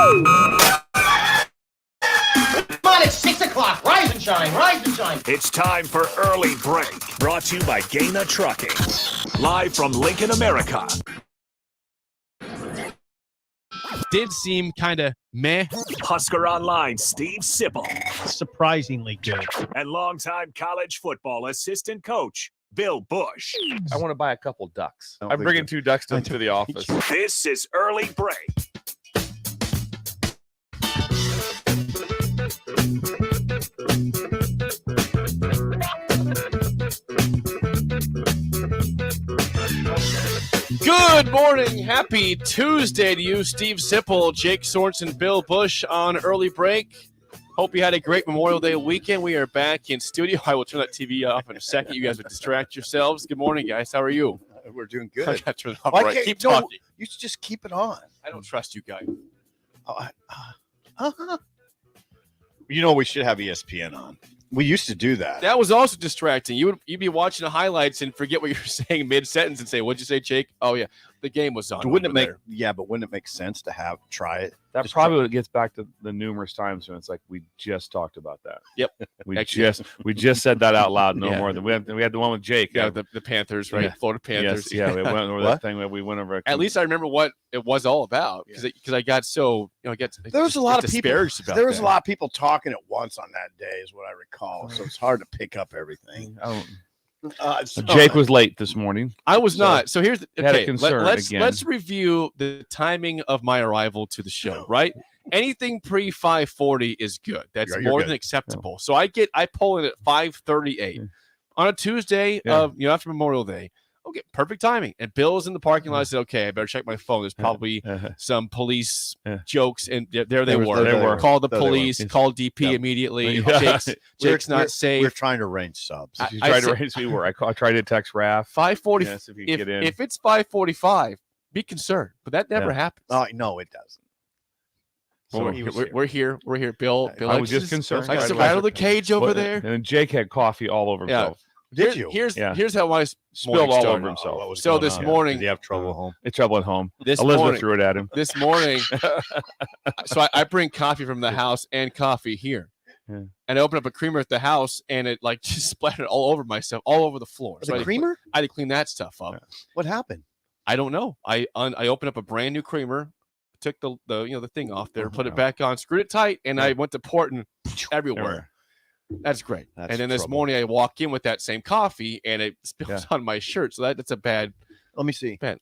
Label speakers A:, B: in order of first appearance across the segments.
A: on, it's 6 o'clock. Rise and shine, rise and shine.
B: It's time for Early Break, brought to you by Gaina Trucking. Live from Lincoln, America.
C: Did seem kind of meh.
B: Husker Online, Steve Sipple.
D: Surprisingly good.
B: And longtime college football assistant coach, Bill Busch.
E: I want to buy a couple ducks. I'm bringing 2 ducks to the office.
B: This is Early Break.
C: Good morning. Happy Tuesday to you, Steve Sipple, Jake Sorensen, Bill Busch on Early Break. Hope you had a great Memorial Day weekend. We are back in studio. I will turn that TV off in a second. You guys would distract yourselves. Good morning, guys. How are you?
F: We're doing good.
C: I got to turn it off. All right, keep talking.
F: You should just keep it on.
C: I don't trust you guys.
F: You know, we should have ESPN on. We used to do that.
C: That was also distracting. You'd be watching the highlights and forget what you were saying mid-sentence and say, what'd you say, Jake? Oh, yeah, the game was on.
F: Wouldn't it make sense to try it?
E: That just probably gets back to the numerous times when it's like we just talked about that.
C: Yep.
E: we just said that out loud more than we had the one with Jake.
C: Yeah, the Panthers, right? Yeah. Florida Panthers.
E: Yes, yeah, we went over that thing that we went over.
C: At least I remember what it was all about because I got so
F: there was a lot of people.
C: There
F: was a lot of people talking at once on that day, is what I recall. So it's hard to pick up everything.
E: Jake was late this morning.
C: I was not. So here's
E: the
C: let's review the timing of my arrival to the show. Right, anything pre 5:40 is good. That's more than acceptable. So I pull in at 5:38 on a Tuesday of after Memorial Day. Okay, perfect timing. And Bill's in the parking lot. I said, okay, I better check my phone. There's probably some police jokes. And there they were. Called the police, called DP immediately. Jake's not safe.
F: We're trying to arrange subs.
E: I tried to text Raph.
C: 5:40. If it's 5:45, be concerned. But that never happens.
F: No, it doesn't.
C: So we're here. We're here. Bill
E: I was just concerned.
C: I rattled the cage over there.
E: And Jake had coffee all over himself.
F: Did you?
C: Here's how I
E: spilled all over himself.
C: So this morning,
F: did he have trouble at home?
E: It's trouble at home.
C: Elizabeth
E: threw it at him.
C: This morning, so I bring coffee from the house and coffee here, and I open up a creamer at the house, and it just splattered all over myself, all over the floor.
F: So creamer?
C: I had to clean that stuff up.
F: What happened?
C: I don't know. I opened up a brand new creamer, took the thing off there, put it back on, screwed it tight, and I went to pour it everywhere. That's great. And then this morning I walk in with that same coffee and it spills on my shirt. So that's a bad.
F: Let me see.
C: Bad.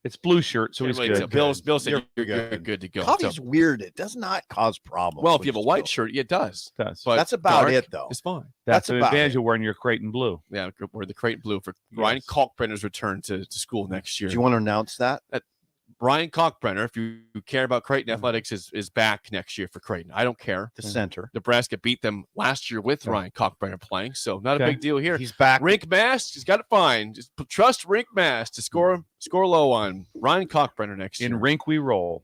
E: It's blue shirt, so he's good.
C: Bill said you're good to go.
F: Coffee's weird. It does not cause problems.
C: Well, if you have a white shirt, it does.
E: But
F: that's about it, though.
C: It's fine.
E: That's an advantage of wearing your Creighton blue.
C: Yeah, wear the Creighton blue for Ryan Kalkbrenner's return to school next year.
F: Do you want to announce that?
C: Ryan Kalkbrenner, if you care about Creighton athletics, is back next year for Creighton. I don't care.
F: The center.
C: Nebraska beat them last year with Ryan Kalkbrenner playing, so not a big deal here.
F: He's back.
C: Rink Mast, he's got it fine. Just trust Rink Mast to score low on Ryan Kalkbrenner next year.
E: In rink we roll.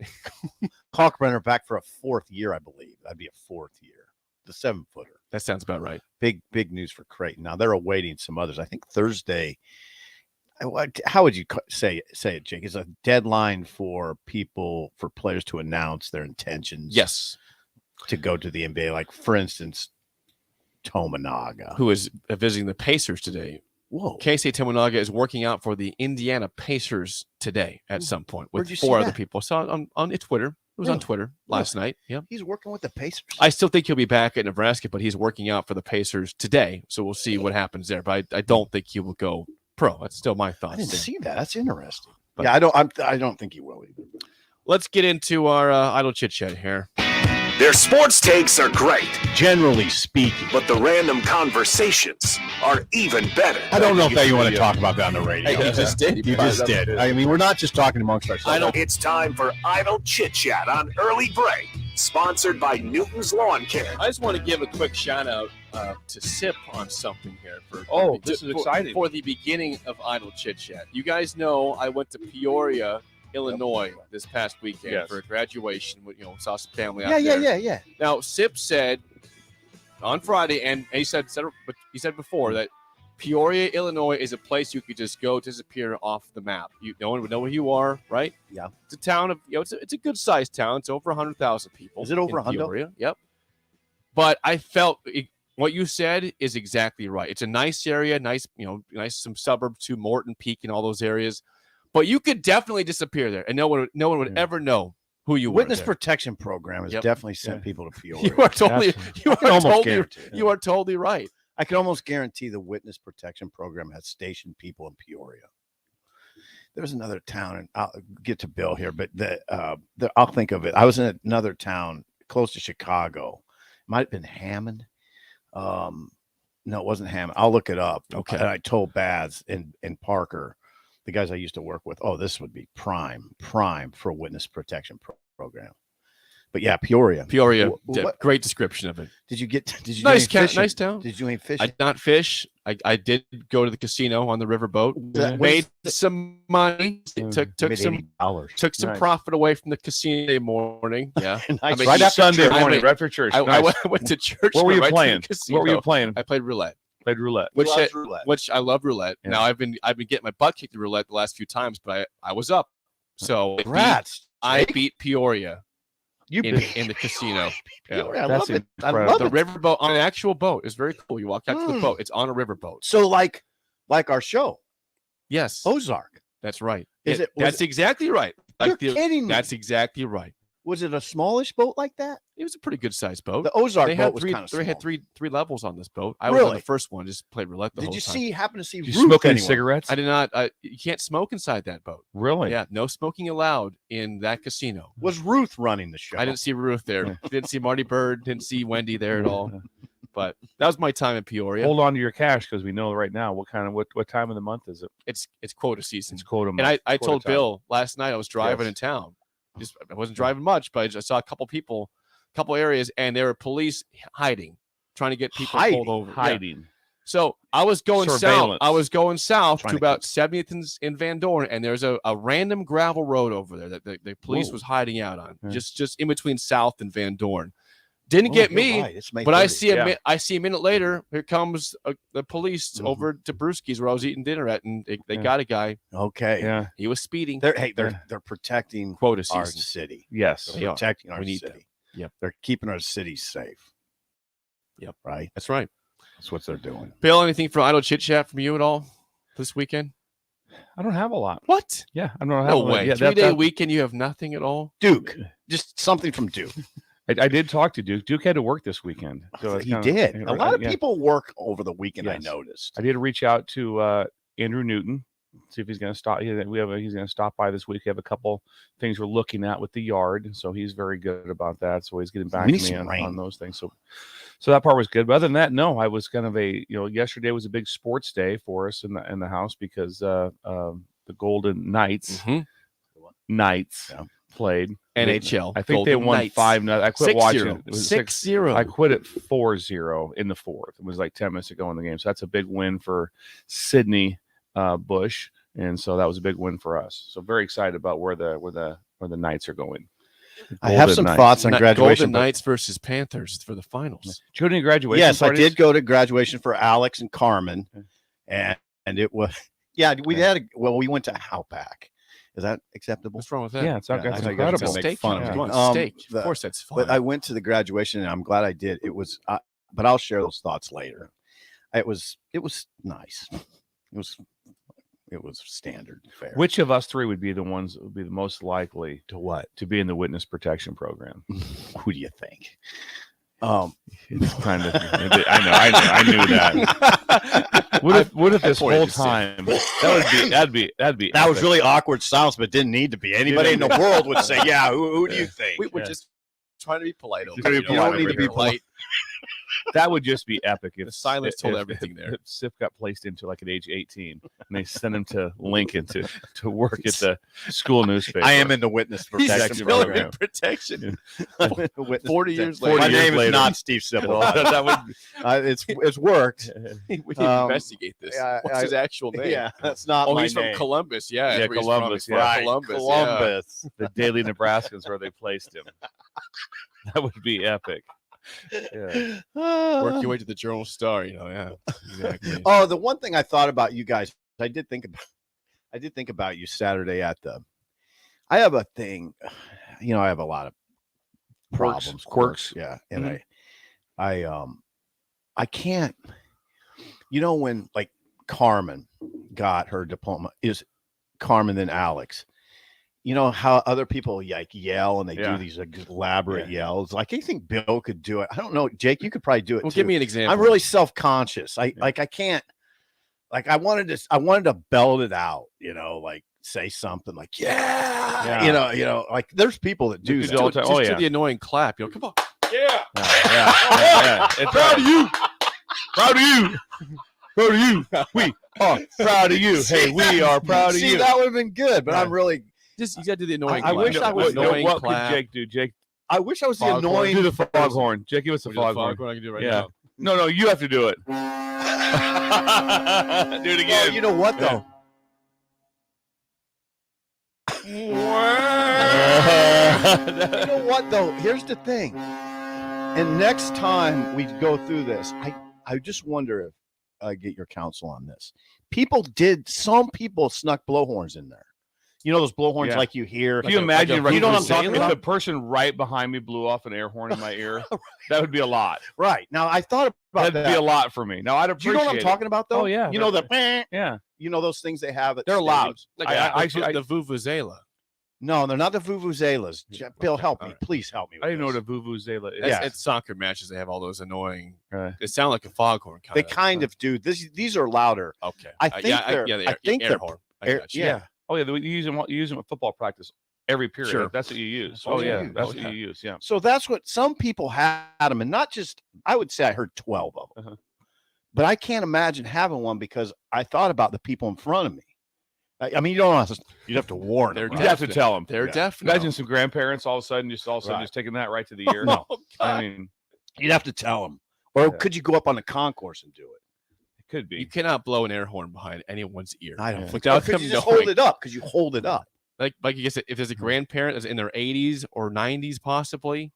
F: Kalkbrenner back for a 4th year, I believe. That'd be a 4th year. The 7-footer.
C: That sounds about right.
F: Big news for Creighton. Now they're awaiting some others. I think Thursday. How would you say it, Jake? Is a deadline for players to announce their intentions?
C: Yes,
F: to go to the NBA. Like for instance, Tominaga,
C: who is visiting the Pacers today.
F: Whoa,
C: Casey Tominaga is working out for the Indiana Pacers today at some point with 4 other people. Saw it on Twitter. It was on Twitter last night. Yeah,
F: he's working with the Pacers.
C: I still think he'll be back at Nebraska, but he's working out for the Pacers today. So we'll see what happens there. But I don't think he will go pro. That's still my thoughts.
F: I didn't see that. That's interesting. But I don't think he will either.
C: Let's get into our idle chit chat here.
B: Their sports takes are great,
F: generally speaking,
B: but the random conversations are even better.
F: I don't know if you want to talk about that on the radio.
C: You just did.
F: You just did. I mean, we're not just talking amongst ourselves.
B: It's time for Idle Chit Chat on Early Break, sponsored by Newton's Lawn Care.
C: I just want to give a quick shout out to Sip on something here.
E: This is exciting.
C: For the beginning of Idle Chit Chat. You guys know I went to Peoria, Illinois this past weekend for a graduation. Saw some family out there.
F: Yeah.
C: Now, Sip said on Friday, and he said before that Peoria, Illinois is a place you could just go disappear off the map. No one would know where you are, right?
F: Yeah.
C: It's a town of, it's a good sized town. It's over 100,000 people.
F: Is it over 100?
C: Peoria? Yep. But I felt what you said is exactly right. It's a nice area, nice some suburb to Morton Peak and all those areas. But you could definitely disappear there, and no one would ever know who you were.
F: Witness protection program has definitely sent people to Peoria.
C: You are totally right.
F: I can almost guarantee the witness protection program has stationed people in Peoria. There's another town, and I'll get to Bill here, but I'll think of it. I was in another town close to Chicago. It might have been Hammond. No, it wasn't Hammond. I'll look it up.
C: Okay.
F: And I told Bads and Parker, the guys I used to work with, this would be prime for a witness protection program. But yeah, Peoria.
C: Great description of it.
F: Did you
C: nice town?
F: Did you ain't fish?
C: I did not fish. I did go to the casino on the riverboat. Made some money. Took some
E: Nice.
C: profit away from the casino morning. Yeah,
F: Nice.
E: Right after Sunday morning, right after church.
C: I
E: Nice.
C: went to church.
E: What were you
C: right
E: playing?
C: to the casino.
E: What were you playing?
C: I played roulette.
E: Played roulette.
C: Which I love roulette.
E: Yeah.
C: Now I've been getting my butt kicked in roulette the last few times, but I was up. So I beat Peoria. In the casino.
F: Peoria, I
E: That's
F: love it. I
E: incredible.
F: love
C: The
F: it.
C: riverboat on an actual boat. It's very cool. You walk out to the boat. It's on a riverboat.
F: So like our show,
C: Yes,
F: Ozark.
C: that's right.
F: Was
C: That's exactly right.
F: You're kidding me.
C: That's exactly right.
F: Was it a smallish boat like that?
C: It was a pretty good sized boat.
F: The Ozark
C: They
F: boat
C: had
F: was
C: three.
F: kind of
C: They
F: small.
C: had three levels on this boat. I was on
F: Really?
C: the first one. Just played roulette the
F: Did
C: whole
F: you
C: time.
F: happen to see
E: Did you
F: Ruth
E: smoke any
F: anywhere?
E: cigarettes?
C: I did not. You can't smoke inside that boat.
E: Really?
C: Yeah, no smoking allowed in that casino.
F: Was Ruth running the show?
C: I didn't see Ruth there. Didn't see Marty Bird. Didn't see Wendy there at all. But that was my time in Peoria.
E: Hold on to your cash because we know right now what time of the month is it?
C: It's quota season.
E: It's quota month.
C: And I
E: quota
C: told
E: time.
C: Bill last night I was driving
E: Yes.
C: in town. I wasn't driving much, but I just saw a couple areas, and there were police hiding, trying to get people pulled over. Yeah.
E: Hiding.
C: So I was going south.
E: Surveillance.
C: I was going south
F: Trying
C: to
F: to
C: about 70th in Van Dorn, and there's a random gravel road over there that the police
E: Whoa.
C: was hiding out on,
E: Yeah.
C: just in between South and Van Dorn. Didn't get
F: You're
C: me.
F: right. It's May
C: But I
F: 30th.
C: see I see a minute later. Here comes the police over to Brewski's where I was eating dinner at, and they got a guy.
F: Okay.
E: Yeah.
C: He was speeding.
F: They're protecting
C: Quota
F: our
C: season.
F: city.
E: Yes.
C: They
F: They're
C: are.
F: protecting our
C: We need
F: city.
C: them. Yep.
F: They're keeping our city safe.
C: Yep.
F: Right.
C: That's right.
F: That's what they're doing.
C: Bill, anything for idle chit chat from you at all this weekend?
E: I don't have a lot.
C: What?
E: Yeah, I don't have
C: No
E: a lot.
C: way.
E: Yeah,
C: 3-day weekend, you have nothing at all?
F: Duke. Just something from Duke.
E: I did talk to Duke. Duke had to work this weekend. So it's
F: He
E: kinda-
F: did.
E: yeah,
F: A lot of
E: yeah.
F: people work over the weekend.
E: Yes.
F: I noticed.
E: I did reach out to Andrew Newton, see if he's going to stop. He's going to stop by this week. We have a couple things we're looking at with the yard, so he's very good about that. So he's getting back
F: We
E: to
F: need
E: me
F: some rain.
E: on those things. So that part was good. But other than that, no, I was kind of yesterday was a big sports day for us in the house because the Golden Knights
C: Mhm.
F: Yeah.
E: played
C: NHL.
E: I think they
C: Golden
E: won
C: Knights.
E: 5-0. I quit watching.
C: 6-0.
E: It was
C: 6-0.
E: I quit at 4-0 in the fourth. It was like 10 minutes to go in the game. So that's a big win for Sydney Busch. And so that was a big win for us. So very excited about where the Knights are going.
F: I have
E: Golden
F: some
E: Knights.
F: thoughts on graduation.
C: Golden Knights versus Panthers for the finals.
E: Did you go to any graduation
F: Yes, I
E: parties?
F: did go to graduation for Alex and Carmen, and it was we went to Outback. Is that acceptable?
C: What's wrong with that?
E: Yeah, it's
F: Yeah,
E: that's
F: I know you guys are
E: incredible.
F: gonna make
C: Steak.
F: fun of
C: Yeah.
F: me.
C: Come on, steak.
F: the-
C: Of course, that's fine.
F: But I went to the graduation, and I'm glad I did. It was, but I'll share those thoughts later. It was nice. It was standard fare.
E: Which of us three would be the ones that would be the most likely
F: to what?
E: to be in the witness protection program?
F: Who do you think?
E: It's kind of. I knew that. What if this
C: pointed
E: whole
C: to Sid.
E: time that'd be
F: That was
E: epic.
F: really awkward silence, but didn't need to be. Anybody in the world would say, "Yeah, who do you think?"
C: We were
E: Yeah.
C: just trying to be polite over
E: Just
C: here.
E: be
C: You don't
E: polite
C: need to
E: over
C: be
E: here.
C: polite.
E: That would just be epic if
C: The silence told
E: if-
C: everything there.
E: If Sif got placed into like at age 18 and they sent him to Lincoln to work at the school newspaper.
F: I am in the witness
C: He's
F: protection
C: still in
F: program.
C: protection.
F: I'm in the witness
C: 40 years
F: protection. My
C: later.
F: name is
E: later.
F: not Steve Sibble.
E: that would
F: It's worked.
C: We need to investigate this.
F: yeah,
C: What's his actual name?
F: Yeah, that's not.
C: Oh,
F: my
C: he's
F: name.
C: from Columbus. Yeah,
E: Yeah,
C: that's where he's
E: Columbus,
C: From.
E: yeah.
C: He's
F: Right,
C: from Columbus.
F: Columbus.
E: the Daily Nebraskans where they placed him. That would be epic. Yeah.
C: Work your way to the Journal Star. Yeah, exactly.
F: Oh, the one thing I thought about you guys, I did think about you Saturday at the. I have a thing, I have a lot of problems,
E: Quirks.
F: yeah, and I can't. When like Carmen got her diploma, is Carmen then Alex. You know how other people like yell and they do these elaborate yells. Like, I think Bill could do it. I don't know, Jake. You could probably do it.
C: Well,
F: too.
C: give me an example.
F: I'm really self-conscious. I can't. Like, I wanted to belt it out. Like say something like like there's people that do that.
C: Just do the annoying clap. Come on.
E: Yeah.
C: It's proud of you.
E: Proud of you. Proud of you. We are proud of you. Hey, we are proud of you.
F: See, that would have been good, but I'm really.
C: You got to do the annoying.
F: I wish I was
C: annoying.
E: What
C: clap.
E: could Jake do? Jake,
F: I wish I was the annoying.
E: do the foghorn. Jake, give us the foghorn.
C: I can do it right
E: Yeah.
C: now.
E: No, you have to do it. Do it again.
F: Well, you know what though? You know what though? Here's the thing. And next time we go through this, I just wonder if I get your counsel on this. Some people snuck blowhorns in there. Those blowhorns like you hear.
E: Can you imagine?
F: you know what I'm talking
E: If
F: about?
E: the person right behind me blew off an air horn in my ear, that would be a lot.
F: Right. Now I thought about
E: That'd be a lot for me. Now I'd
F: Do
E: appreciate.
F: you know what I'm talking about though?
E: Oh yeah.
F: You know the
E: Yeah.
F: those things they have at
E: They're loud.
C: Like
E: I
C: the vuvuzela.
F: No, they're not the vuvuzelas. Bill, help me.
C: All right.
F: Please help me.
E: I didn't know
F: this.
E: what a vuvuzela is.
F: Yeah.
C: At soccer matches, they have all those annoying.
E: Right.
C: It sound like a foghorn.
F: They kind of do. These are louder.
C: Okay.
F: I think they're. I think
C: air
F: they're.
C: horn. I
F: Air,
C: got you.
F: yeah.
E: Oh yeah, you use them at football practice every period.
C: Sure.
E: That's what you use.
F: Oh,
E: Oh
F: yeah.
E: yeah, that's
F: Oh,
E: what
F: yeah.
E: you use. Yeah.
F: So that's what some people had them, and not just. I would say I heard 12 of them, but I can't imagine having one because I thought about the people in front of me. I mean, you don't have to. You'd have to warn them.
E: You'd
F: right?
E: have to tell them.
C: They're deaf.
E: Imagine some grandparents all of a sudden just
F: Right.
E: taking that right to the ear.
F: No.
E: I mean,
F: You'd have to tell them, or could you go up on the concourse and do it?
E: it could be.
C: You cannot blow an air horn behind anyone's ear.
F: I don't think.
C: Without
F: Could
C: them
F: you just
C: knowing.
F: hold it up? Because you hold it up.
C: Like you said, if there's a grandparent that's in their 80s or 90s, possibly,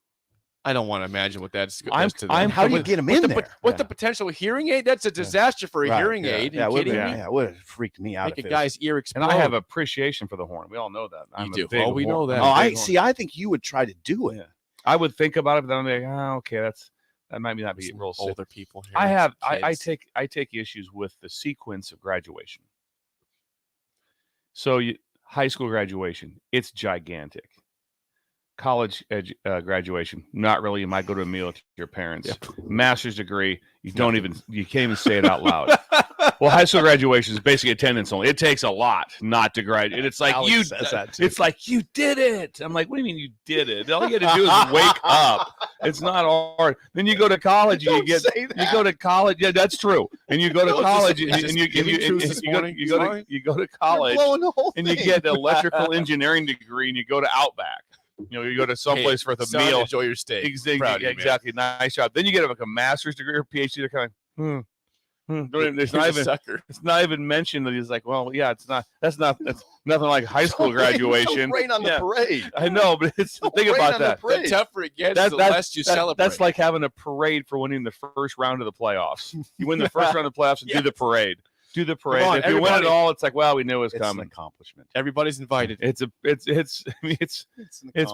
C: I don't want to imagine what that's does to them.
F: How do you get them in there?
C: With the potential hearing aid, that's a disaster for a
F: Right,
C: hearing
F: yeah.
C: aid.
F: Yeah,
C: Are you kidding me?
F: yeah, it would have freaked me out.
C: Make
F: if
C: a
F: it
C: guy's ear explode.
E: And I have appreciation for the horn. We all know that. I'm
C: do.
E: a big
C: Oh, we know
E: horn-
C: that.
E: I'm
F: Oh,
E: a
F: I
E: big horn-
F: see. I think you would try to do it.
E: Yeah. I would think about it, but then I'm like, okay, that might not be
C: Some
E: real sick.
C: older people here.
E: I
C: kids.
E: take issues with the sequence of graduation. So high school graduation, it's gigantic. College graduation, not really. You might go to a meal with your parents. Master's degree, you can't even say it out loud. Well, high school graduation is basically attendance only. It takes a lot not to graduate. It's like
F: Alex says that too.
E: it's like you did it. I'm like, what do you mean you did it? All you got to do is wake up. It's not hard. Then you go to college and you go to college. Yeah, that's true. And you go to college and you go to college
F: blowing the whole
E: and you
F: thing.
E: get an electrical engineering degree and you go to Outback. You go to someplace for the
C: son,
E: meal.
C: Enjoy your steak.
E: Exactly.
C: Proud of you, man.
E: Exactly. Nice job. Then you get like a master's degree or PhD. They're kind of
C: He's a sucker.
E: it's not even mentioned that he's like, well, yeah, that's nothing like high school graduation.
F: Rain on the
E: Yeah.
F: parade.
E: I know, but think
F: rain
E: about
F: on the
E: that.
F: parade.
C: The tougher it gets, the less you celebrate.
E: That's like having a parade for winning the first round of the playoffs. You win the first round of the playoffs and do the parade. Do the parade.
F: on,
E: If you win it
F: everybody.
E: all, it's like, well, we knew it was
F: It's an
E: coming.
F: accomplishment.
C: Everybody's invited.
E: It's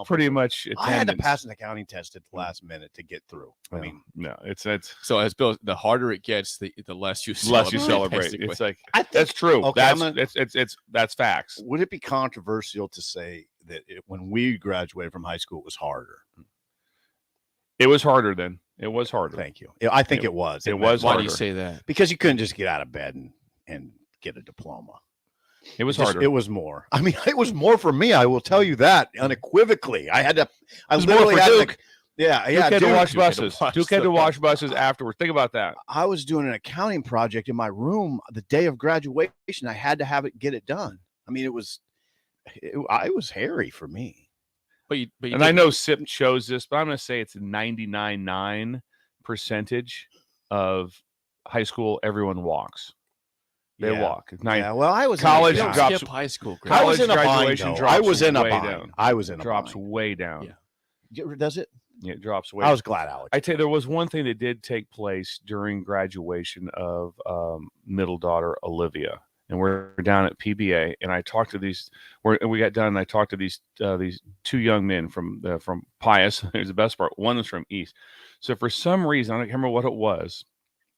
E: pretty much.
F: I had to
E: attendance.
F: pass an accounting test at the last minute to get through. I mean,
E: no, it's
C: So as Bill, the harder it gets, the less you
E: less you
C: celebrate.
E: celebrate. It's like
F: I think,
E: that's true.
F: Okay, I'm
E: That's facts.
F: would it be controversial to say that when we graduated from high school, it was harder?
E: It was harder then. It was harder.
F: Thank you. I think it was.
E: It was
C: Why
E: harder.
C: do you say that?
F: because you couldn't just get out of bed and get a diploma.
E: It was
F: Just-
E: harder.
F: It was more. I mean, it was more for me. I will tell you that unequivocally. I had to. I
E: was more
F: literally
E: for
F: had
E: Duke.
F: to. Yeah,
E: Duke had to
F: Duke.
E: wash
C: Duke had to
E: buses.
C: wash
E: Duke had to
C: the
E: wash buses afterwards. Think about that.
F: I was doing an accounting project in my room the day of graduation. I had to get it done. I mean, it was hairy for me.
C: But you
E: And I know SIP shows this, but I'm going to say it's 99.9% of high school. Everyone walks. They
F: Yeah.
E: walk. Nine,
F: Yeah, well, I was
E: College
C: you
F: in a,
C: don't
E: drops-
C: skip high school.
F: I was
E: college
F: in a bind,
E: graduation
F: though.
E: drops
F: I was in a
E: way
F: bind.
E: down.
F: I was in a
E: drops
F: bind.
E: way down.
C: Yeah.
F: Does it?
E: Yeah, it drops weight.
F: I was glad, Alex.
E: I tell you, there was one thing that did take place during graduation of middle daughter Olivia, and we're down at PBA, and I talked to these. We got done, and I talked to these two young men from Pius. Here's the best part. One was from East. So for some reason, I don't remember what it was.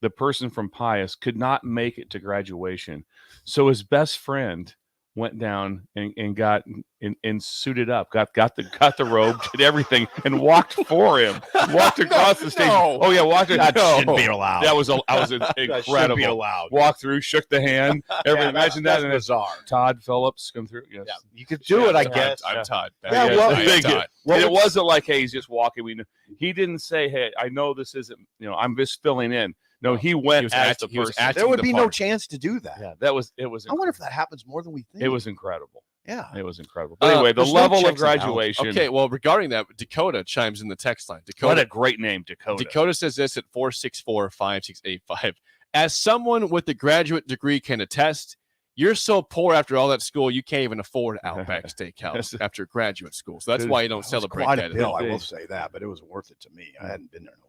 E: The person from Pius could not make it to graduation, so his best friend went down and got and suited up, got the robe, did everything, and walked for him. Walked across the stage.
C: No.
E: Oh yeah, walked.
F: That shouldn't be allowed.
E: That was
F: That should be
E: incredible.
F: allowed.
E: Walked through, shook the hand. Everything. Imagine that.
F: That's
E: And then
F: bizarre.
E: Todd Phillips come through. Yes.
F: Yeah, you could do it, I guess.
C: I'm Todd.
F: Yeah,
C: Yes,
F: well,
C: I am
E: Thank you.
C: Todd.
E: And it wasn't like, hey, he's just walking. He didn't say, hey, I know this isn't. I'm just filling in. No, he went
C: was
E: as
C: acting-
E: the
C: he was
E: person.
C: acting
F: There would
C: the
F: be no
C: part.
F: chance to do that.
E: Yeah, it was.
F: I wonder if that happens more than we think.
E: It was incredible.
F: Yeah.
E: It was incredible. But anyway, the
F: there's no
E: level of
F: checks and balances.
E: graduation.
C: Okay, well, regarding that, Dakota chimes in the text line.
E: What
C: Dakota
E: a great name, Dakota.
C: Dakota says this at 464-5685. As someone with a graduate degree can attest, you're so poor after all that school, you can't even afford Outback Steakhouse after graduate school. So that's why you don't
F: It was
C: celebrate
F: quite
C: that.
F: a bill, I
E: all.
F: will say that, but it was worth it to me. I hadn't been there in a while.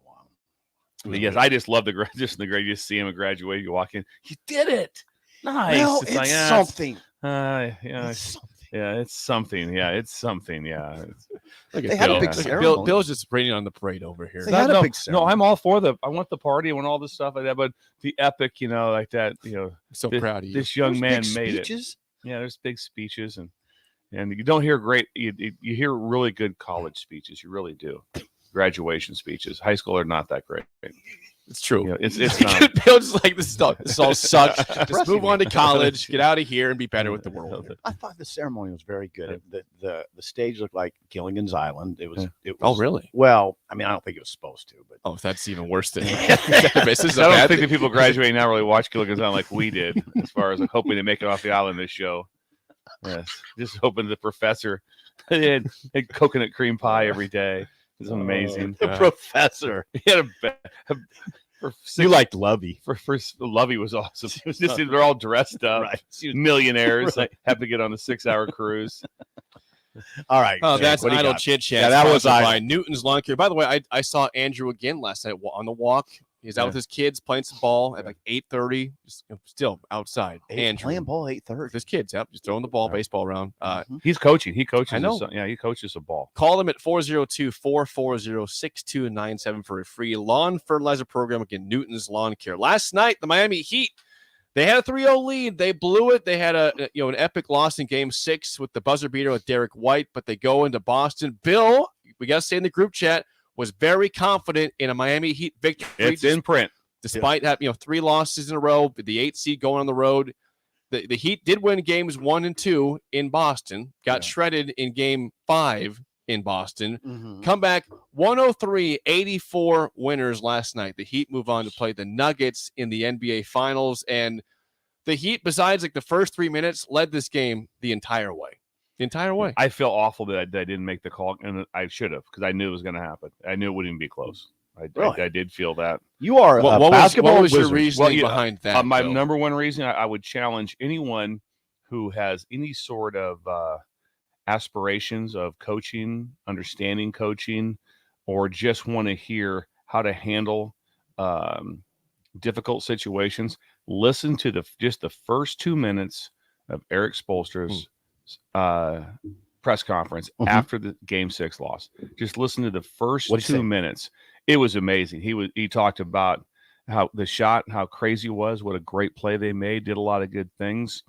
E: But yes, I just love the grade. You see him at graduate, you walk in, you did it. Nice.
F: Well, it's
E: like,
F: something.
E: yeah,
F: It's something.
E: yeah, it's something. Yeah, it's something. Yeah.
C: Look
F: They
C: at
F: had a
C: Bill.
F: big
C: Look at
F: ceremony.
C: Bill's just raining on the parade over here.
F: They had a
E: no,
F: big
E: no,
F: ceremony.
E: I'm all for I want the party. I want all this stuff like that. But the epic, like that,
C: I'm so
E: this,
C: proud of you.
E: this young
F: There's
E: man
F: big
E: made
F: speeches.
E: it. Yeah, there's big speeches and you don't hear great. You hear really good college speeches. You really do. Graduation speeches. High school are not that great.
C: It's true.
E: Yeah, it's not.
C: Bill's just like, this all sucks. Just move on to college, get out of here, and be better with the world.
F: I thought the ceremony was very good. The stage looked like Gilligan's Island. It was.
C: Oh, really?
F: Well, I mean, I don't think it was supposed to, but
C: Oh, that's even worse than
E: I
C: this. Is a
E: don't
C: bad
E: think
C: thing.
E: the people graduating now really watch Gilligan's Island like we did, as far as like hoping to make it off the island this show. Yes, just hoping the professor had coconut cream pie every day. It's amazing.
F: the professor.
E: He had
F: You liked Lovey.
E: for Lovey was awesome. They're all dressed up,
F: Right.
E: millionaires.
F: Right.
E: Have to get on a 6-hour cruise.
F: All right.
C: Oh,
F: Jake,
C: that's
F: what do you
C: idle
F: got?
C: chit chat.
F: Yeah, that was
C: sponsored by
F: idle.
C: Newton's Lawn Care. By the way, I saw Andrew again last night on the walk. He's out with his kids playing some ball at like 8:30. Just still outside. Andrew,
F: Playing ball 8:30.
C: with his kids, yep, just throwing the ball, baseball around.
E: He's coaching. He coaches.
C: I know.
E: His son. Yeah, he coaches a ball.
C: Call them at 402-440-6297 for a free lawn fertilizer program. Again, Newton's Lawn Care. Last night, the Miami Heat, they had a 3-0 lead. They blew it. They had an epic loss in Game 6 with the buzzer beater with Derek White, but they go into Boston. Bill, we got to say in the group chat, was very confident in a Miami Heat victory.
E: It's in print.
C: Despite having 3 losses in a row, the 8th seed going on the road. The Heat did win games 1 and 2 in Boston, got shredded in Game 5 in Boston.
F: Mhm.
C: Come back 103-84 winners last night. The Heat move on to play the Nuggets in the NBA Finals. And the Heat, besides like the first 3 minutes, led this game the entire way. The entire way.
E: I feel awful that I didn't make the call, and I should have because I knew it was going to happen. I knew it wouldn't even be close.
F: Really?
E: I did feel that.
F: You are
C: What
F: a
C: was
F: basketball
C: your
F: wizard.
C: reasoning
E: Well,
C: behind that?
E: My
C: Bill?
E: number one reason I would challenge anyone who has any sort of aspirations of coaching, understanding coaching, or just want to hear how to handle difficult situations. Listen to just the first 2 minutes of Eric Spoelstra's press conference after the Game 6 loss. Just listen to the first
F: What'd he
E: 2
F: say?
E: minutes. It was amazing. He talked about how the shot, how crazy it was, what a great play they made, did a lot of good things.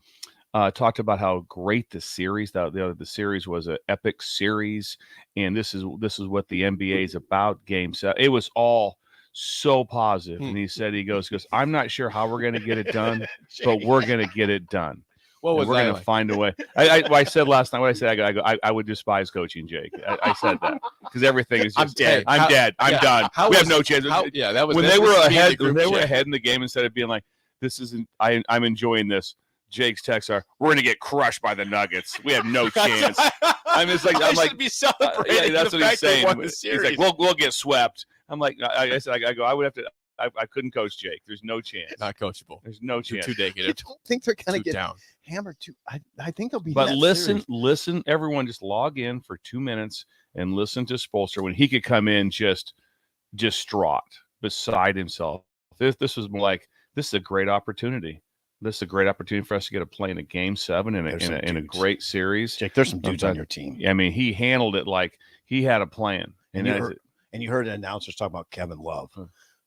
E: Talked about how great the series, the series was an epic series, and this is what the NBA is about. Game 7. It was all so positive. And he goes, I'm not sure how we're going to get it done, but we're going to get it done.
C: What was
E: we're
C: that
E: going to
C: like?
E: find a way. I said last night, what I said, I would despise coaching Jake. I said that because everything is just,
C: I'm dead.
E: I'm dead. I'm done. We have no chance.
C: That was
E: When
C: this
E: they were
C: was me in the
E: ahead,
C: group
E: when they were
C: chat.
E: ahead in the game, instead of being like, this isn't, I'm enjoying this. Jake's texts are, we're going to get crushed by the Nuggets. We have no chance. I'm just like, I'm like,
C: be celebrating
E: that's
C: the
E: what he's
C: fact they
E: saying.
C: won the
E: He's
C: series.
E: like, we'll get swept. I'm like, I said, I go, I would have to. I couldn't coach Jake. There's no chance.
C: Not coachable.
E: There's no
C: Too,
E: chance.
C: too
F: You
C: negative.
F: don't think they're going
C: Too
F: to get
C: down.
F: hammered too? I think they'll be.
E: But
F: in that
E: listen,
F: series.
E: listen, everyone, just log in for 2 minutes and listen to Spoelstra when he could come in just distraught, beside himself. This was more like, this is a great opportunity. This is a great opportunity for us to get a play in a game 7 in a great series.
F: Jake, there's some dudes on your team.
E: I mean, he handled it like he had a plan.
F: And you heard an announcers talk about Kevin Love,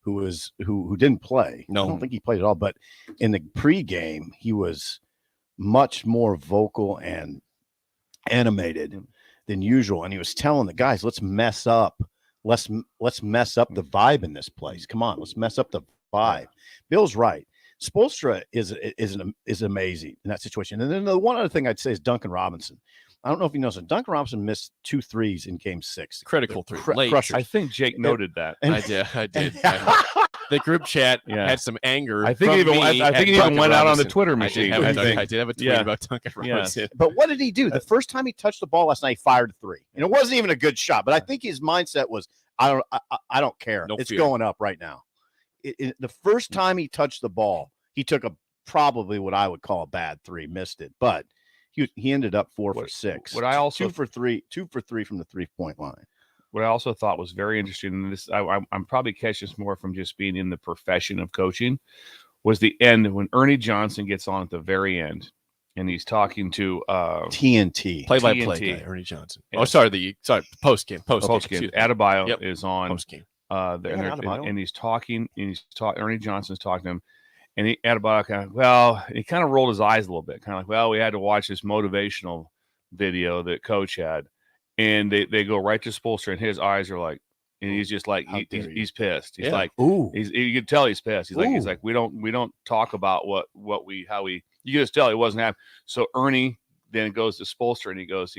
F: who didn't play.
C: No.
F: I don't think he played at all. But in the pregame, he was much more vocal and animated than usual. And he was telling the guys, let's mess up the vibe in this place. Come on, let's mess up the vibe. Bill's right. Spoelstra is amazing in that situation. And then the one other thing I'd say is Duncan Robinson. I don't know if you know, Duncan Robinson missed 2 threes in game 6.
C: Critical 3. Late.
F: Crushers.
E: I think Jake noted that.
C: I did. The group chat had some anger.
E: I think he even went out on the Twitter machine.
C: I did have a tweet about Duncan Robinson.
F: Yes. But what did he do? The first time he touched the ball last night, he fired a 3. And it wasn't even a good shot. But I think his mindset was, I don't care. It's going up right now. The first time he touched the ball, he took probably what I would call a bad 3, missed it. But he ended up 4 for 6.
E: What I also
F: 2 for 3 from the 3-point line.
E: What I also thought was very interesting, and this I'm probably catching this more from just being in the profession of coaching, was the end when Ernie Johnson gets on at the very end, and he's talking to
F: TNT
C: play-by-play guy, Ernie Johnson. Oh, sorry, post game.
E: Adebayo is on
C: post game.
E: And he's talking. Ernie Johnson's talking to him. And Adebayo he kind of rolled his eyes a little bit, kind of like, well, we had to watch this motivational video that coach had. And they go right to Spoelstra, and his eyes are like, and he's just like, he's pissed. He's like,
F: ooh,
E: you can tell he's pissed. He's like, we don't talk about how you can just tell he wasn't happy. So Ernie then goes to Spoelstra, and he goes,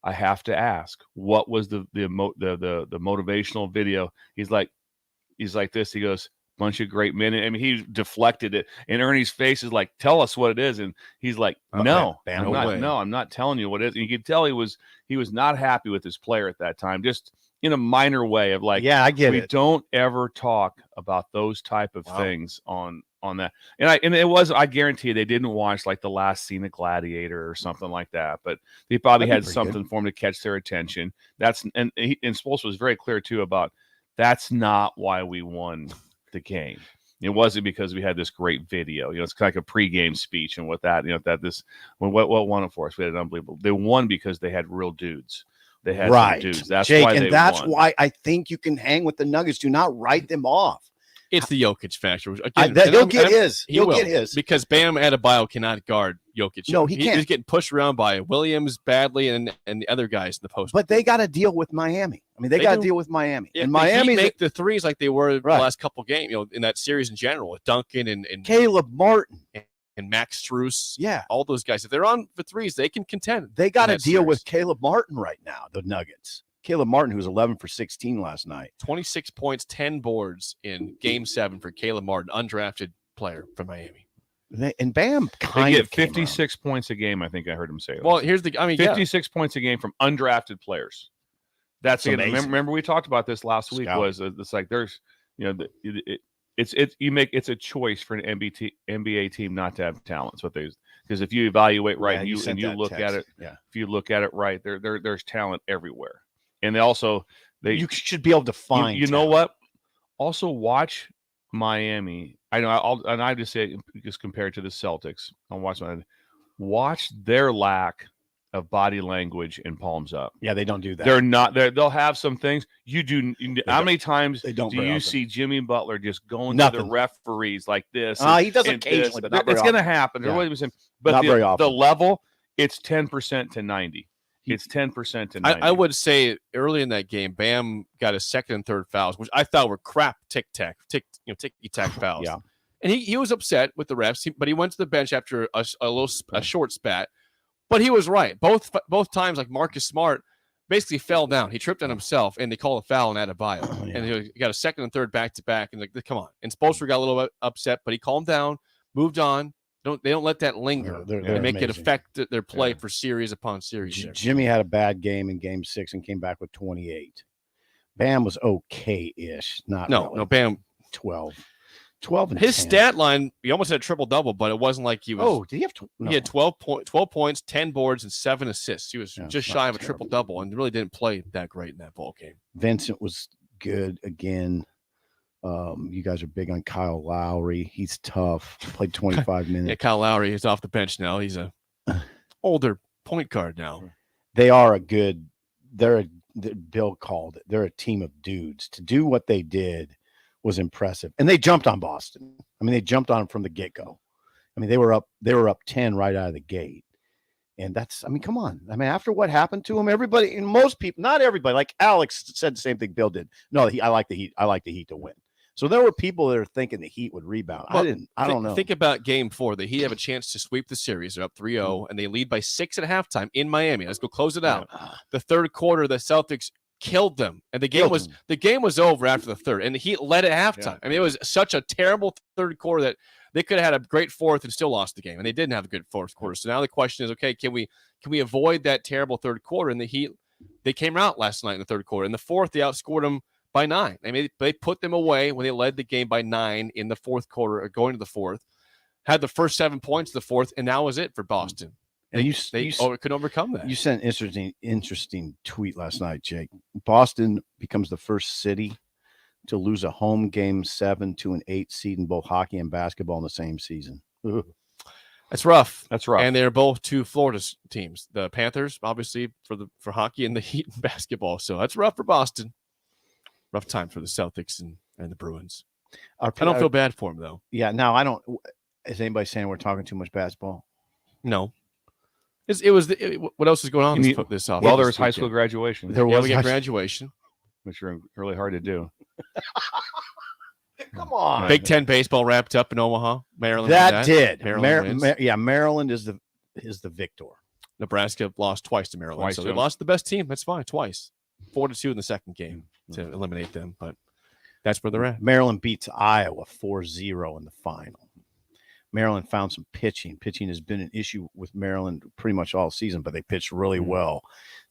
E: I have to ask, what was the motivational video? He's like this. He goes, bunch of great men. I mean, he deflected it, and Ernie's face is like, tell us what it is. And he's like, no, I'm not telling you what it is. And you could tell he was not happy with his player at that time, just in a minor way of like,
F: yeah, I get it.
E: We don't ever talk about those type of things on that. And it was, I guarantee they didn't watch like the last scene of Gladiator or something like that, but they probably had something for him to catch their attention. And Spoelstra was very clear too about that's not why we won the game. It wasn't because we had this great video. It's kind of like a pregame speech, and what won it for us. We had an unbelievable. They won because they had real dudes. They had some dudes. That's
F: Jake,
E: why
F: that's
E: won.
F: why I think you can hang with the Nuggets. Do not write them off.
C: It's the Jokic factor.
F: He'll get his
C: because Bam Adebayo cannot guard Jokic.
F: No, he can't.
C: He's getting pushed around by Williams badly and the other guys in the post.
F: But they got to deal with Miami. I mean, they got to deal with Miami.
C: Yeah,
F: and Miami
C: make the threes like they were the last couple games. In that series in general with Duncan and
F: Caleb Martin
C: and Max Strus.
F: Yeah,
C: all those guys. If they're on for threes, they can contend.
F: They got to deal with Caleb Martin right now. The Nuggets. Caleb Martin, who was 11 for 16 last night.
C: 26 points, 10 boards in Game 7 for Caleb Martin, undrafted player from Miami.
F: And Bam
E: they get 56 points a game, I think I heard him say.
C: Well, here's
E: 56 points a game from undrafted players. That's amazing. Remember we talked about this last week. It's like there's it's a choice for an NBA team not to have talent. So because if you evaluate right and you look at it, if you look at it right, there's talent everywhere. And you should be able to find. You know what? Also, watch Miami. I know. I just say just compared to the Celtics. Watch their lack of body language and palms up.
F: Yeah, they don't do that.
E: They're not there. They'll have some things. How many times do you see Jimmy Butler just going to the referees like this?
F: He does occasionally, but
E: it's going to happen.
F: Yeah.
E: But
F: not very often.
E: The level, it's 10% to 90. It's 10% to 90.
C: I would say early in that game, Bam got his second and third fouls, which I thought were crap ticky-tack fouls.
F: Yeah.
C: And he was upset with the refs, but he went to the bench after a short spat. But he was right. Both times, like Marcus Smart basically fell down. He tripped on himself, and they called a foul on Adebayo. And he got a second and third back-to-back. And like, come on. And Spoelstra got a little bit upset, but he calmed down, moved on. They don't let that linger. They make it affect their play for series upon series.
F: Jimmy had a bad game in Game 6 and came back with 28. Bam was okay-ish. No,
C: Bam
F: 12. 12 and
C: His
F: 10.
C: stat line, he almost had a triple-double, but it wasn't like he was.
F: Oh, did he have?
C: He had 12 points, 10 boards, and 7 assists. He was
F: Yeah,
C: just
F: not
C: shy of a
F: terrible.
C: triple-double and really didn't play that great in that ball game.
F: Vincent was good again. You guys are big on Kyle Lowry. He's tough. Played 25 minutes.
C: Yeah, Kyle Lowry is off the bench now. He's a older point guard now.
F: They are a good. Bill called it. They're a team of dudes. To do what they did was impressive, and they jumped on Boston. I mean, they jumped on them from the get-go. I mean, they were up 10 right out of the gate, and that's. I mean, come on. I mean, after what happened to them, everybody and most people, not everybody, like Alex said the same thing Bill did. No, I like the Heat. I like the Heat to win. So there were people that are thinking the Heat would rebound.
C: Well,
F: I don't know.
C: Think about Game 4. The Heat have a chance to sweep the series. They're up 3-0, and they lead by 6 at halftime in Miami. Let's go close it out. The third quarter, the Celtics killed them, and the game was over after the third, and the Heat led at halftime. I mean, it was such a terrible third quarter that they could have had a great fourth and still lost the game, and they didn't have a good fourth quarter. So now the question is, okay, can we avoid that terrible third quarter? And the Heat, they came out last night in the third quarter. In the fourth, they outscored them by 9. I mean, they put them away when they led the game by 9 in the fourth quarter, or going to the fourth. Had the first 7 points of the fourth, and that was it for Boston.
F: And you
C: couldn't overcome that.
F: You sent an interesting tweet last night, Jake. Boston becomes the first city to lose a home game 7 to an 8 seed in both hockey and basketball in the same season.
C: That's rough.
E: That's rough.
C: And they're both two Florida teams. The Panthers, obviously, for hockey, and the Heat and basketball. So that's rough for Boston. Rough time for the Celtics and the Bruins. I don't feel bad for them, though.
F: Yeah, no, I don't. Is anybody saying we're talking too much basketball?
C: No. What else is going on this off?
E: Well, there was high school graduation.
C: We got graduation.
E: Which are really hard to do.
F: Come on.
C: Big Ten baseball wrapped up in Omaha. Maryland.
F: That did.
C: Maryland wins.
F: Maryland is the victor.
C: Nebraska lost twice to Maryland. So they lost the best team. That's fine. Twice. 4-2 in the second game to eliminate them. But that's where they're at.
F: Maryland beats Iowa 4-0 in the final. Maryland found some pitching. Pitching has been an issue with Maryland pretty much all season, but they pitched really well.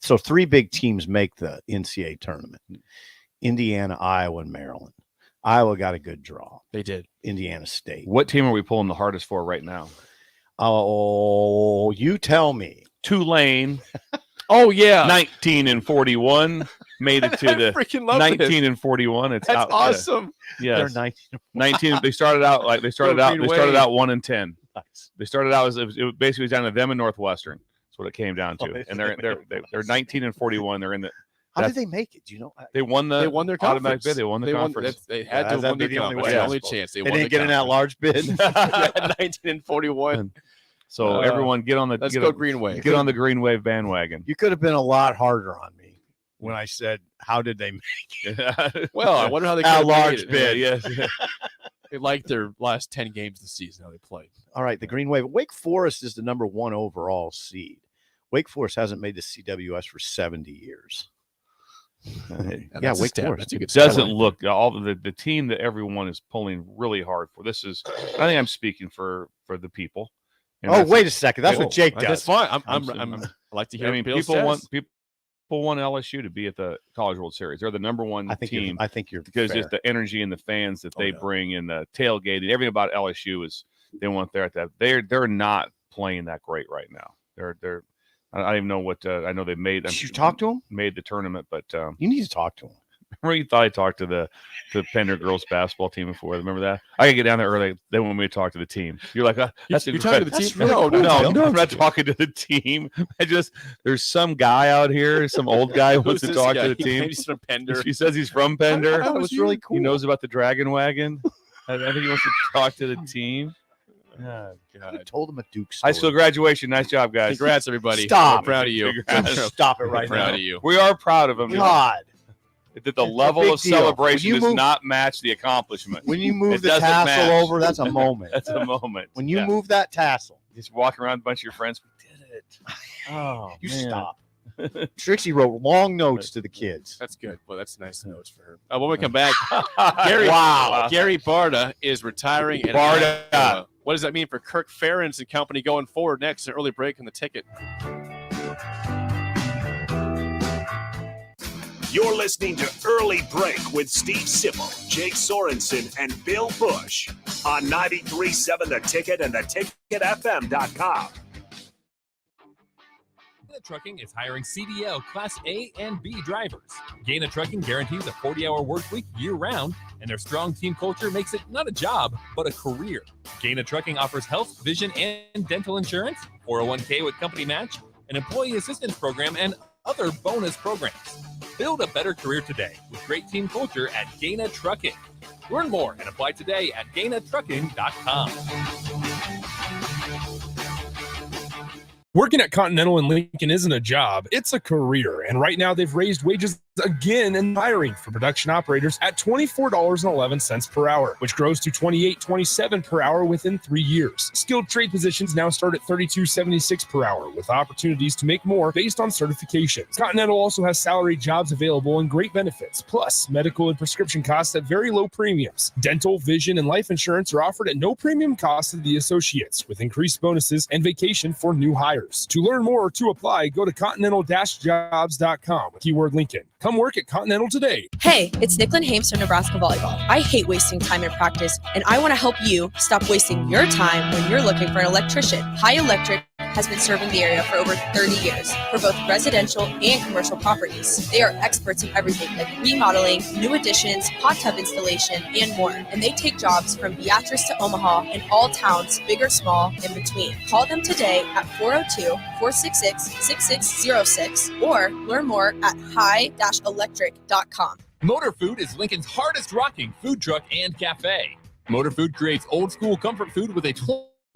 F: So 3 big teams make the NCAA tournament. Indiana, Iowa, and Maryland. Iowa got a good draw.
C: They did.
F: Indiana State.
E: What team are we pulling the hardest for right now?
F: Oh, you tell me.
E: Tulane.
C: Oh, yeah.
E: 19-41. Made it to the 19-41. It's
C: That's awesome.
E: Yes.
F: They're
E: 19. They started out 1-10.
F: Nice.
E: They started out it basically was down to them and Northwestern. That's what it came down to. And they're 19-41. They're in the.
F: How did they make it? Do you know?
E: They won their
C: automatic
E: conference bid. They won the conference.
C: They had to win the conference. The only chance. They
F: didn't get in that large bid.
C: 19-41.
E: So everyone get on the
C: Green Wave.
E: Get on the Green Wave bandwagon.
F: You could have been a lot harder on me when I said, "How did they make it?"
C: Well, I wonder how they
F: got a large
C: bid.
E: Yes.
C: They liked their last 10 games of the season, how they played.
F: All right, the Green Wave. Wake Forest is the number 1 overall seed. Wake Forest hasn't made the CWS for 70 years. Yeah, Wake Forest.
C: That's a good
E: doesn't look all the team that everyone is pulling really hard for. This is, I think I'm speaking for the people.
F: And wait a second. That's what Jake does.
C: That's fine. I like to hear.
E: I mean, people want LSU to be at the College World Series. They're the number 1 team.
F: I think you're
E: because
F: fair.
E: just the energy and the fans that they bring and the tailgate and everything about LSU is they want there at that. They're not playing that great right now. They're I don't even know what I know they made.
F: Did you talk to them?
E: Made the tournament, but
F: you need to talk to them.
E: Remember you thought I talked to the Pender girls basketball team before? Remember that? I could get down there early. They want me to talk to the team. You're like, that's
C: you're talking to the team?
F: Really cool.
E: No, I'm not talking to the team. There's some guy out here, some old guy who wants to talk to the team.
C: He's from Pender.
E: He says he's from Pender.
F: That was really cool.
E: He knows about the Dragon Wagon. I think he wants to talk to the team.
F: Oh, God. I told him a Duke story.
E: High school graduation. Nice job, guys.
C: Congrats, everybody.
F: Stop.
C: We're proud of you.
F: Stop it right now.
C: Proud of you.
E: We are proud of him.
F: God.
E: That the level of celebration does not match the accomplishment.
F: When you move the tassel over, that's a moment.
E: That's a moment.
F: When you move that tassel.
E: Just walking around a bunch of your friends. We did it.
F: Oh, you stop. Trixie wrote long notes to the kids.
C: That's good. Well, that's nice notes for her. When we come back, Gary Barta is retiring.
E: Barta.
C: What does that mean for Kirk Ferentz and company going forward next? An early break in the ticket.
B: You're listening to Early Break with Steve Sipple, Jake Sorensen, and Bill Busch on 93.7 The Ticket and theticketfm.com.
G: Gaina Trucking is hiring CDL Class A and B drivers. Gaina Trucking guarantees a 40-hour work week year-round, and their strong team culture makes it not a job, but a career. Gaina Trucking offers health, vision, and dental insurance, 401k with company match, an employee assistance program, and other bonus programs. Build a better career today with great team culture at Gaina Trucking. Learn more and apply today at GainaTrucking.com.
H: Working at Continental in Lincoln isn't a job, it's a career. And right now they've raised wages again in hiring for production operators at $24.11 per hour, which grows to $28.27 per hour within 3 years. Skilled trade positions now start at $32.76 per hour, with opportunities to make more based on certifications. Continental also has salary jobs available and great benefits, plus medical and prescription costs at very low premiums. Dental, vision, and life insurance are offered at no premium cost to the associates, with increased bonuses and vacation for new hires. To learn more or to apply, go to continental-jobs.com, keyword Lincoln. Come work at Continental today.
I: Hey, it's Nicklin Hames from Nebraska Volleyball. I hate wasting time in practice, and I want to help you stop wasting your time when you're looking for an electrician. High Electric has been serving the area for over 30 years for both residential and commercial properties. They are experts in everything like remodeling, new additions, hot tub installation, and more. And they take jobs from Beatrice to Omaha and all towns, big or small, in between. Call them today at 402-466-6606 or learn more at high-electric.com.
G: Motor Food is Lincoln's hardest rocking food truck and cafe. Motor Food creates old school comfort food with a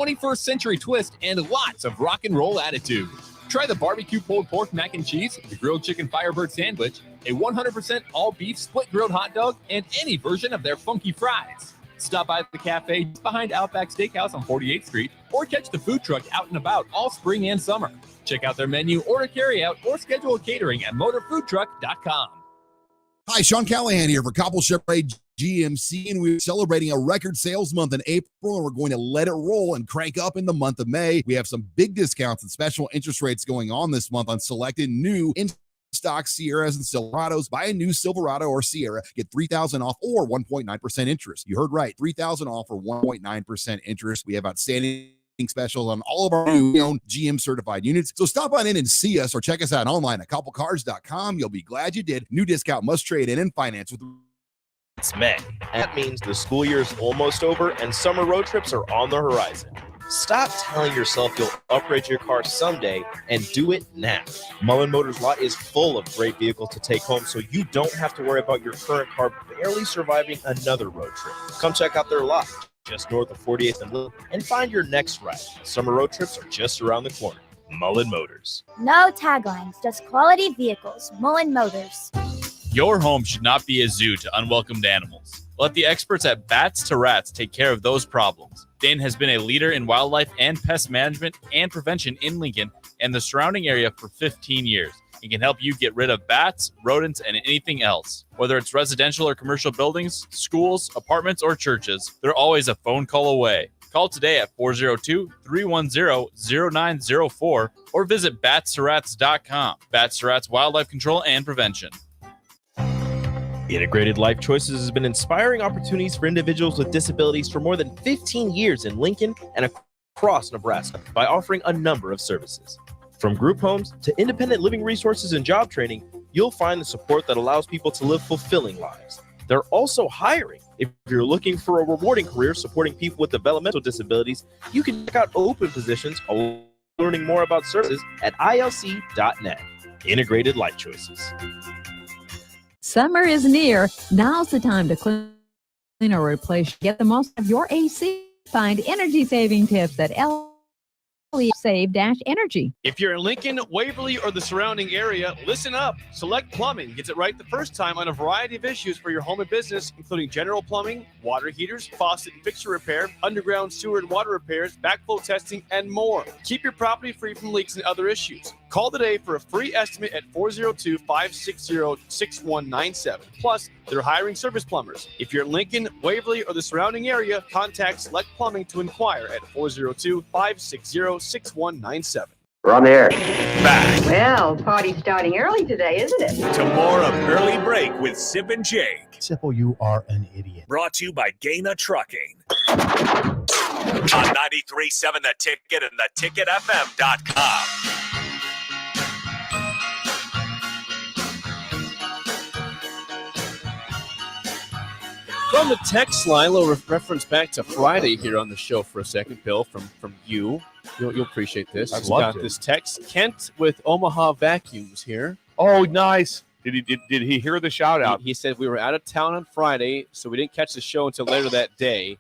G: 21st century twist and lots of rock and roll attitude. Try the barbecue pulled pork mac and cheese, the grilled chicken Firebird sandwich, a 100% all beef split grilled hot dog, and any version of their funky fries. Stop by the cafe just behind Outback Steakhouse on 48th Street or catch the food truck out and about all spring and summer. Check out their menu, order carryout, or schedule catering at motorfoodtruck.com.
J: Hi, Sean Callahan here for Copple Chevrolet GMC, and we're celebrating a record sales month in April, and we're going to let it roll and crank up in the month of May. We have some big discounts and special interest rates going on this month on selected new in-stock Sierras and Silverados. Buy a new Silverado or Sierra, get $3,000 off or 1.9% interest. You heard right, $3,000 off or 1.9% interest. We have outstanding specials on all of our new GM certified units. So stop on in and see us or check us out online at copplecars.com. You'll be glad you did. New discount must trade in and finance with.
K: It's May. That means the school year is almost over and summer road trips are on the horizon. Stop telling yourself you'll upgrade your car someday and do it now. Mullen Motors lot is full of great vehicles to take home, so you don't have to worry about your current car barely surviving another road trip. Come check out their lot just north of 48th and Little, and find your next ride. Summer road trips are just around the corner. Mullen Motors.
L: No taglines, just quality vehicles. Mullen Motors.
M: Your home should not be a zoo to unwelcomed animals. Let the experts at Bats to Rats take care of those problems. Dane has been a leader in wildlife and pest management and prevention in Lincoln and the surrounding area for 15 years. He can help you get rid of bats, rodents, and anything else. Whether it's residential or commercial buildings, schools, apartments, or churches, they're always a phone call away. Call today at 402-310-0904 or visit batsterats.com. Bats to Rats Wildlife Control and Prevention.
K: Integrated Life Choices has been inspiring opportunities for individuals with disabilities for more than 15 years in Lincoln and across Nebraska by offering a number of services. From group homes to independent living resources and job training, you'll find the support that allows people to live fulfilling lives. They're also hiring. If you're looking for a rewarding career supporting people with developmental disabilities, you can check out open positions or learning more about services at ilc.net. Integrated Life Choices.
N: Summer is near. Now's the time to clean or replace. Get the most of your AC. Find energy-saving tips at Save-Energy.
C: If you're in Lincoln, Waverly, or the surrounding area, listen up. Select Plumbing gets it right the first time on a variety of issues for your home and business, including general plumbing, water heaters, faucet and fixture repair, underground sewer and water repairs, backflow testing, and more. Keep your property free from leaks and other issues. Call today for a free estimate at 402-560-6197. Plus, they're hiring service plumbers. If you're in Lincoln, Waverly, or the surrounding area, contact Select Plumbing to inquire at 402-560-6197.
O: We're on the air.
B: Back
P: Well, party's starting early today, isn't it?
B: to more of Early Break with Sip and Jake.
D: Simple, you are an idiot.
B: Brought to you by Gaina Trucking. On 93.7 The Ticket and theticketfm.com.
C: From the text line, a little reference back to Friday here on the show for a second, Bill, from you. You'll appreciate this.
E: I'd
C: We
E: love
C: got
E: to.
C: this text. Kent with Omaha Vacuums here.
E: Oh, nice. Did he hear the shout out?
C: He said we were out of town on Friday, so we didn't catch the show until later that day.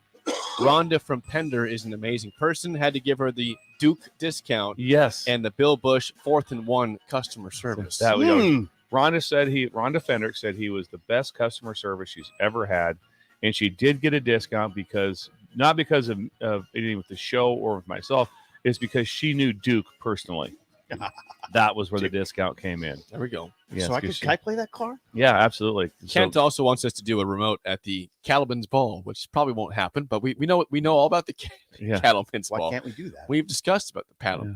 C: Rhonda from Pender is an amazing person. Had to give her the Duke discount.
E: Yes.
C: And the Bill Busch 4th and 1 customer service.
E: That we go. Rhonda Fendrick said he was the best customer service she's ever had, and she did get a discount because not because of anything with the show or with myself. It's because she knew Duke personally. That was where the discount came in.
C: There we go.
E: Yes,
F: So can I play that car?
E: Yeah, absolutely.
C: Kent also wants us to do a remote at the Cattleman's Ball, which probably won't happen, but we know all about the Cattleman's
F: Why
C: Ball.
F: can't we do that?
C: We've discussed about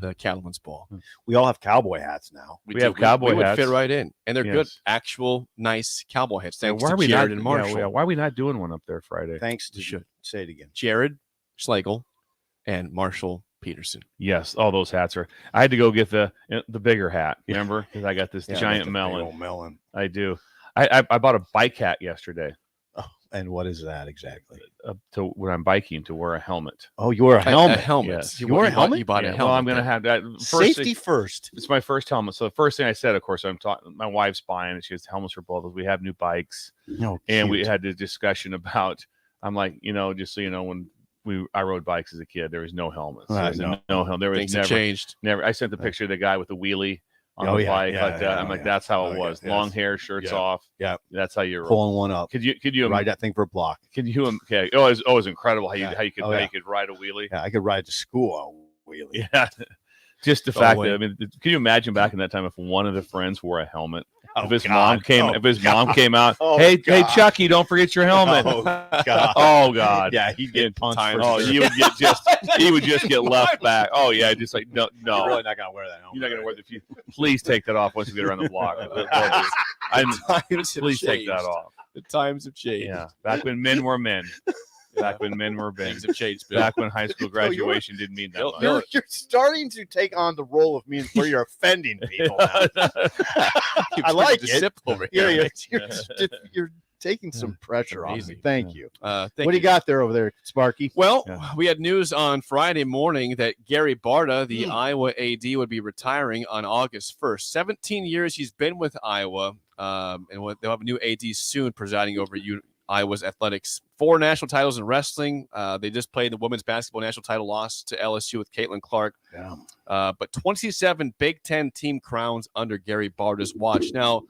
C: the Cattleman's Ball.
F: We all have cowboy hats now.
E: We have cowboy
C: we
E: hats.
C: would fit right in, and they're good,
E: Yes.
C: actual nice cowboy hats. Thanks
E: why
C: to
E: are we
C: Jared
E: not?
C: and Marshall.
E: Why are we not doing one up there Friday?
F: Thanks to
C: should.
F: Say it again.
C: Jared Schlegel and Marshall Peterson.
E: Yes, all those hats are. I had to go get the bigger hat. Remember, because I got this giant
F: the big
E: melon.
F: old melon.
E: I do. I bought a bike hat yesterday.
F: Oh, and what is that exactly?
E: To when I'm biking, to wear a helmet.
F: Oh, you wear a helmet.
C: A helmet.
E: Yes.
C: You
F: wore a
C: bought-
F: helmet?
C: You bought a
E: Yeah,
C: helmet.
E: well, I'm going to have that.
F: Safety first.
E: It's my first helmet. So the first thing I said, of course, I'm talking. My wife's buying it. She has helmets for both of us. We have new bikes,
F: No,
E: and we had the discussion about. I'm like, just so you know, when I rode bikes as a kid, there was no helmets. There was
F: no.
E: no helmet. There was
C: Things have changed.
E: Never. I sent the picture of the guy with the wheelie on
F: Oh,
E: the
F: yeah,
E: bike
F: yeah,
E: like that.
F: yeah,
E: I'm like,
F: yeah.
E: that's how
F: Oh,
E: it
F: yeah,
E: was.
F: yes.
E: Long hair, shirts
F: Yeah.
E: off.
F: Yeah.
E: That's how you rode.
F: Pulling one up.
E: Could you
F: Ride that thing for a block.
E: Could you? Okay. Oh, it was incredible how you
F: Yeah.
E: how you could
F: Oh,
E: how
F: yeah.
E: you could ride a wheelie.
F: Yeah, I could ride to school on a wheelie.
E: Yeah. Just the
C: Go
E: fact
C: away.
E: that can you imagine back in that time if one of the friends wore a helmet?
F: Oh,
E: if his
F: God.
E: mom came,
F: Oh,
E: if his mom came out,
F: Oh,
E: hey
F: God.
E: Chucky, don't forget your helmet.
F: Oh, God.
E: Oh God.
F: Yeah, he'd get punched. For
E: Oh,
F: sure.
E: he would just get left back. Oh yeah, just like no.
F: You're really not gonna wear that helmet.
E: You're not gonna wear the. Please take that off once you get around the block.
C: Times have
E: Please take
C: changed.
E: that off.
C: The times have changed.
E: Yeah, back when men were men. Back when men were men.
C: Things have changed, Bill.
E: Back when high school graduation didn't mean that much.
F: You're starting to take on the role of me where you're offending people now. I like it.
C: Sip over
F: Yeah,
C: here.
F: you're taking some pressure off me.
C: Amazing.
F: Thank you.
C: Thank
F: What do you got there over there, Sparky?
C: Well,
E: Yeah.
C: we had news on Friday morning that Gary Barta, the Iowa AD, would be retiring on August 1st. 17 years he's been with Iowa, and they'll have a new AD soon presiding over Iowa's athletics. 4 national titles in wrestling. They just played the women's basketball national title loss to LSU with Caitlin Clark.
F: Yeah.
C: But 27 Big Ten team crowns under Gary Barta's watch. Now,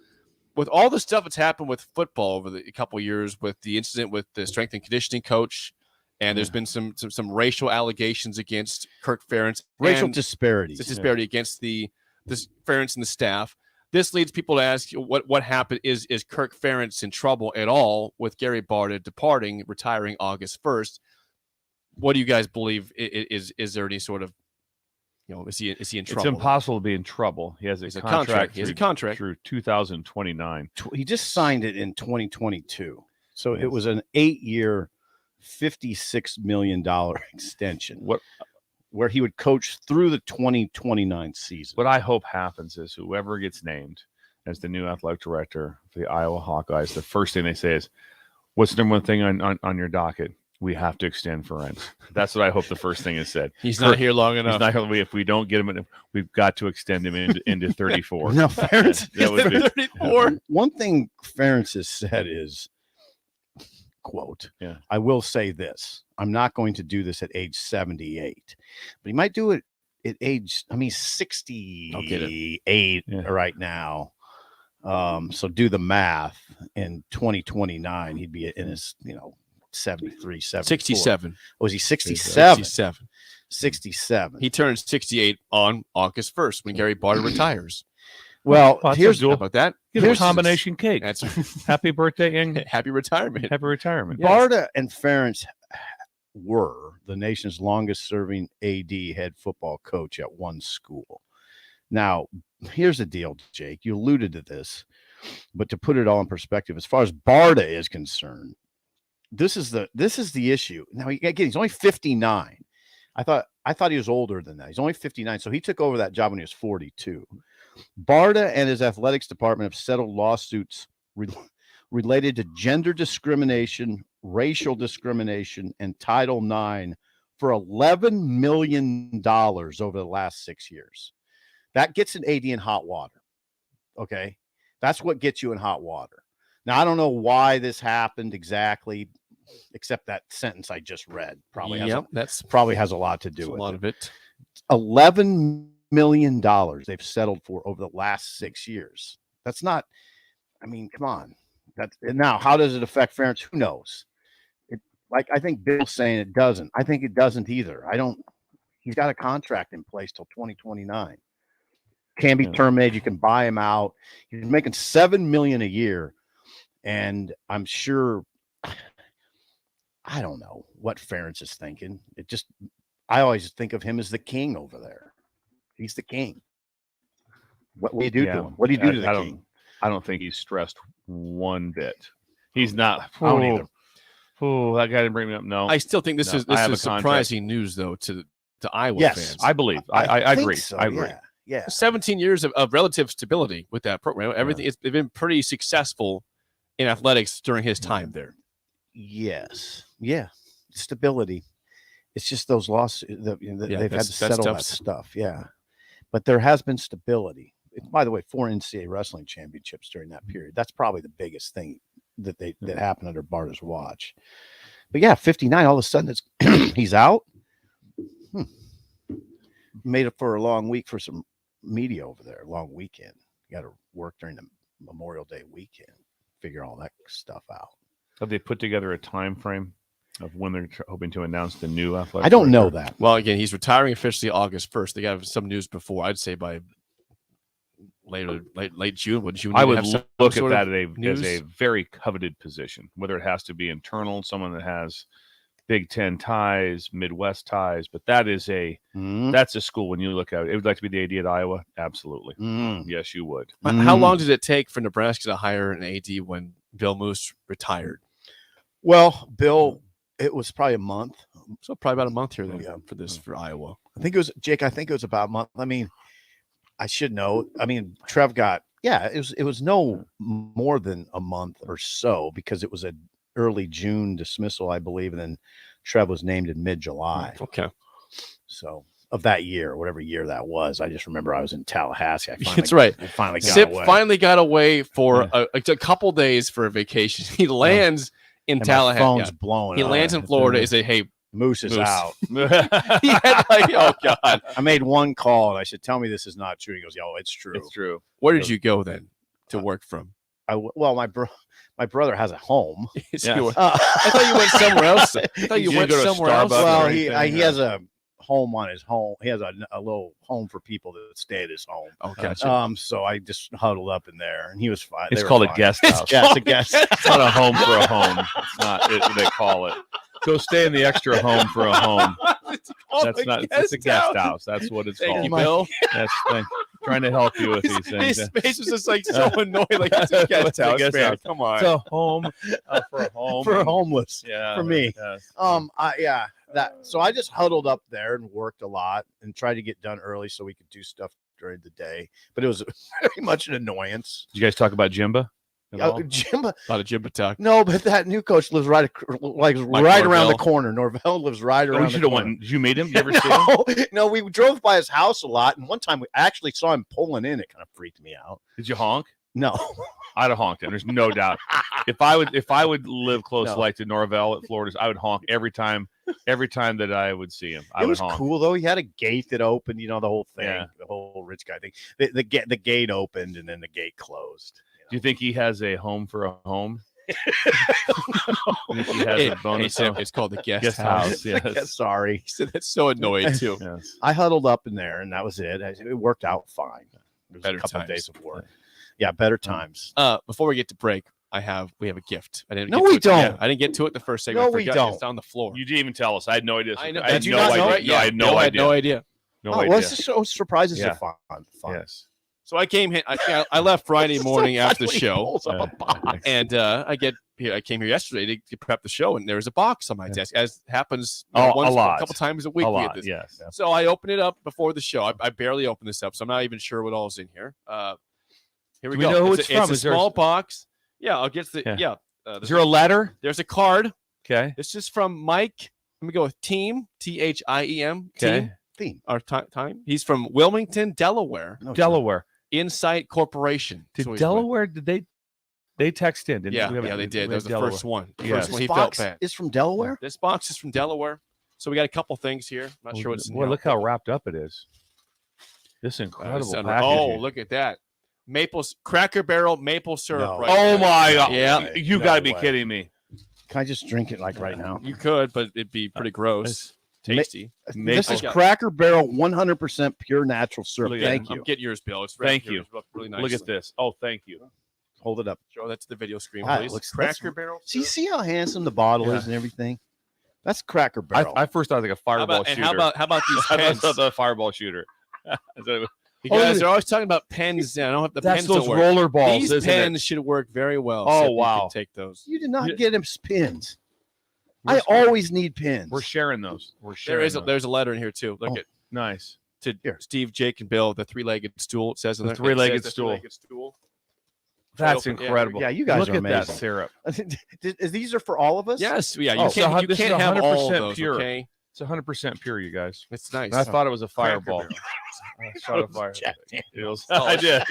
C: with all the stuff that's happened with football over the couple of years, with the incident with the strength and conditioning coach, and there's been some racial allegations against Kirk Ferentz,
F: Racial
C: and
F: disparities.
C: disparity against the Ferentz and the staff. This leads people to ask, what happened? Is Kirk Ferentz in trouble at all with Gary Barta departing, retiring August 1st? What do you guys believe? Is there any sort of, is he in trouble?
E: It's impossible to be in trouble. He has a contract.
C: He has a contract
E: through 2029.
F: He just signed it in 2022. So it was an 8-year, $56 million extension. Where he would coach through the 2029 season.
E: What I hope happens is whoever gets named as the new athletic director for the Iowa Hawkeyes, the first thing they say is, what's the number one thing on your docket? We have to extend Ferentz. That's what I hope the first thing is said.
C: He's not here long enough.
E: He's not here, if we don't get him, we've got to extend him into 34.
F: No, Ferentz.
E: That would be,
C: 34.
F: One thing Ferentz has said is, quote, I will say this. I'm not going to do this at age 78, but he might do it at age, 68 right now. So do the math. In 2029, he'd be in his, 73,
C: 67.
F: Was he 67?
C: 67.
F: 67.
C: He turns 68 on August 1st when Gary Barta retires.
F: Well,
E: here's
C: How about that.
E: a combination cake.
C: That's
E: Happy birthday and
C: happy retirement.
E: happy retirement.
F: Barta and Ferentz were the nation's longest serving AD head football coach at one school. Now, here's the deal, Jake. You alluded to this, but to put it all in perspective, as far as Barta is concerned, this is the issue. Now, again, he's only 59. I thought he was older than that. He's only 59, so he took over that job when he was 42. Barta and his athletics department have settled lawsuits related to gender discrimination, racial discrimination, and Title IX for $11 million over the last 6 years. That gets an AD in hot water. Okay. That's what gets you in hot water. Now, I don't know why this happened exactly, except that sentence I just read probably has a lot to do with
C: a lot of it.
F: $11 million they've settled for over the last 6 years. That's not, I mean, come on. Now, how does it affect fairness? Who knows? I think Bill's saying it doesn't. I think it doesn't either. He's got a contract in place till 2029. Can be terminated. You can buy him out. He's making $7 million a year. And I'm sure, I don't know what Ferentz is thinking. I always think of him as the king over there. He's the king. What do you do to him? What do you do to the king?
E: I don't think he's stressed one bit. He's not.
F: I don't either.
E: Oh, that guy didn't bring me up. No,
C: I still think this is surprising news, though, to Iowa fans.
E: I believe. I agree.
F: So,
E: I agree.
F: Yeah.
C: 17 years of relative stability with that program. Everything it's been pretty successful in athletics during his time there.
F: Yes. Yeah. Stability. It's just those losses. They've had to settle that stuff. Yeah. But there has been stability. By the way, 4 NCAA wrestling championships during that period. That's probably the biggest thing that happened under Barta's watch. But yeah, 59, all of a sudden he's out. Made it for a long week for some media over there, long weekend. You got to work during the Memorial Day weekend, figure all that stuff out.
E: Have they put together a time frame of when they're hoping to announce the new athletic?
F: I don't know that.
C: Well, again, he's retiring officially August 1st. They got some news before. I'd say by late June. Would June?
E: I would look at that as a very coveted position, whether it has to be internal, someone that has Big Ten ties, Midwest ties, but that's a school. When you look at it, would like to be the AD at Iowa. Absolutely, yes, you would.
C: How long did it take for Nebraska to hire an AD when Bill Moose retired?
F: Well, Bill, it was probably a month.
C: So probably about a month here then for Iowa.
F: I think it was Jake. I think it was about a month. I mean, I should know. I mean, Trev got it was no more than a month or so because it was a early June dismissal, I believe, and then Trev was named in mid-July.
C: Okay.
F: So of that year, whatever year that was, I just remember I was in Tallahassee.
C: That's right.
F: Finally got
C: Sip
F: away.
C: finally got away for a couple days for a vacation. He lands in Tallahassee.
F: My phone's blowing.
C: He lands in Florida. He say, "Hey,
F: Moose is out."
C: He had oh God.
F: I made one call and I said, "Tell me this is not true." He goes, "Oh, it's true.
E: It's true."
C: Where did you go then to work from?
F: My brother has a home.
C: I thought you went somewhere else. I thought you went somewhere else.
F: Well, he has a home on his home. He has a little home for people that stay at his home.
C: Oh, gotcha.
F: So I just huddled up in there, and he was fine.
E: It's called a guest house.
F: Yeah, it's a guest.
E: It's not a home for a home. It's not. They call it. Go stay in the extra home for a home. That's not. It's a guest house. That's what it's called.
C: Thank you, Bill.
E: That's trying to help you with these things.
C: His face was just like so annoying. Like it's a guest house, man. Come on.
E: It's a home for a home
F: for a homeless.
E: Yeah,
F: for me.
E: Yes.
F: So I just huddled up there and worked a lot and tried to get done early so we could do stuff during the day. But it was very much an annoyance.
E: Did you guys talk about Jimba?
F: Jimba.
C: A lot of Jimba talk.
F: No, but that new coach lives right around the corner. Norvell lives right around the corner.
E: Did you meet him? Did you ever see him?
F: No, we drove by his house a lot, and one time we actually saw him pulling in. It kind of freaked me out.
E: Did you honk?
F: No.
E: I'd have honked him. There's no doubt. If I would live close like to Norvell at Florida, I would honk every time that I would see him.
F: It was cool though. He had a gate that opened, the whole thing, the whole rich guy thing. The gate opened and then the gate closed.
E: Do you think he has a home for a home? He has a bonus.
C: It's called the guest house.
E: Yes.
F: Sorry.
C: He said that's so annoying too.
E: Yes.
F: I huddled up in there and that was it. It worked out fine. It was
C: better
F: a couple
C: times.
F: Of days of work. Yeah, better times.
C: Before we get to break, we have a gift. I didn't.
F: We don't.
C: I didn't get to it the first segment.
F: No, we don't.
C: It's on the floor.
E: You didn't even tell us. I had no idea.
C: I know.
E: I had
C: Did you
E: no
C: not
E: idea.
C: know it?
E: No, I had no idea. No
F: oh,
E: idea.
F: well, so surprises
E: Yeah.
F: are fun.
E: Yes.
C: So I came here. I left Friday morning after the
F: He
C: show,
F: pulls up a box.
C: and I came here yesterday to prep the show, and there was a box on my desk, as happens
E: Oh,
C: once,
E: a lot.
C: a couple times a week.
E: A
C: we get
E: lot,
C: this.
E: yes.
C: So I opened it up before the show. I barely opened this up, so I'm not even sure what all's in here. Here we
E: Do we
C: go.
E: know who
C: it's
E: it's
C: a
E: from? Is there-
C: small box. Yeah, I'll get the
E: Yeah.
C: Is
E: there a letter?
C: There's a card.
E: Okay.
C: This is from Mike. Let me go with Team, THIEM.
E: Okay.
C: Team. Our time. He's from Wilmington, Delaware.
E: Delaware.
C: Insight Corporation.
E: Did
C: So he's
E: Delaware? Did they text in? Didn't
C: Yeah,
E: we have
C: yeah,
E: a-
C: they did.
E: we
C: That was
E: had
C: the
E: Delaware.
C: first one. The
E: Yeah.
C: first one.
F: This
C: He felt
F: box
C: bad.
F: is from Delaware.
C: This box is from Delaware. So we got a couple things here. Not sure what's in
E: Boy,
C: here.
E: look how wrapped up it is. This incredible packaging.
C: Oh, look at that. Cracker Barrel maple syrup.
F: No.
C: Right
E: Oh
C: there.
E: my God!
C: Yeah.
E: You
F: No
E: got to be
F: way.
E: kidding me.
F: Can I just drink it like right now?
C: You could, but it'd be pretty gross. Tasty.
F: This is
C: Maple.
F: Cracker Barrel 100% pure natural syrup.
E: Look at
F: Thank
C: I'm
F: you.
C: getting yours, Bill. It's
E: Thank
C: here.
E: you.
C: It's really nice.
E: Look at this. Oh, thank you.
F: Hold it up.
C: Show that to the video screen,
F: Ah, it
C: please.
F: looks-
C: Cracker
F: that's-
C: Barrel.
F: See how handsome the bottle is and everything? That's Cracker Barrel.
E: I first thought it was like a fireball shooter.
C: How about these
E: I
C: pens?
E: thought the fireball shooter.
C: You guys are always talking about pens. I don't have the
E: That's
C: pens.
E: those
C: don't work.
E: roller balls,
C: These
E: isn't it?
C: pens should work very well.
E: Oh,
C: Sip, you
E: wow.
C: can take those.
F: You did not get him pins.
E: We're-
F: I always need pins.
E: We're sharing those. We're sharing.
C: There's a letter in here too. Look at
E: Nice.
C: to Steve, Jake, and Bill. The three-legged stool. It says in
E: The
C: there.
E: three-legged
C: It says the
E: stool.
C: three-legged stool.
E: That's
C: Open- yeah,
E: incredible.
F: Yeah, you guys
E: look
F: are
E: at
F: amazing.
E: that syrup.
F: These are for all of us?
C: Yes. Yeah. You
F: Oh,
C: can't. You
E: this is
C: can't have all of
E: 100%
C: those.
E: pure.
C: Okay.
E: It's 100% pure, you guys.
C: It's nice.
E: And I thought it was a fireball.
C: Barrel.
E: I shot a fire.
F: Jack
E: Feels-
C: Oh,
E: I did.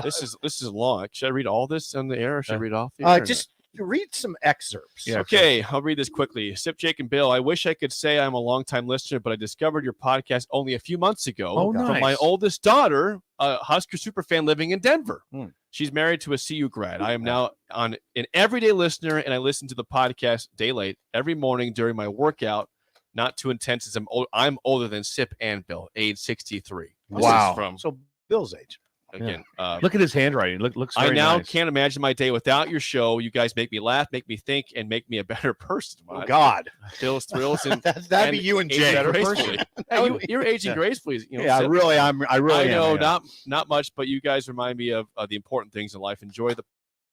C: This is long. Should I read all this on the air, or should I read off? The
F: Just read some excerpts.
E: Yeah,
C: Okay, I'll read this quickly. Sip, Jake, and Bill. I wish I could say I'm a longtime listener, but I discovered your podcast only a few months ago
E: Oh,
C: from my
E: nice.
C: oldest daughter, a Husker superfan living in Denver.
E: Hmm.
C: She's married to a CU grad. I am now an everyday listener, and I listen to the podcast day late every morning during my workout. Not too intense as I'm older than Sip and Bill, age 63. This is
E: Wow.
C: from
F: So Bill's age.
C: again.
E: Look at his handwriting. Looks
C: I
E: very
C: now
E: nice.
C: can't imagine my day without your show. You guys make me laugh, make me think, and make me a better person.
F: Oh, God.
C: Bill's thrills and
F: That'd be you and
C: aging
F: Jake.
C: gracefully. Hey, you're aging
F: Yeah.
C: gracefully. You know,
F: Yeah,
C: Sip.
F: I really
C: I know,
F: am, yeah.
C: not much, but you guys remind me of the important things in life. Enjoy the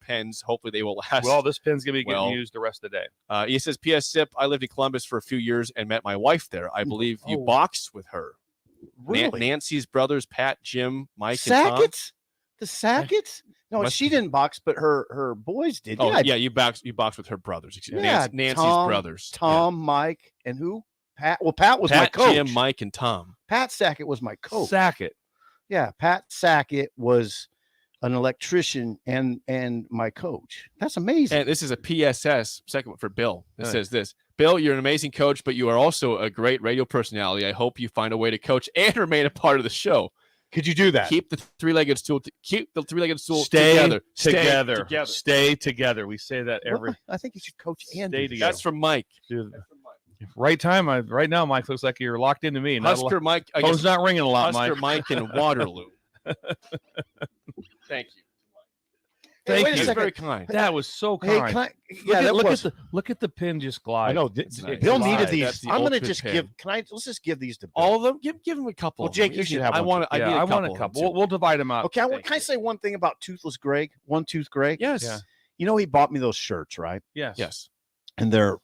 C: pens. Hopefully, they will last.
E: Well, this pen's gonna be getting
C: well.
E: used the rest of the day.
C: He says, "P.S. Sip, I lived in Columbus for a few years and met my wife there. I believe you
F: Oh.
C: boxed with her.
F: Really?
C: Nancy's brothers, Pat, Jim, Mike, and Tom.
F: Sackets? The Sackets? No,
C: Must-
F: she didn't box, but her boys did.
C: Oh, yeah, you boxed with her brothers. Excuse me.
F: Yeah,
C: Nancy's
F: Tom,
C: brothers.
F: Tom, Mike, and who? Pat. Well, Pat was my
C: Pat,
F: coach.
C: Jim, Mike, and Tom.
F: Pat Sackett was my coach.
E: Sackett.
F: Yeah, Pat Sackett was an electrician and my coach. That's amazing.
C: And this is a PSS, second one for Bill. It
E: Right.
C: says this. Bill, you're an amazing coach, but you are also a great radio personality. I hope you find a way to coach and remain a part of the show.
F: Could you do that?
C: Keep the three-legged stool
E: Stay
C: together.
E: together.
C: Stay
E: Stay together. We say that every.
F: Well, I think you should coach and
E: Stay
F: do the
E: together.
C: That's from Mike.
E: Dude, right time. Right now, Mike looks like you're locked into me. Not a
C: Husker
E: lot-
C: Mike. I
E: Phone's
C: guess
E: not ringing a lot,
C: Husker
E: Mike.
C: Mike and Waterloo. Thank you.
E: Thank
F: wait a
E: you.
F: second.
C: Very kind.
E: That was so
F: Hey,
E: kind.
F: can I? Yeah, that was.
E: look at the pin just glide.
F: I know.
C: It's nice.
F: Bill
C: It's
F: needed
C: nice.
F: these.
C: That's the
F: I'm gonna
C: ultimate
F: just
C: pin.
F: give. Can I? Let's just give these to Bill.
C: All of them. Give him a couple.
F: Well,
C: of them.
F: Jake, you should have
C: I
F: one
C: want.
F: too.
C: I need
E: I
C: a
E: want a
C: couple.
E: couple. We'll divide them up.
F: Okay, can I say one thing about Toothless Greg? One Tooth Greg.
C: Yes.
E: Yeah.
F: You know he bought me those shirts, right?
E: Yes.
C: Yes.
F: And they're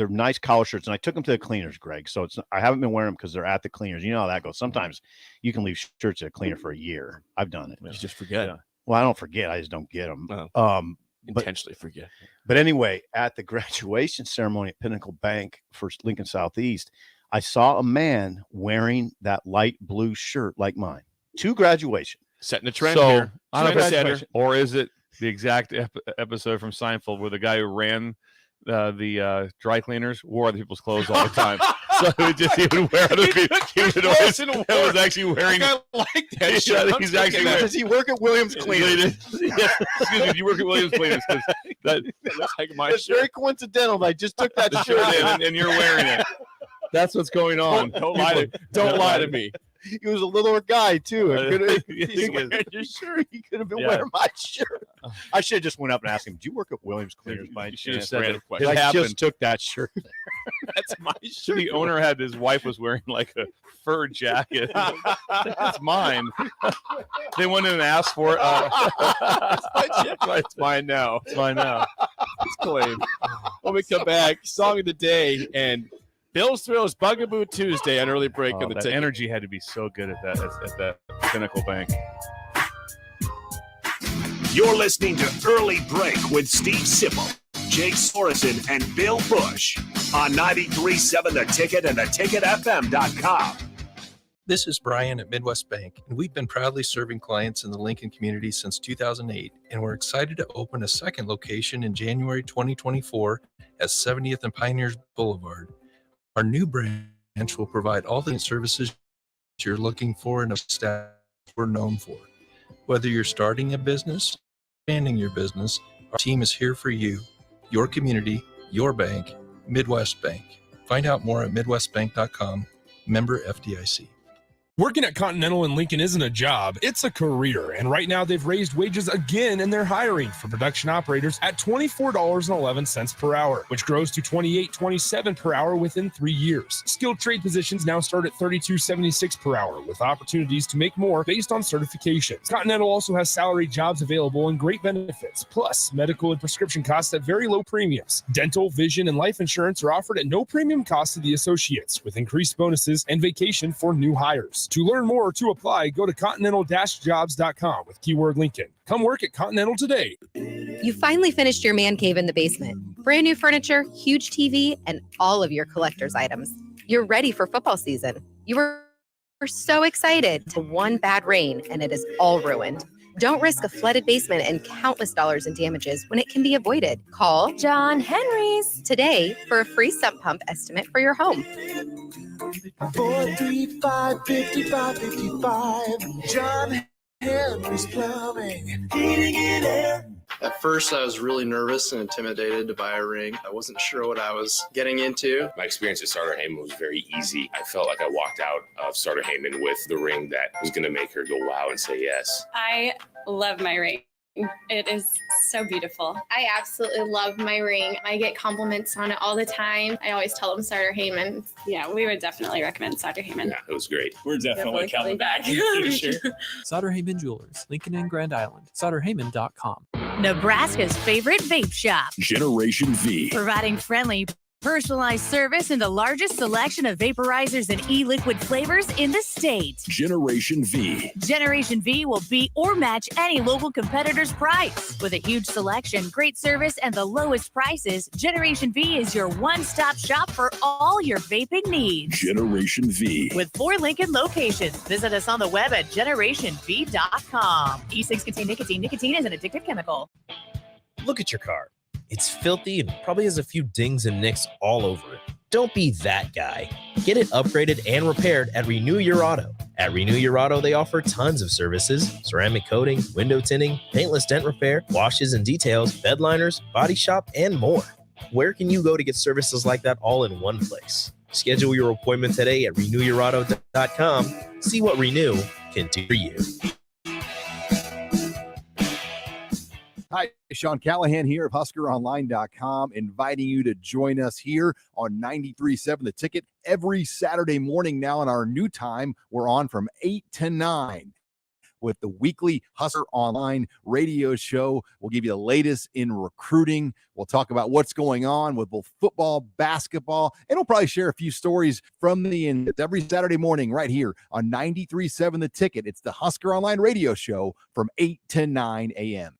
F: nice collar shirts, and I took them to the cleaners, Greg. So I haven't been wearing them because they're at the cleaners. You know how that goes. Sometimes you can leave shirts at a cleaner for a year. I've done it.
C: You just forget.
E: Yeah.
F: Well, I don't forget. I just don't get them.
C: Oh. Intentionally forget.
F: But anyway, at the graduation ceremony at Pinnacle Bank for Lincoln Southeast, I saw a man wearing that light blue shirt like mine. 2 graduation.
C: Setting a trend
E: So,
C: here.
E: I don't know if
C: Trendsetter.
E: it's- or is it the exact episode from Seinfeld where the guy who ran the dry cleaners wore other people's clothes all the time? So he would wear other people. He would always was actually wearing.
C: I like that
E: Yeah,
C: shirt.
E: he's actually wearing.
F: Does he work at Williams Cleaners?
E: Yeah, excuse me. Do you work at Williams Cleaners? 'Cause that
C: looks like my
F: It's very coincidental. I just took that shirt in.
E: and you're wearing it. That's what's going on.
C: Don't lie to me.
F: He was a littler guy too.
E: Yes, he was.
F: You're sure he could have been
E: Yeah.
F: wearing my shirt? I should have just went up and asked him, "Do you work at Williams Cleaners by
E: You should have
F: chance?"
E: said
C: Random
E: it.
C: question.
F: I
E: happened.
F: just took that shirt.
C: That's my shirt.
E: The owner had his wife was wearing like a fur jacket. That's mine. They went in and asked for it.
C: It's mine now.
E: It's mine now.
C: It's claimed. When we come back, song of the day and Bill's Thrills Bugaboo Tuesday on early break on the
E: that
C: ticket.
E: energy had to be so good at that Pinnacle Bank.
B: You're listening to Early Break with Steve Sipple, Jake Sorensen, and Bill Busch on 93.7 The Ticket and theticketfm.com.
O: This is Brian at Midwest Bank, and we've been proudly serving clients in the Lincoln community since 2008, and we're excited to open a second location in January 2024 at 70th and Pioneers Boulevard. Our new branch will provide all the services you're looking for and a staff we're known for. Whether you're starting a business, expanding your business, our team is here for you, your community, your bank, Midwest Bank. Find out more at midwestbank.com, member FDIC.
H: Working at Continental in Lincoln isn't a job, it's a career. And right now they've raised wages again and they're hiring for production operators at $24.11 per hour, which grows to $28.27 per hour within 3 years. Skilled trade positions now start at $32.76 per hour with opportunities to make more based on certifications. Continental also has salary jobs available and great benefits, plus medical and prescription costs at very low premiums. Dental, vision, and life insurance are offered at no premium cost to the associates with increased bonuses and vacation for new hires. To learn more or to apply, go to continental-jobs.com with keyword Lincoln. Come work at Continental today.
Q: You finally finished your man cave in the basement. Brand new furniture, huge TV, and all of your collector's items. You're ready for football season. You were so excited to one bad rain, and it is all ruined. Don't risk a flooded basement and countless dollars in damages when it can be avoided. Call John Henry's today for a free sump pump estimate for your home.
R: 435-5555. John Henry's Plumbing. Heating and air.
S: At first, I was really nervous and intimidated to buy a ring. I wasn't sure what I was getting into.
T: My experience at Starter Heyman was very easy. I felt like I walked out of Starter Heyman with the ring that was going to make her go wow and say yes.
U: I love my ring. It is so beautiful.
V: I absolutely love my ring. I get compliments on it all the time. I always tell them Starter Heyman.
U: Yeah, we would definitely recommend Starter Heyman.
T: Yeah, it was great.
W: We're definitely coming back in the future. Sauter Heyman Jewelers, Lincoln and Grand Island. SauterHeyman.com.
X: Nebraska's favorite vape shop.
B: Generation V.
X: Providing friendly, personalized service and the largest selection of vaporizers and e-liquid flavors in the state.
B: Generation V.
X: Generation V will beat or match any local competitor's price. With a huge selection, great service, and the lowest prices, Generation V is your one-stop shop for all your vaping needs.
B: Generation V.
X: With 4 Lincoln locations, visit us on the web at generationv.com. E-cigs contain nicotine. Nicotine is an addictive chemical.
K: Look at your car. It's filthy and probably has a few dings and nicks all over it. Don't be that guy. Get it upgraded and repaired at Renew Your Auto. At Renew Your Auto, they offer tons of services: ceramic coating, window tinting, paintless dent repair, washes and details, bed liners, body shop, and more. Where can you go to get services like that all in one place? Schedule your appointment today at renewyourauto.com. See what Renew can do for you.
J: Hi, Sean Callahan here of HuskerOnline.com, inviting you to join us here on 93.7 The Ticket every Saturday morning. Now in our new time, we're on from 8 to 9 with the weekly Husker Online radio show. We'll give you the latest in recruiting. We'll talk about what's going on with both football, basketball, and we'll probably share a few stories from the end every Saturday morning right here on 93.7 The Ticket. It's the Husker Online radio show from 8 to 9 a.m.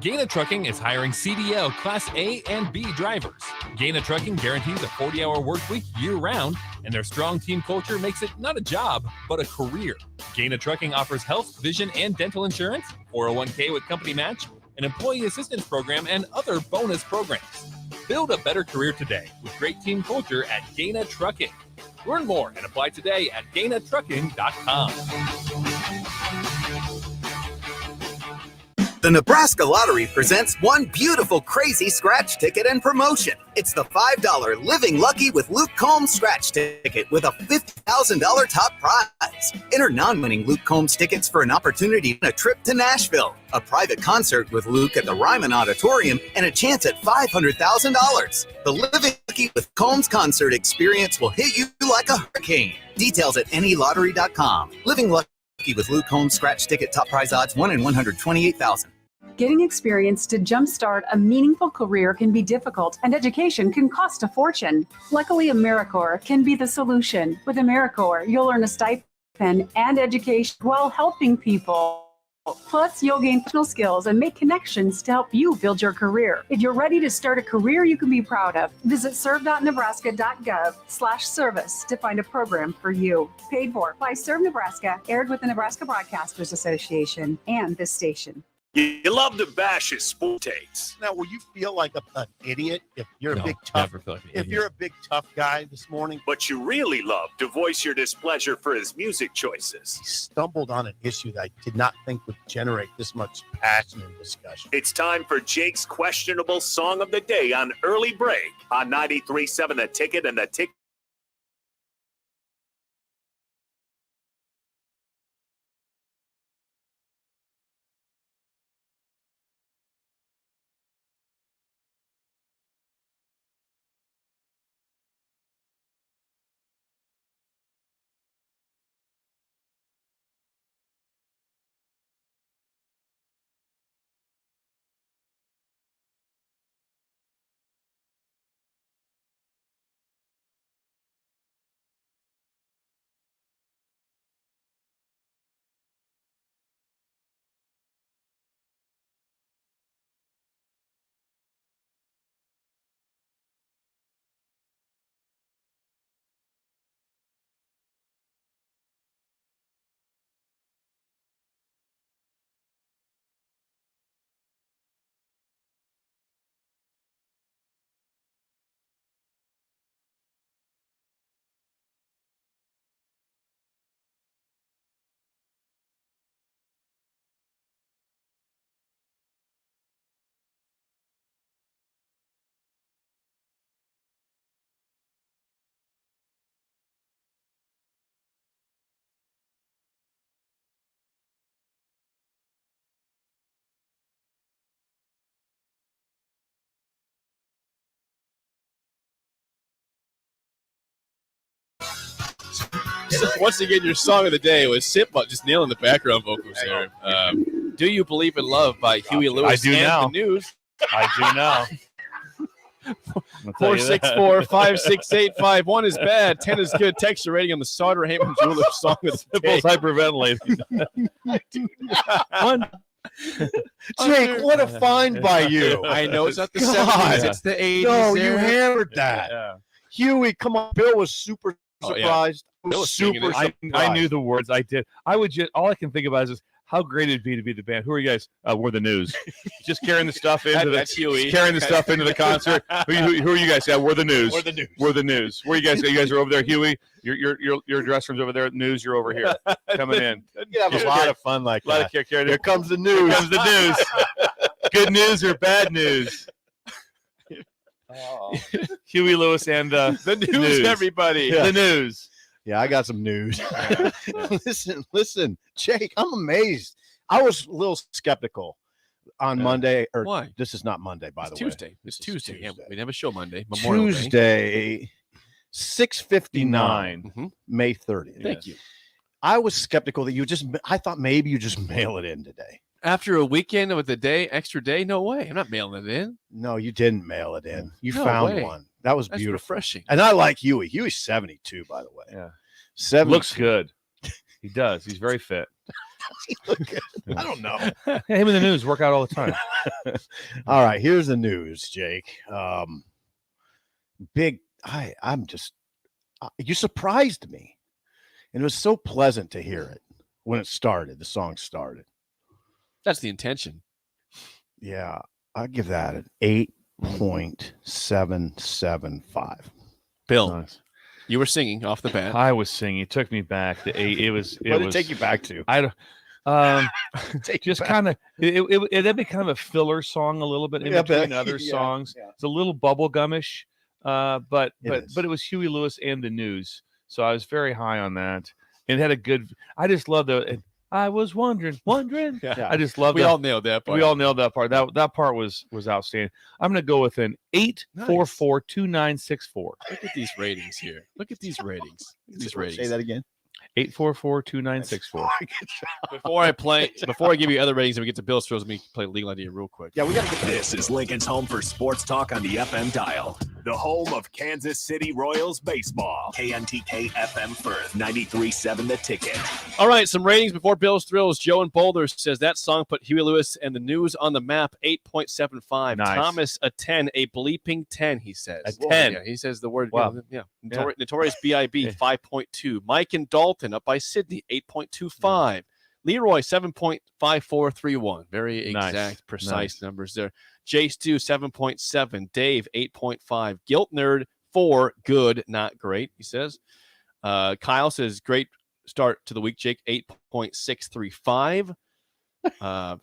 G: Gaina Trucking is hiring CDL Class A and B drivers. Gaina Trucking guarantees a 40-hour work week year-round, and their strong team culture makes it not a job, but a career. Gaina Trucking offers health, vision, and dental insurance, 401k with company match, an employee assistance program, and other bonus programs. Build a better career today with great team culture at Gaina Trucking. Learn more and apply today at GainaTrucking.com.
Y: The Nebraska Lottery presents one beautiful crazy scratch ticket and promotion. It's the $5 Living Lucky with Luke Combs scratch ticket with a $50,000 top prize. Enter non-winning Luke Combs tickets for an opportunity and a trip to Nashville, a private concert with Luke at the Ryman Auditorium, and a chance at $500,000. The Living Lucky with Combs concert experience will hit you like a hurricane. Details at nelottery.com. Living Lucky with Luke Combs scratch ticket top prize odds 1 in 128,000.
A: Getting experience to jumpstart a meaningful career can be difficult, and education can cost a fortune. Luckily, AmeriCorps can be the solution. With AmeriCorps, you'll earn a stipend and education while helping people. Plus, you'll gain professional skills and make connections to help you build your career. If you're ready to start a career you can be proud of, visit serve.nebraska.gov/service to find a program for you. Paid for by Serve Nebraska, aired with the Nebraska Broadcasters Association and this station.
B: You love to bash his sport takes.
F: Now, will you feel like an idiot if you're a big tough?
C: Never feel like an
F: if
C: idiot.
F: you're a big tough guy this morning,
B: But you really love to voice your displeasure for his music choices.
F: stumbled on an issue that I did not think would generate this much passion and discussion.
B: It's time for Jake's questionable song of the day on Early Break on 93.7 The Ticket and the Ticket.
C: So once again, your song of the day was Sipma, just nailing the background vocals there. Do You Believe in Love by Huey Lewis
E: I do
C: and
E: now.
C: the News.
E: I do now.
C: 464-568-51 is bad. 10 is good. Text your rating on the Sauter Heyman Jewelers song of the day.
E: Nipples hyperventilating.
F: Jake, what a find by you!
C: I know it's not the
F: God.
C: 70s, it's the 80s.
F: No,
C: there.
F: you hammered that.
E: Yeah.
F: Huey, come on. Bill was super
C: Oh, yeah.
F: surprised.
C: Bill was singing
F: Super
C: it.
F: surprised.
E: I knew the words. I did. I would just, all I can think about is how great it'd be to be the band. Who are you guys? We're the News. Just carrying the stuff into
C: That's Huey.
E: carrying the stuff into the concert. Who are you guys? Yeah, we're the News.
C: We're the News.
E: We're the News. Where you guys? You guys are over there, Huey. Your dress room's over there. News, you're over here, coming in.
F: You have a lot of fun like
E: A lot
F: that.
E: of care.
F: Here comes the news.
E: Here comes the news. Good news or bad news? Huey Lewis and
C: The news, everybody.
E: The News.
F: Yeah, I got some news. Listen, Jake, I'm amazed. I was a little skeptical on Monday. Or
C: Why?
F: This is not Monday, by the way.
C: Tuesday. It's
F: This is
C: Tuesday. Yeah,
F: Tuesday.
C: we never show Monday. Memorial Day.
F: Tuesday, 6:59,
C: Mhm.
F: May 30th.
C: Thank you.
F: I was skeptical that I thought maybe you just mail it in today.
C: After a weekend with a extra day, no way. I'm not mailing it in.
F: No, you didn't mail it in. You
C: No
F: found
C: way.
F: one. That was
C: That's
F: beautiful.
C: refreshing.
F: And I like Huey. Huey's 72, by the way.
E: Yeah.
F: 72.
E: Looks good. He does. He's very fit.
F: He look good? I don't know.
E: Him in the News work out all the time.
F: All right, here's the news, Jake. You surprised me. And it was so pleasant to hear it when it started, the song started.
C: That's the intention.
F: Yeah, I give that an 8.775.
C: Bill,
E: Nice.
C: you were singing off the bat.
E: I was singing. It took me back to 8. It was.
F: What did it take you back to?
E: I don't. Just kind of. It'd be kind of a filler song a little bit in between other songs.
F: Yeah.
E: It's a little bubblegumish, but
F: is.
E: it was Huey Lewis and the News, so I was very high on that. And it had a good. I just love I was wondering.
C: Yeah.
E: I just love
C: We
E: that.
C: all nailed that part.
E: We all nailed that part. That part was outstanding. I'm going to go with an 844-2964.
C: Look at these ratings here. Look at these ratings.
F: Say that again.
E: 844-2964.
C: Before I give you other ratings and we get to Bill's throws, let me play Legal Idea real quick.
F: Yeah, we got to get
B: This is Lincoln's home for sports talk on the FM dial. The home of Kansas City Royals baseball. KNTK FM Firth, 93.7 The Ticket.
C: All right, some ratings before Bill's Thrills. Joe in Boulder says that song put Huey Lewis and the News on the map, 8.75.
E: Nice.
C: Thomas, a 10, a bleeping 10, he says.
E: A 10?
C: Yeah, he says the word.
E: Wow.
C: Yeah. Notorious B.I.B., 5.2. Mike and Dalton up by Sydney, 8.25. Leroy, 7.5431. Very exact, precise numbers there. Jay Stu, 7.7. Dave, 8.5. Guilt Nerd, 4. Good, not great, he says. Kyle says, great start to the week, Jake, 8.635.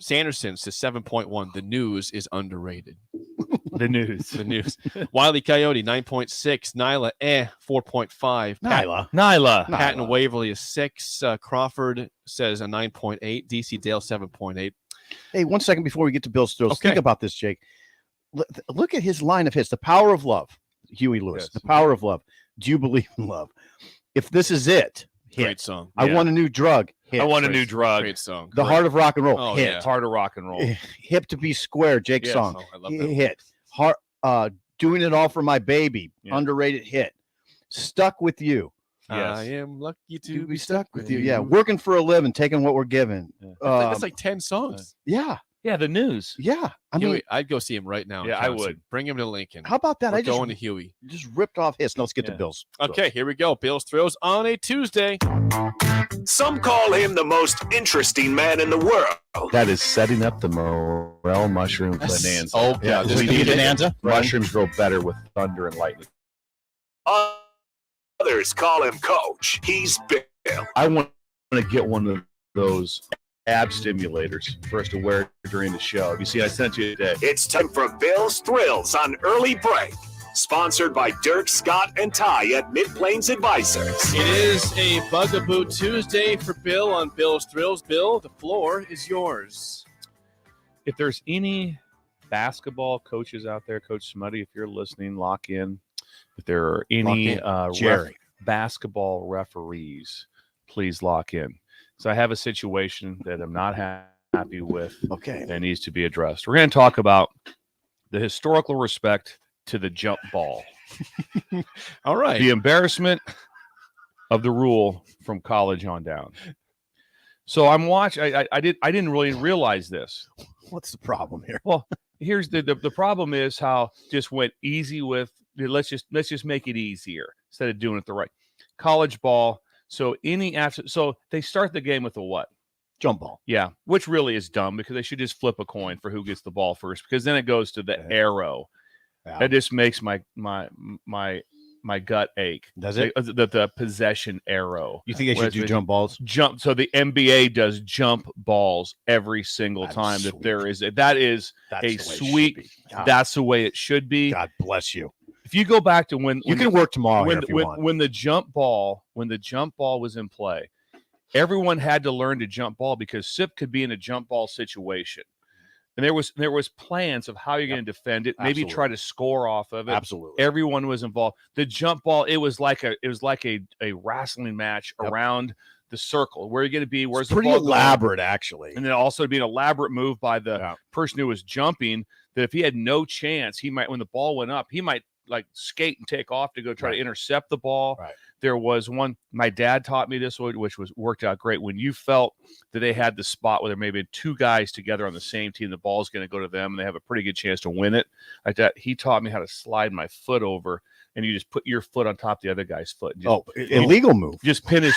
C: Sanderson says 7.1. The News is underrated.
E: The News.
C: The News. Wiley Coyote, 9.6. Nyla, 4.5.
E: Nyla.
C: Patton Waverly is 6. Crawford says a 9.8. DC Dale, 7.8.
F: Hey, 1 second before we get to Bill's Thrills.
C: Okay.
F: Think about this, Jake. Look at his line of hits. The Power of Love. Huey Lewis.
C: Yes.
F: The Power of Love. Do you believe in love? If this is it, hit.
C: Great song.
F: I want a new drug. Hit.
E: I want a new drug.
C: Great song.
F: The Heart of Rock and Roll.
C: Oh,
F: hit.
C: yeah.
E: Heart of Rock and Roll.
F: Hip to be square. Jake's
E: Yes.
F: song.
C: Oh, I love that.
F: Hit. Heart. Doing it all for my baby.
E: Yeah.
F: Underrated hit. Stuck with you.
E: Yes.
C: I am lucky to
F: To be stuck with you. Yeah. Working for a living. Taking what we're given.
C: That's like 10 songs.
F: Yeah.
E: Yeah, The News.
F: Yeah. I mean,
C: Huey, I'd go see him right now. in
E: Yeah, I
C: Johnson.
E: would.
C: Bring him to Lincoln.
F: how about that?
C: We're
F: I just
C: going to Huey.
F: ripped off his. Now let's get to
E: Yeah.
F: Bill's.
C: Okay, here we go. Bill's Thrills on a Tuesday.
B: Some call him the most interesting man in the world.
E: That is setting up the morel mushroom bonanza.
C: Oh,
F: Yeah.
E: we
F: Just
E: need
F: the bonanza.
E: Mushrooms grow better with thunder and lightning.
B: Others call him Coach. He's Bill.
E: I want to get one of those ab stimulators for us to wear during the show. You see, I sent you today.
B: It's time for Bill's Thrills on Early Break. Sponsored by Dirk, Scott, and Ty at Mid-Plains Advisors.
C: It is a Bugaboo Tuesday for Bill on Bill's Thrills. Bill, the floor is yours.
E: If there's any basketball coaches out there, Coach Smutty, if you're listening, lock in. If there are any
F: Jerry.
E: basketball referees, please lock in. So I have a situation that I'm not happy with.
F: Okay.
E: That needs to be addressed. We're going to talk about the historical respect to the jump ball.
C: All right.
E: The embarrassment of the rule from college on down. So I'm watching. I didn't really realize this.
F: What's the problem here?
E: Well, here's the problem is how just went easy with let's just make it easier instead of doing it the right college ball. So so they start the game with a what?
F: Jump ball.
E: Yeah, which really is dumb because they should just flip a coin for who gets the ball first because then it goes to the arrow.
F: Yeah.
E: That just makes my gut ache.
F: Does it?
E: The possession arrow.
F: You think they should do jump balls?
E: Jump. So the NBA does jump balls every single
F: That's
E: time
F: sweet.
E: that there is. That is
F: That's
E: a
F: the way it should
E: sweet.
F: be. God.
E: That's the way it should be.
F: God bless you.
E: If you go back to when
F: You can work tomorrow here if you want.
E: when the jump ball was in play, everyone had to learn to jump ball because SIP could be in a jump ball situation. And there was plans of how you're going to defend it, maybe try to score off of it.
F: Absolutely.
E: Everyone was involved. The jump ball, it was like a wrestling match around the circle. Where are you going to be? Where's
F: It's
E: the
F: pretty
E: ball going?
F: elaborate, actually.
E: And then also be an elaborate move by the person who was jumping that if he had no chance, he might, when the ball went up, he might like skate and take off to go try to intercept the ball.
F: Right.
E: There was one, my dad taught me this, which worked out great. When you felt that they had the spot where there may be two guys together on the same team, the ball's going to go to them and they have a pretty good chance to win it. Like that, he taught me how to slide my foot over and you just put your foot on top of the other guy's foot.
F: Illegal move.
E: Just pin his,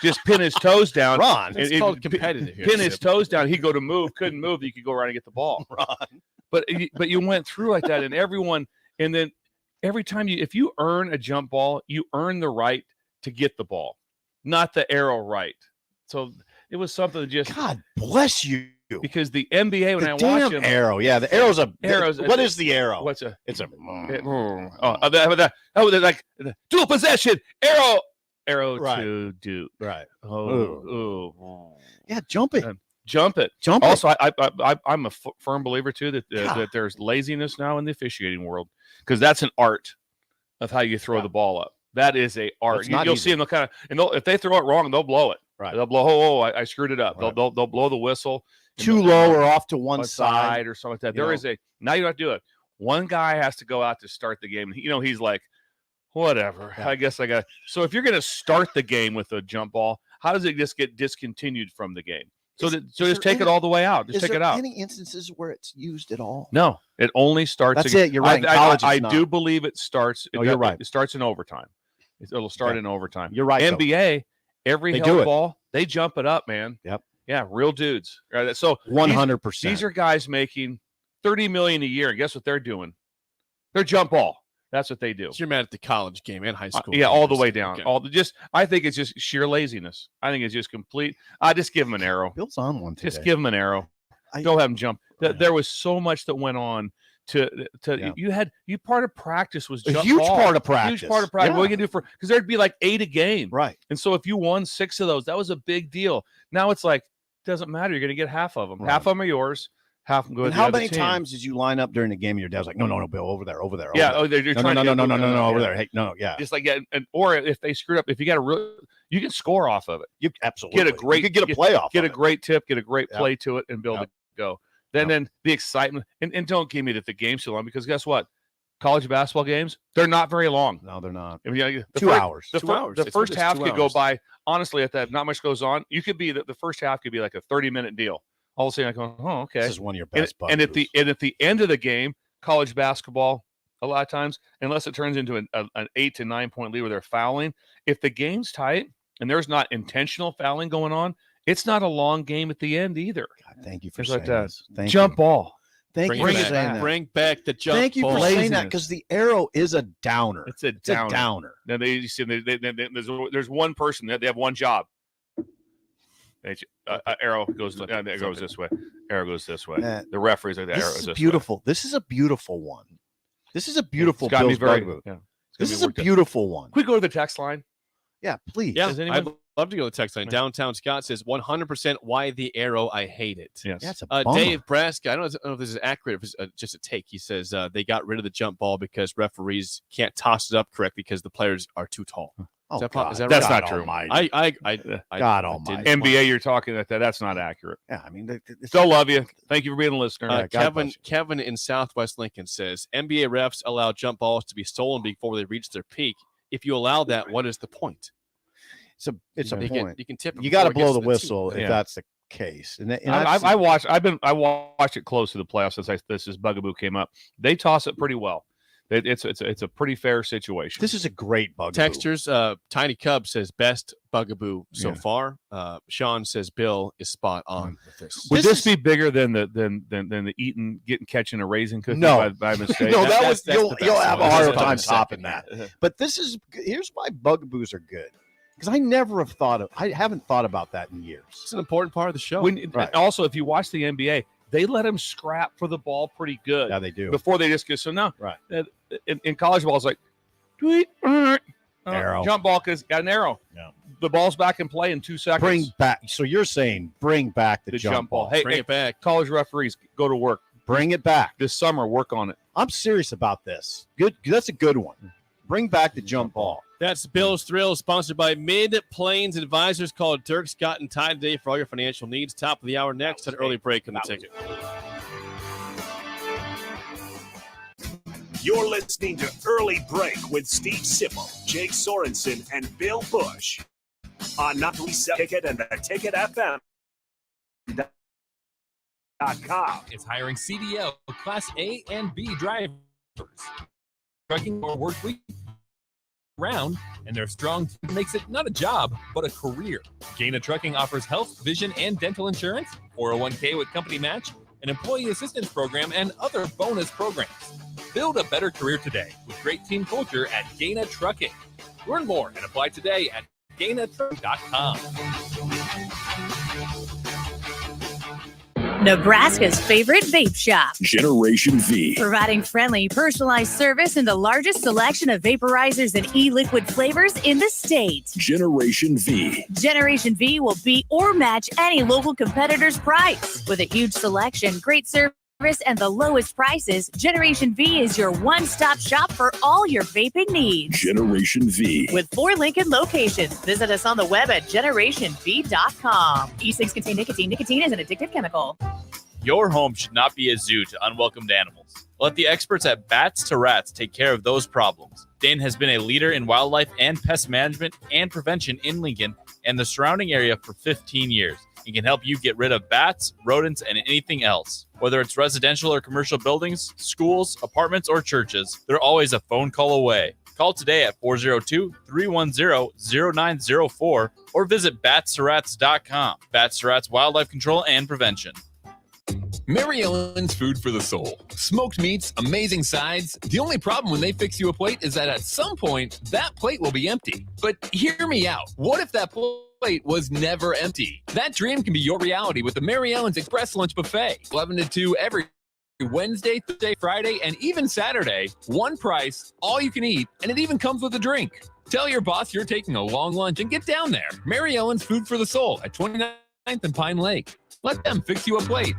E: just pin his toes down.
F: Ron,
C: it's called competitive here.
E: Pin his toes down. He'd go to move, couldn't move. You could go around and get the ball.
F: Ron.
E: But you went through like that and everyone, and then every time if you earn a jump ball, you earn the right to get the ball, not the arrow right. So it was something that just
F: God bless you.
E: Because the NBA when
F: the
E: I watch
F: damn
E: them,
F: arrow, yeah, the arrow's a
E: arrows.
F: What is the arrow?
E: What's a?
F: It's a
E: They're like dual possession arrow. arrow
F: Right.
E: to do.
F: Right.
E: Oh.
F: Yeah, jump it.
E: Jump it.
F: Jump it.
E: Also, I'm a firm believer too that there's laziness now in the officiating world, because that's an art of how you throw the ball up. That is a art.
F: It's not
E: You'll
F: easy.
E: see them if they throw it wrong, they'll blow it.
F: Right.
E: They'll blow. I screwed it up.
F: Right.
E: They'll blow the whistle.
F: Too low or off to one side
E: or something like that.
F: You
E: There
F: know.
E: is now you don't have to do it. One guy has to go out to start the game. He's like, whatever.
F: Yeah.
E: I guess I got. So if you're going to start the game with a jump ball, how does it just get discontinued from the game? So just take it all the way out. Just take it out.
F: Any instances where it's used at all?
E: No, it only starts.
F: That's it. You're right. In college,
E: I
F: it's not.
E: do believe it starts.
F: Oh, you're right.
E: It starts in overtime. It'll start in overtime.
F: You're right.
E: NBA, every
F: They
E: held
F: do it.
E: ball, they jump it up, man.
F: Yep.
E: Yeah, real dudes. Right. So
F: 100%.
E: These are guys making $30 million a year. And guess what they're doing? They're jump ball. That's what they do.
C: So you're mad at the college game and high school.
E: Yeah,
C: game,
E: all the
C: just-
E: way down.
C: okay.
E: I think it's just sheer laziness. I think it's just complete. I just give him an arrow.
F: Bill's on one today.
E: Just give him an arrow. Don't have him jump. There was so much that went on you part of practice was
F: A
E: jump
F: huge
E: ball.
F: part of practice.
E: Huge part of practice.
F: Yeah.
E: What you can do because there'd be like 8 a game.
F: Right.
E: And so if you won 6 of those, that was a big deal. Now it's like, doesn't matter. You're going to get half of them.
F: Right.
E: Half of them are yours. Half of them go
F: And
E: to
F: how
E: the other
F: many
E: team.
F: times did you line up during the game and your dad's like, no, Bill, over there.
E: Yeah.
F: Over there.
E: You're
F: No,
E: trying
F: no,
E: to
F: no, over
E: yeah.
F: there. Hey, no, yeah.
E: Just like or if they screwed up, if you got you can score off of it.
F: You absolutely
E: Get a great,
F: you could get a playoff.
E: Get
F: of
E: a great tip, get a great
F: Yep.
E: play to it, and build it. Go. Then the excitement, and don't give me that the game's too long, because guess what? College basketball games, they're not very long.
F: No, they're not.
E: I mean,
F: 2 hours.
E: The
C: 2 hours.
E: The
C: It's
E: first
C: just
E: half
C: 2
E: could go
C: hours.
E: by. Honestly, at that, not much goes on. You could be the first half could be like a 30-minute deal. All of a sudden, I go, oh, okay.
F: This is one of your best
E: and at the end of the game, college basketball, a lot of times, unless it turns into an 8 to 9 point lead where they're fouling, if the game's tight and there's not intentional fouling going on, it's not a long game at the end either.
F: God, thank you for
E: It's
F: saying
E: like that.
F: this. Thank
E: Jump
F: you.
E: ball.
F: Thank
C: Bring
F: you
C: it
F: for
C: back.
F: saying that.
C: Bring back the jump
F: Thank you for
C: ball.
F: saying that, because the arrow is a downer.
E: It's a downer. Now there's one person that they have one job. Arrow goes this way. Arrow goes this way. The referee's like the arrow
F: This
E: goes
F: is
E: this
F: beautiful. This is a beautiful one. This is a beautiful.
E: It's got me
F: Bill's
E: very.
F: bugaboo.
E: Yeah,
F: This is a beautiful one.
E: Can we go to the text line?
F: Yeah, please.
C: Yeah,
E: Does anyone-
C: I'd love to go to the text line. Downtown Scott says 100% why the arrow. I hate it.
E: Yes.
F: Yeah, it's a bummer.
C: Dave Braska, I don't know if this is accurate, if it's just a take. He says they got rid of the jump ball because referees can't toss it up correctly because the players are too tall.
F: Oh,
C: Is that
F: God.
C: is that
E: That's
C: right?
E: not true.
F: Almighty.
C: I
F: God
C: I
F: almighty.
C: didn't-
E: NBA, you're talking that's not accurate.
F: Yeah, I mean,
E: Still love you. Thank you for being a listener.
F: Yeah, God bless you.
C: Kevin in Southwest Lincoln says NBA refs allow jump balls to be stolen before they reach their peak. If you allow that, what is the point?
F: It's a
C: You
F: point.
C: can tip. it
F: You got to
C: before it gets
F: blow the
C: to tee.
F: whistle if
E: Yeah.
F: that's the case. And
E: I watched it close to the playoffs since this bugaboo came up. They toss it pretty well. It's a pretty fair situation.
F: This is a great bugaboo.
C: Textures, Tiny Cub says best bugaboo so
E: Yeah.
C: far. Sean says Bill is spot on with this.
E: Would this be bigger than the catching a raisin cookie
F: No.
E: by mistake?
F: No,
C: That's
F: you'll
C: the best
F: have
C: one.
F: a harder
C: That's
F: time
C: the
F: topping
C: second.
F: that. But here's why bugaboos are good, because I haven't thought about that in years.
C: It's an important part of the show.
F: Right.
E: Also, if you watch the NBA, they let them scrap for the ball pretty good.
F: Yeah, they do.
E: Before they just get so now.
F: Right.
E: In college ball, it's like tweet,
F: Arrow.
E: jump ball because got an arrow.
F: Yeah.
E: The ball's back in play in 2 seconds.
F: Bring back. So you're saying bring back the jump ball.
E: Hey,
C: Bring it back.
E: College referees, go to work
F: Bring it back.
E: this summer. Work on it.
F: I'm serious about this. Good. That's a good one. Bring back the jump ball.
C: That's Bill's Thrills, sponsored by Mid Plains Advisors. Call Dirk, Scott, and Ty today for all your financial needs. Top of the hour next. An early break on the ticket.
B: You're listening to Early Break with Steve Sipple, Jake Sorensen, and Bill Busch on 937 Ticket and the Ticket FM.com.
G: Is hiring CDL Class A and B drivers. Trucking or work week round, and their strong team makes it not a job, but a career. Gaina Trucking offers health, vision, and dental insurance, 401k with company match, an employee assistance program, and other bonus programs. Build a better career today with great team culture at Gaina Trucking. Learn more and apply today at GainaTrucking.com.
X: Nebraska's favorite vape shop.
B: Generation V.
X: Providing friendly, personalized service and the largest selection of vaporizers and e-liquid flavors in the state.
B: Generation V.
X: Generation V will beat or match any local competitor's price. With a huge selection, great service, and the lowest prices, Generation V is your one-stop shop for all your vaping needs.
B: Generation V.
X: With 4 Lincoln locations, visit us on the web at generationv.com. E-cigs contain nicotine. Nicotine is an addictive chemical.
I: Your home should not be a zoo to unwelcomed animals. Let the experts at Bats to Rats take care of those problems. Dane has been a leader in wildlife and pest management and prevention in Lincoln and the surrounding area for 15 years. He can help you get rid of bats, rodents, and anything else. Whether it's residential or commercial buildings, schools, apartments, or churches, they're always a phone call away. Call today at 402-310-0904 or visit batstorats.com. Bats to Rats Wildlife Control and Prevention.
G: Mary Ellen's Food for the Soul. Smoked meats, amazing sides. The only problem when they fix you a plate is that at some point, that plate will be empty. But hear me out. What if that plate was never empty? That dream can be your reality with the Mary Ellen's Express Lunch Buffet. 11 to 2 every Wednesday, Thursday, Friday, and even Saturday. One price, all you can eat, and it even comes with a drink. Tell your boss you're taking a long lunch and get down there. Mary Ellen's Food for the Soul at 29th and Pine Lake. Let them fix you a plate.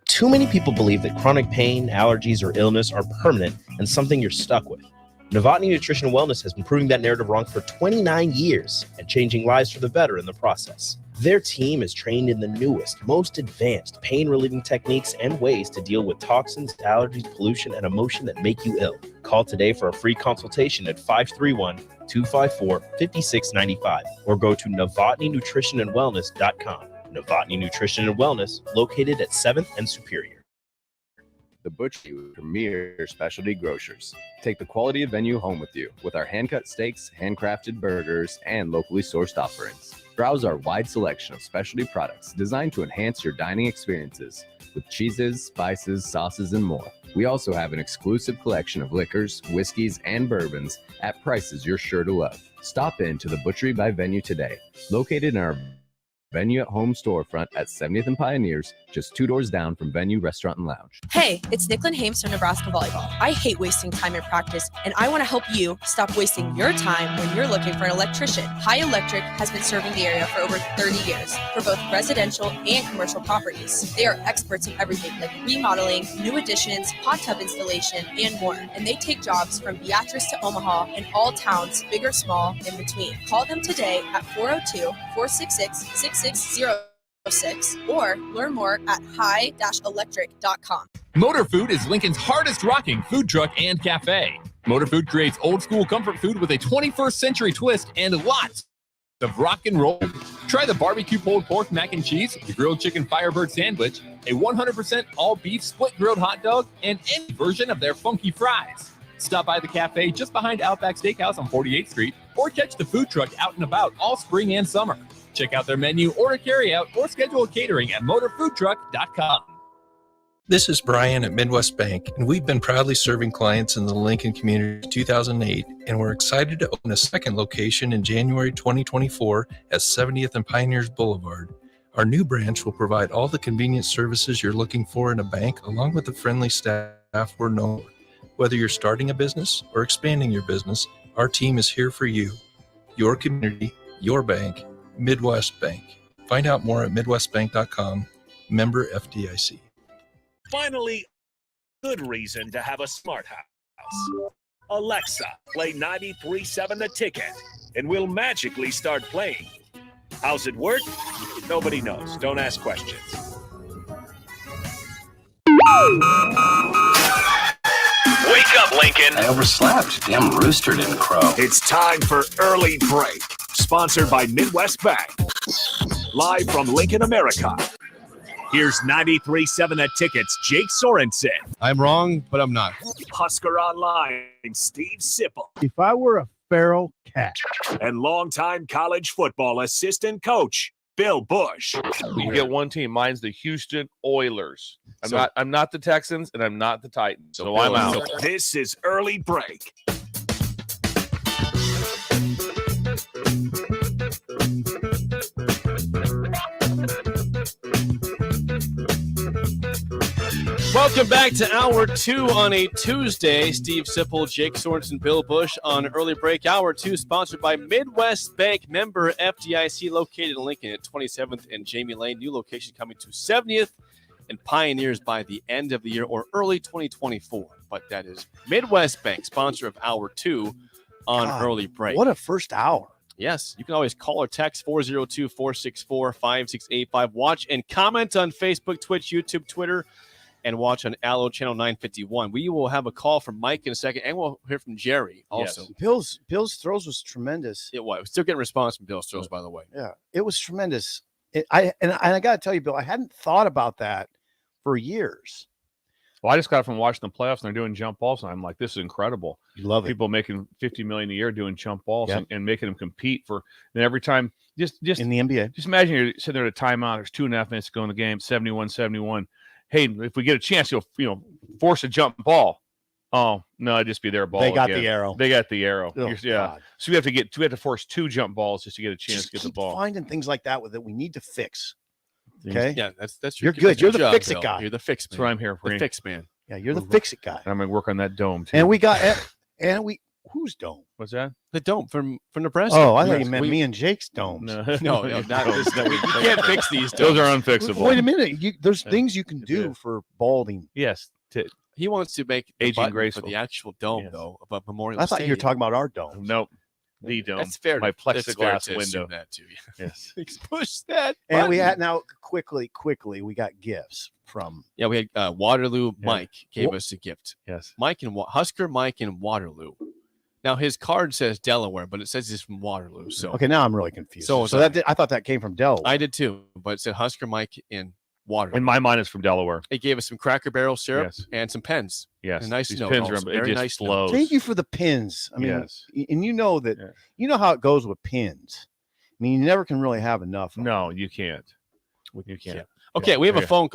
K: Too many people believe that chronic pain, allergies, or illness are permanent and something you're stuck with. Novotny Nutrition and Wellness has been proving that narrative wrong for 29 years and changing lives for the better in the process. Their team is trained in the newest, most advanced pain-relieving techniques and ways to deal with toxins, allergies, pollution, and emotion that make you ill. Call today for a free consultation at 531-254-5695 or go to novotnynutritionandwellness.com. Novotny Nutrition and Wellness, located at 7th and Superior.
L: The Busch Premier Specialty Grocers. Take the quality of venue home with you with our hand-cut steaks, handcrafted burgers, and locally sourced offerings. Browse our wide selection of specialty products designed to enhance your dining experiences with cheeses, spices, sauces, and more. We also have an exclusive collection of liquors, whiskeys, and bourbons at prices you're sure to love. Stop in to the Butchery by Venue today, located in our Venue at Home storefront at 70th and Pioneers, just 2 doors down from Venue Restaurant and Lounge.
M: Hey, it's Nicklin Hames from Nebraska Volleyball. I hate wasting time in practice, and I want to help you stop wasting your time when you're looking for an electrician. High Electric has been serving the area for over 30 years for both residential and commercial properties. They are experts in everything like remodeling, new additions, hot tub installation, and more. And they take jobs from Beatrice to Omaha and all towns, big or small, in between. Call them today at 402-466-6606 or learn more at high-electric.com.
G: Motor Food is Lincoln's hardest rocking food truck and cafe. Motor Food creates old school comfort food with a 21st century twist and lots of rock and roll. Try the barbecue pulled pork mac and cheese, the grilled chicken Firebird sandwich, a 100% all beef split grilled hot dog, and any version of their funky fries. Stop by the cafe just behind Outback Steakhouse on 48th Street or catch the food truck out and about all spring and summer. Check out their menu, order carryout, or schedule catering at motorfoodtruck.com.
O: This is Brian at Midwest Bank, and we've been proudly serving clients in the Lincoln community since 2008, and we're excited to open a second location in January 2024 at 70th and Pioneers Boulevard. Our new branch will provide all the convenient services you're looking for in a bank, along with the friendly staff we're known for. Whether you're starting a business or expanding your business, our team is here for you. Your community, your bank, Midwest Bank. Find out more at midwestbank.com, member FDIC.
B: Finally, good reason to have a smart house. Alexa, play 93.7 The Ticket, and we'll magically start playing. How's it work? Nobody knows. Don't ask questions.
N: Wake up, Lincoln. I overslept. Damn rooster didn't crow.
B: It's time for Early Break, sponsored by Midwest Bank. Live from Lincoln, America. Here's 93.7 The Ticket's Jake Sorensen.
C: I'm wrong, but I'm not.
B: Husker Online, Steve Sipple.
D: If I were a feral cat.
B: And longtime college football assistant coach, Bill Busch.
E: You get one team. Mine's the Houston Oilers. I'm not the Texans, and I'm not the Titans. So I'm out.
B: This is Early Break.
C: Welcome back to Hour 2 on a Tuesday. Steve Sipple, Jake Sorensen, Bill Busch on Early Break. Hour 2 sponsored by Midwest Bank, member FDIC, located in Lincoln at 27th and Jamie Lane. New location coming to 70th and Pioneers by the end of the year or early 2024. But that is Midwest Bank, sponsor of Hour 2 on Early Break.
F: What a first hour.
C: Yes, you can always call or text 402-464-5685. Watch and comment on Facebook, Twitch, YouTube, Twitter, and watch on Allo Channel 951. We will have a call from Mike in a second, and we'll hear from Jerry also.
F: Yes. Bill's throws was tremendous.
C: It was. We're still getting response from Bill's throws, by the way.
F: Yeah, it was tremendous. I got to tell you, Bill, I hadn't thought about that for years.
E: Well, I just got from watching the playoffs, and they're doing jump balls, and I'm like, this is incredible.
F: You love it.
E: People making $50 million a year doing jump balls
F: Yep.
E: and making them compete for. And every time, just
F: in the NBA,
E: just imagine you're sitting there at a timeout. There's 2.5 minutes to go in the game, 71-71. Hey, if we get a chance, you'll force a jump ball. Oh no, it'd just be their ball.
F: They got
E: again.
F: the arrow.
E: They got the arrow.
F: Oh,
E: Yeah.
F: God.
E: So we have to force 2 jump balls just to get a chance to get the ball.
F: Finding things like that that we need to fix. Okay.
C: Yeah, that's
F: You're good. You're the
C: job,
F: fix it
C: Bill.
F: guy.
C: You're the fix man.
E: That's what I'm here for.
C: The fix man.
F: Yeah, you're the fix it guy.
E: I'm gonna work on that dome too.
F: And we got whose dome?
E: What's that?
C: The dome from Nebraska.
F: Oh, I thought you meant me and Jake's domes.
E: No,
C: no, not this. You can't fix these
E: Those
C: domes.
E: are unfixable.
F: Wait a minute. There's things you can do for balding.
E: Yes.
C: He wants to make the
E: Aging
C: button
E: graceful.
C: for the actual dome, though, above Memorial
F: I thought you were
C: Stadium.
F: talking about our dome.
E: Nope. The dome.
C: That's fair.
E: My
C: That's fair
E: plexiglass
C: to assume
E: window.
C: that too.
E: Yes.
C: Push that.
F: And we
C: button.
F: had now quickly, we got gifts from.
C: Yeah, we had Waterloo Mike gave us a gift.
E: Yes.
C: Mike and Husker Mike in Waterloo. Now his card says Delaware, but it says he's from Waterloo. So
F: Okay, now I'm really confused.
C: So
F: So I thought that came from Delaware.
C: I did too, but it said Husker Mike in Waterloo.
E: In my mind, it's from Delaware.
C: It gave us some Cracker Barrel syrup
E: Yes.
C: and some pens.
E: Yes.
C: A nice
E: These
C: note.
E: pins are
C: also.
E: it
C: Very
E: just
C: nice note.
E: flows.
F: Thank you for the pins. I mean,
E: Yes.
F: and you know that you know how it goes with pins. I mean, you never can really have enough.
E: No, you can't. You can't.
C: Okay,
E: Yeah.
C: we have a
E: Yeah.
C: phone.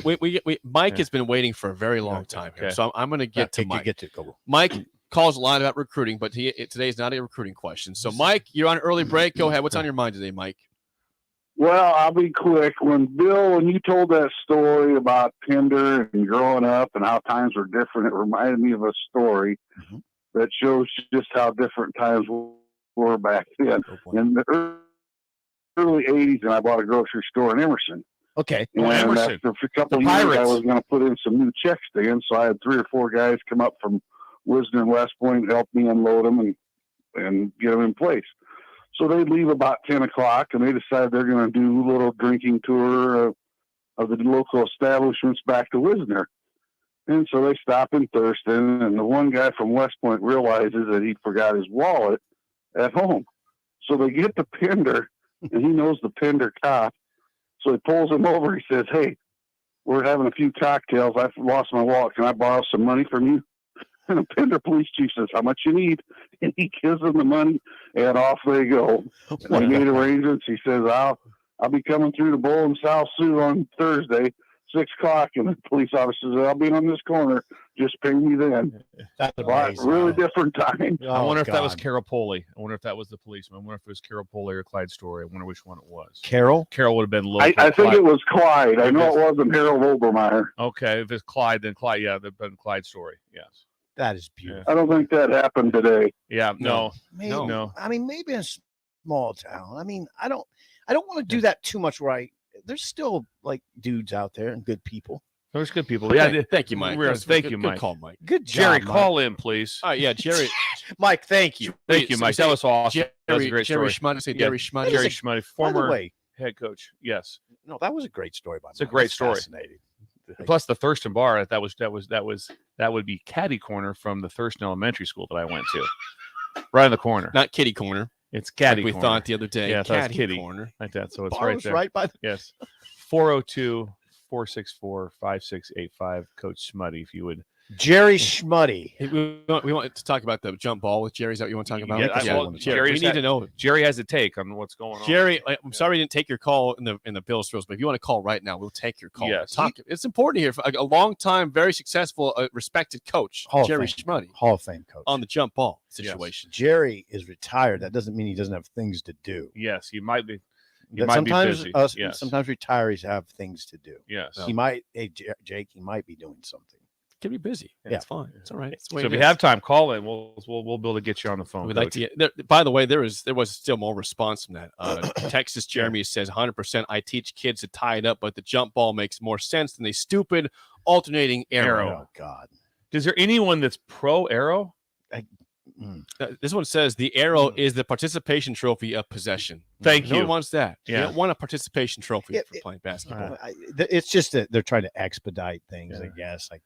C: Mike
E: Yeah.
C: has been waiting for a very long time here,
E: Okay.
C: so I'm going to get to Mike.
F: Go.
C: Mike calls a lot about recruiting, but today's not a recruiting question. So, Mike, you're on early break. Go ahead. What's on your mind today, Mike?
H: Well, I'll be quick. When you told that story about Pender and growing up and how times were different, it reminded me of a story that shows just how different times were back then. In the early 80s, and I bought a grocery store in Emerson.
F: Okay.
H: And
E: Emerson.
H: after a couple of
E: The
H: years, I
E: Pirates.
H: was going to put in some new check stands, so I had 3 or 4 guys come up from Wisdom and West Point, help me unload them and get them in place. So they leave about 10 o'clock, and they decide they're going to do a little drinking tour of the local establishments back to Wisner. And so they stop in Thurston, and the one guy from West Point realizes that he forgot his wallet at home. So they get the Pender, and he knows the Pender cop. So he pulls him over. He says, "Hey, we're having a few cocktails. I've lost my wallet. Can I borrow some money from you?" And the Pender police chief says, "How much you need?" And he gives them the money, and off they go. And he made arrangements. He says, I'll be coming through the Bowl and South Sioux on Thursday, 6 o'clock. And the police officer says, "I'll be on this corner. Just ping me then."
F: That's
H: Really different time.
E: I wonder if that was Carol Poley. I wonder if that was the policeman. I wonder if it was Carol Poley or Clyde Story. I wonder which one it was.
F: Carol?
E: Carol would have been local.
H: I think it was Clyde. I know it wasn't Harold Obermeyer.
E: Okay, if it's Clyde, then Clyde. Yeah, that'd been Clyde Story. Yes.
F: That is beautiful.
H: I don't think that happened today.
E: Yeah. No.
F: Maybe,
E: No.
F: I mean, maybe in a small town. I mean, I don't want to do that too much. There's still like dudes out there and good people.
E: There's good people.
C: Yeah,
E: Yeah.
C: thank you, Mike.
E: Thank you,
C: Good
E: Mike.
C: call, Mike.
F: Good
E: Jerry,
F: job,
E: call in, please.
C: All right, yeah, Jerry.
F: Mike, thank you.
E: Thank you, Mike. That was awesome. That was a great
C: Jerry
E: story.
C: Schmuddy. Say Jerry Schmuddy.
E: Jerry Schmuddy,
F: By the
E: former
F: way,
E: head coach. Yes.
F: No, that was a great story by
E: It's a great story.
F: Fascinating.
E: Plus the Thurston bar, that would be caddy corner from the Thurston Elementary School that I went to. Right in the corner.
C: Not kitty corner.
E: It's caddy
C: Like we
E: corner.
C: thought the other day.
E: Yeah, that's
C: Caddy
E: kitty
C: corner.
E: like that. So it's
F: Bar
E: right
F: was
E: there.
F: right by the-
E: Yes. 402-464-5685. Coach Smuddy, if you would.
F: Jerry Schmuddy.
C: Hey, we want to talk about the jump ball with Jerry. Is that what you want to talk about?
E: Well,
C: Jerry, we need to know.
E: Jerry has a take on what's going on.
C: Jerry, I'm sorry we didn't take your call in the Bills throws, but if you want to call right now, we'll take your call.
E: Yes.
C: It's important here for a long time, very successful, respected coach,
F: Hall of
C: Jerry
F: Fame.
C: Schmuddy,
F: Hall of Fame coach.
C: on the jump ball situation.
F: Jerry is retired. That doesn't mean he doesn't have things to do.
E: Yes, he might be. He
F: That
E: might be
F: sometimes
E: busy. Yes.
F: sometimes retirees have things to do.
E: Yes.
F: He might. Hey, Jake, he might be doing something.
C: can be busy.
F: Yeah.
C: It's fine. It's all right. It's the
E: So
C: way
E: if
C: it
E: you
C: is.
E: have time, call in. We'll be able to get you on the phone.
C: We'd like to get, by the way, there was still more response from that. Texas Jeremy says 100%. I teach kids to tie it up, but the jump ball makes more sense than the stupid alternating arrow.
F: Oh God.
E: Is there anyone that's pro arrow?
C: This one says the arrow is the participation trophy of possession.
E: Thank
C: No
E: you.
C: one wants that.
E: Yeah.
C: You don't want a participation trophy
F: Yeah,
C: for playing basketball.
F: It's just that they're trying to expedite things, I guess. Like,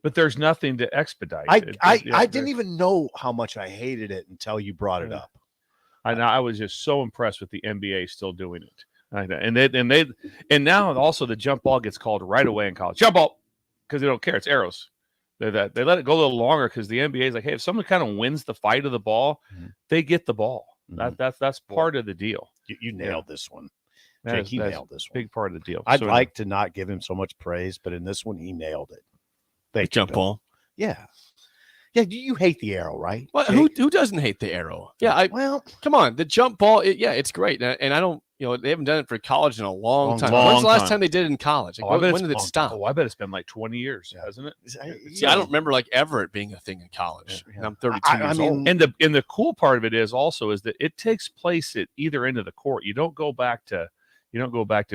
E: But there's nothing to expedite.
F: I didn't even know how much I hated it until you brought it up.
E: I was just so impressed with the NBA still doing it. And now also the jump ball gets called right away in college. Jump ball, because they don't care. It's arrows. They let it go a little longer because the NBA is like, hey, if someone kind of wins the fight of the ball, they get the ball. That's part of the deal.
F: You nailed this one.
E: That
F: Jake,
E: is-
F: he
E: that's
F: nailed this
E: a big part of the deal.
F: I'd
E: So,
F: like to not give him so much praise, but in this one, he nailed it. Thank you,
C: Jump
F: Bill.
C: ball.
F: Yeah. Yeah, you hate the arrow, right?
C: Well,
F: Jake?
C: who doesn't hate the arrow? Yeah,
F: well,
C: come on, the jump ball. It's great, and I don't. They haven't done it for college in a long time.
E: long
C: When's the last
E: time.
C: time they did it in college? Like, when did it stop?
E: Oh, I bet it's been like 20 years, hasn't it?
C: See, I don't remember like ever it being a thing in college. And I'm 32 years old.
E: And the cool part of it is that it takes place at either end of the court. You don't go back to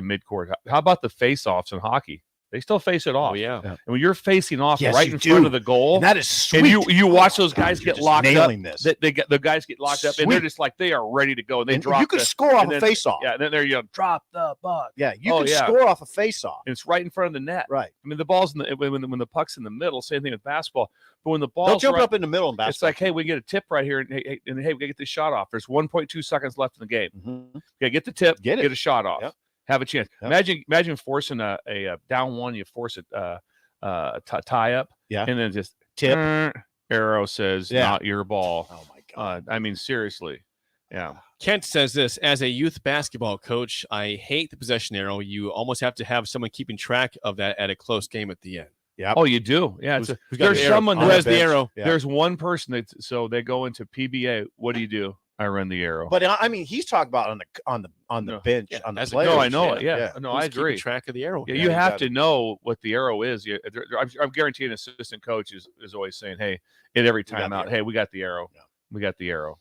E: mid court. How about the face-offs in hockey? They still face it off.
C: Oh, yeah.
E: And when you're facing off
F: Yes,
E: right
F: you
E: in
F: do.
E: front of the goal,
F: And that is sweet.
E: And you watch those guys get
F: just
E: locked up.
F: nailing this.
E: The guys get locked up, and they're
F: Sweet.
E: just like they are ready to go. And they
F: And
E: drop.
F: you could score off
E: and
F: a
E: then-
F: face-off.
E: Yeah, and then they're drop the puck.
F: Yeah, you
E: Oh,
F: can
E: yeah.
F: score off a face-off.
E: And it's right in front of the net.
F: Right.
E: I mean, the ball's in the when the puck's in the middle. Same thing with basketball. But when the ball's
F: They'll jump
E: right,
F: up in the middle in basketball.
E: it's like, hey, we get a tip right here, and hey, we gotta get this shot off. There's 1.2 seconds left in the game. Okay, get the tip,
F: Get it.
E: get a shot off,
F: Yep.
E: have a chance.
F: Yep.
E: Imagine forcing a down one, you force a tie up,
F: Yeah.
E: and then just
F: Tip.
E: Arrow says
F: Yeah.
E: not your ball.
F: Oh my God.
E: I mean, seriously, yeah.
C: Kent says this: as a youth basketball coach, I hate the possession arrow. You almost have to have someone keeping track of that at a close game at the end.
F: Yeah.
E: Oh, you do. Yeah.
C: Who's got
E: There's
C: the arrow?
E: someone
C: Who
E: that
C: has the arrow?
F: Yeah.
E: There's one person so they go into PBA. What do? I run the arrow.
F: But I mean, he's talking about on the
E: No.
F: bench
C: Yeah,
F: on the
C: as a
F: players.
E: No, I know it. Yeah. No,
C: Who's
E: I
C: keeping
E: agree.
C: track of the arrow.
E: Yeah,
F: Yeah,
E: you
F: you
E: have
F: gotta-
E: to know what the arrow is. I'm guaranteeing an assistant coach is always saying, hey, at every
F: got
E: time
F: the
E: out,
F: arrow.
E: hey, we got the arrow.
F: Yeah.
E: We got the arrow.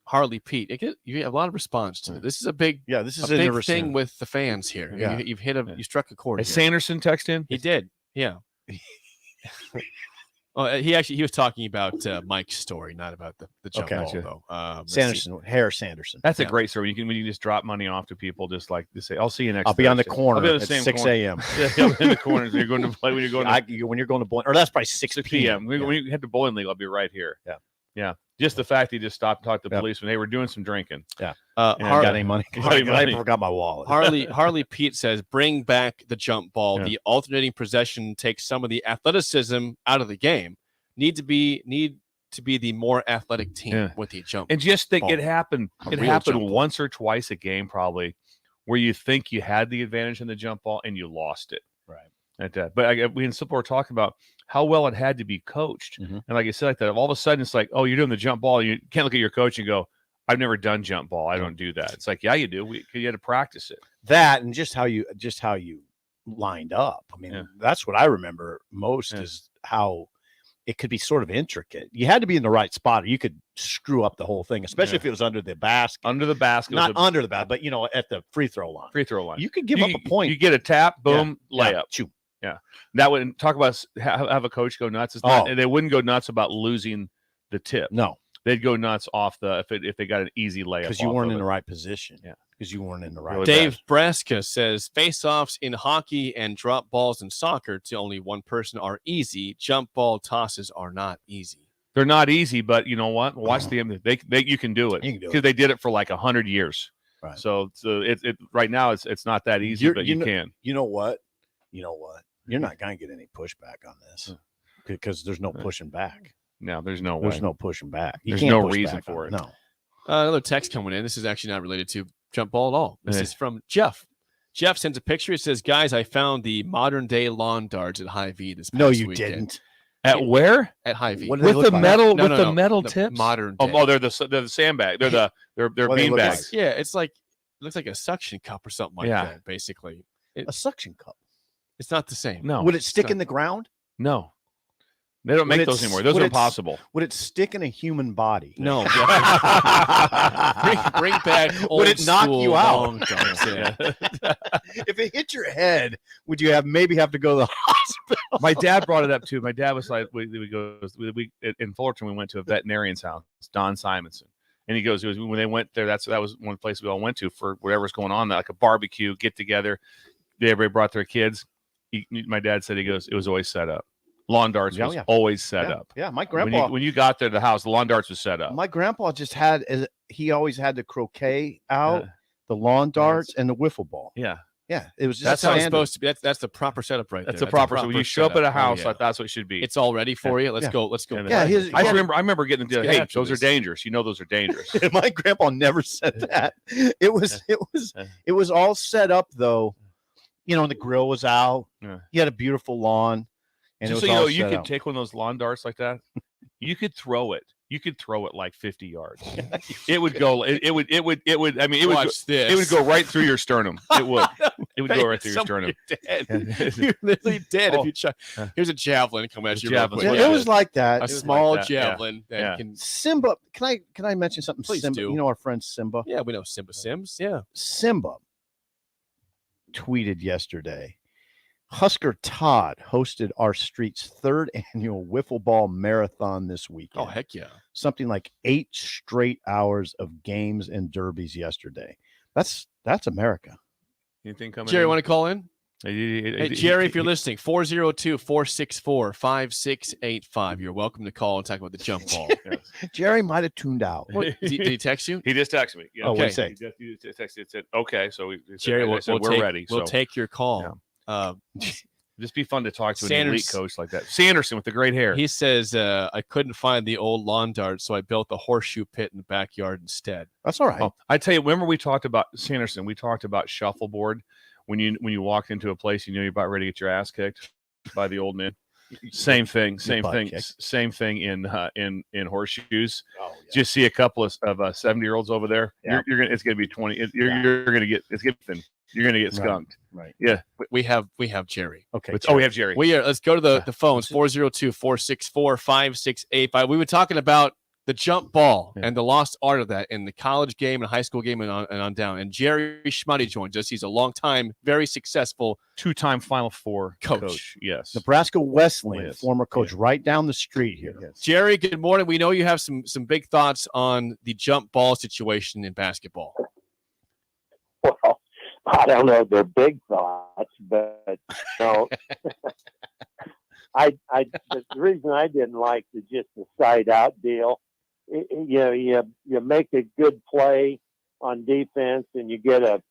C: Harley Pete, you have a lot of response to it. This is a big,
F: this is
C: a big
F: interesting.
C: thing with the fans here.
F: Yeah.
C: You struck a chord.
E: Has
C: here.
E: Sanderson text in?
C: He did. Yeah. He was talking about Mike's story, not about the jump
F: Okay.
C: ball though.
F: Sanderson, Harris Sanderson.
E: That's a
C: Yeah.
E: great story. When you just drop money off to people, just like to say, I'll see you next.
F: I'll be on the
E: Thursday."
F: corner
E: I'll be on the
F: at
E: same
F: 6
E: corner.
F: a.m.
E: Yeah, I'll be in the corner. So you're going to play when you're going to
F: when you're going to bowling, or that's probably 6
E: 6
F: p.m.
E: p.m. When you head to bowling league, I'll be right here.
F: Yeah.
E: Yeah. Just the fact he just stopped and talked to the
F: Yep.
E: policeman. Hey, we're doing some drinking.
F: Yeah.
E: And
F: got any money?
E: Got any money?
F: I forgot my wallet.
C: Harley Pete says, bring back the jump ball.
E: Yeah.
C: The alternating possession takes some of the athleticism out of the game. Need to be the more athletic team
E: Yeah.
C: with the jump.
E: And just think
C: ball.
E: it happened.
C: A
E: It
C: real
E: happened
C: jump ball.
E: once or twice a game, probably, where you think you had the advantage in the jump ball and you lost it.
F: Right.
E: At that. But we in simple were talking about how well it had to be coached.
F: Mhm.
E: And like I said, like that, all of a sudden it's like, oh, you're doing the jump ball. You can't look at your coach and go, I've never done jump ball. I don't do that. It's like, yeah, you do. You had to practice it.
F: That and just how you lined up. I mean,
E: Yeah.
F: that's what I remember most
E: Yeah.
F: is how it could be sort of intricate. You had to be in the right spot, or you could screw up the whole thing, especially
E: Yeah.
F: if it was under the basket.
E: Under the basket.
F: Not
E: was a
F: under the basket, but at the free throw line.
E: free throw line.
F: You could give up a point.
E: You get a tap, boom,
F: Yeah.
E: layup.
F: Choo.
E: Yeah. That would talk about have a coach go nuts. It's not, They wouldn't go nuts about losing the tip.
F: No,
E: They'd go nuts off if they got an easy layup.
F: because you
E: off
F: weren't
E: of
F: in
E: it.
F: the right position.
E: Yeah.
F: Because you weren't in the right.
E: Really
C: Dave Braska says face-offs in hockey and drop balls in soccer to only one person are easy. Jump ball tosses are not easy.
E: They're not easy, but you know what? Watch the you can do it.
F: You can do it.
E: because they did it for like 100 years.
F: Right.
E: So it right now it's not that easy, but you can.
F: You know what? You're not going to get any pushback on this because there's no pushing back.
E: No, there's no way.
F: There's no pushing back. You
E: There's
F: can't
E: no
F: push
E: reason
F: back
E: for
F: on
E: it.
F: No.
C: Another text coming in. This is actually not related to jump ball at all. This
E: Yeah.
C: is from Jeff. Jeff sends a picture. It says, guys, I found the modern day lawn darts at Hy-Vee this past
F: No, you
C: weekend.
F: didn't.
E: At where?
C: At Hy-Vee.
F: What do they
E: With
F: look
E: the
F: like?
E: metal
C: No,
E: with
C: no,
E: the
C: no.
E: metal
C: The
E: tips?
C: modern
E: Oh,
C: day.
E: they're the sandbag. They're
F: What do
E: bean
F: they look
E: bags.
F: like?
C: Yeah, it's like it looks like a suction cup or something like
E: Yeah.
C: that, basically.
F: A suction cup.
C: It's not the same.
E: No.
F: Would it stick in the ground?
E: No. They don't make those anymore. Those are impossible.
F: Would it stick in a human body?
C: No. bring back old
F: Would it knock
C: school
F: you out?
C: long darts, yeah.
F: If it hit your head, would you maybe have to go to the hospital?
E: My dad brought it up too. My dad was like, we in Fullerton, we went to a veterinarian's house, Don Simonson. And he goes, when they went there, that was one place we all went to for whatever's going on, like a barbecue, get together. Everybody brought their kids. My dad said, he goes, it was always set up. Lawn darts was always set up.
F: Yeah, my grandpa.
E: When you got there to the house, the lawn darts was set up.
F: My grandpa just he always had the croquet out, the lawn darts, and the wiffle ball.
E: Yeah.
F: Yeah, it was just
C: that's how it's
F: standard.
C: supposed to be. That's the proper setup right
E: That's
C: there.
E: the proper. So when you show up at a house,
C: like
E: that's what it should be.
C: It's all ready for you. Let's go. Let's go.
F: Yeah,
E: I remember getting the hey, those are dangerous. You know those are dangerous.
F: My grandpa never said that. It was all set up though. You know, the grill was out.
E: Yeah.
F: He had a beautiful lawn, and
E: just
F: it was
E: so you
F: all
E: know, you
F: set
E: could
F: up.
E: take one of those lawn darts like that. You could throw it. You could throw it like 50 yards. It would go. It would. I mean, it would go right through your sternum. It would. It would go right through your sternum.
C: You're literally dead if you try. Here's a javelin coming at you.
E: Javelin.
F: It was like that.
C: A small javelin that can.
F: Simba. Can I mention something?
C: Please
F: Simba.
C: do.
F: You know our friend Simba.
C: Yeah, we know Simba Sims. Yeah.
F: Simba tweeted yesterday. Husker Todd hosted our street's third annual wiffle ball marathon this weekend.
C: Oh, heck yeah.
F: Something like 8 straight hours of games and derbies yesterday. That's America.
E: Anything coming
C: Jerry,
E: in?
C: want to call in? Hey, Jerry, if you're listening, 402-464-5685. You're welcome to call and talk about the jump ball.
F: Jerry might have tuned out.
C: What, did he text you?
E: He just texted me. Yeah.
F: Oh,
C: Okay.
F: what'd he say?
E: He just texted. It said, okay. So
C: Jerry, we're
E: ready.
C: We'll
E: so.
C: take your call.
E: Just be fun to talk to an
C: Sanders-
E: elite coach like that. Sanderson with the great hair.
C: He says, I couldn't find the old lawn dart, so I built a horseshoe pit in the backyard instead.
F: That's all right.
E: Oh, I tell you, remember we talked about Sanderson. We talked about shuffleboard when you walked into a place, you know you're about ready to get your ass kicked by the old man. Same thing in horseshoes.
F: Oh, yeah.
E: Just see a couple of 70-year-olds over there.
F: Yeah.
E: It's gonna be 20. You're gonna get skunked.
F: Right.
E: Yeah.
C: We have Jerry.
F: Okay.
E: We have Jerry.
C: Let's go to the phones, 402-464-5685. We were talking about the jump ball and the lost art of that in the college game and high school game and on down. And Jerry Schmuddy joins us. He's a long-time, very successful
E: 2-time Final Four
C: coach.
E: Yes.
F: Nebraska Wesleyan, former coach, right down the street here.
E: Yes.
C: Jerry, good morning. We know you have some big thoughts on the jump ball situation in basketball.
P: Well, I don't know if they're big thoughts, but the reason I didn't like the side out deal, you make a good play on defense and you get a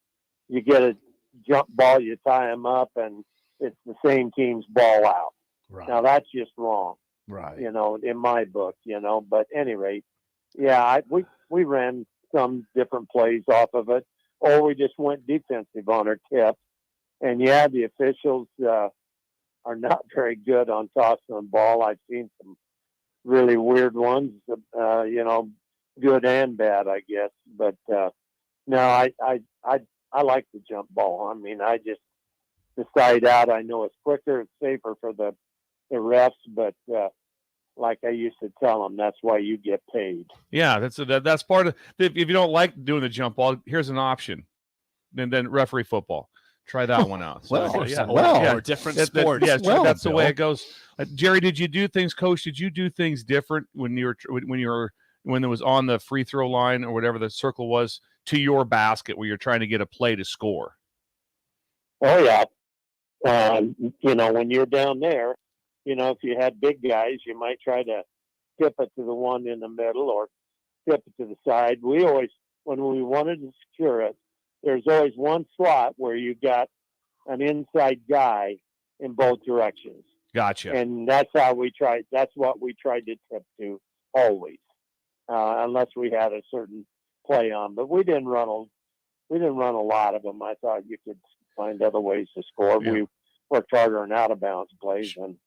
P: jump ball, you tie them up, and it's the same team's ball out.
F: Right.
P: Now that's just wrong.
F: Right.
P: In my book, but at any rate, we ran some different plays off of it, or we just went defensive on our tip. And the officials are not very good on tossing the ball. I've seen some really weird ones, good and bad, I guess. But no, I like the jump ball. I mean, the side out, I know it's quicker, it's safer for the refs, but like I used to tell them, that's why you get paid.
E: Yeah, that's part of. If you don't like doing the jump ball, here's an option. Then referee football. Try that one out.
C: Or different sports.
E: That's the way it goes. Jerry, did you do things, Coach? Did you do things different when it was on the free throw line or whatever the circle was to your basket where you're trying to get a play to score?
P: Oh yeah, when you're down there, if you had big guys, you might try to tip it to the one in the middle or tip it to the side. We always, when we wanted to secure it, there's always one slot where you got an inside guy in both directions.
E: Gotcha.
P: And that's what we tried to tip to always, unless we had a certain play on. But we didn't run a lot of them. I thought you could find other ways to score.
E: Yeah.
P: We worked harder on out of bounds plays and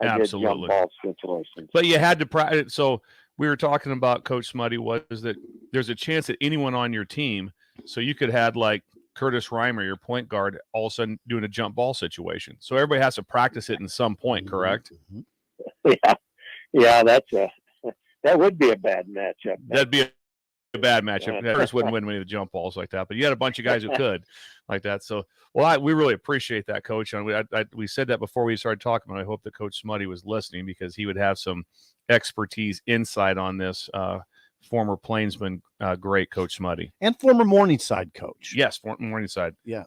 P: I did
E: Absolutely.
P: jump ball situations.
E: But you had to practice. So we were talking about, Coach Smuddy, was that there's a chance that anyone on your team, so you could have like Curtis Reimer, your point guard, all of a sudden doing a jump ball situation. So everybody has to practice it in some point, correct?
P: Yeah, that would be a bad matchup.
E: That'd be a bad matchup. Curtis wouldn't win many of the jump balls like that, but you had a bunch of guys who could like that. So, we really appreciate that, Coach. And we said that before we started talking, but I hope that Coach Smutty was listening because he would have some expertise, insight on this. Former Plainsman, great Coach Smutty.
F: And former Morningside coach.
E: Yes, former Morningside.
F: Yeah.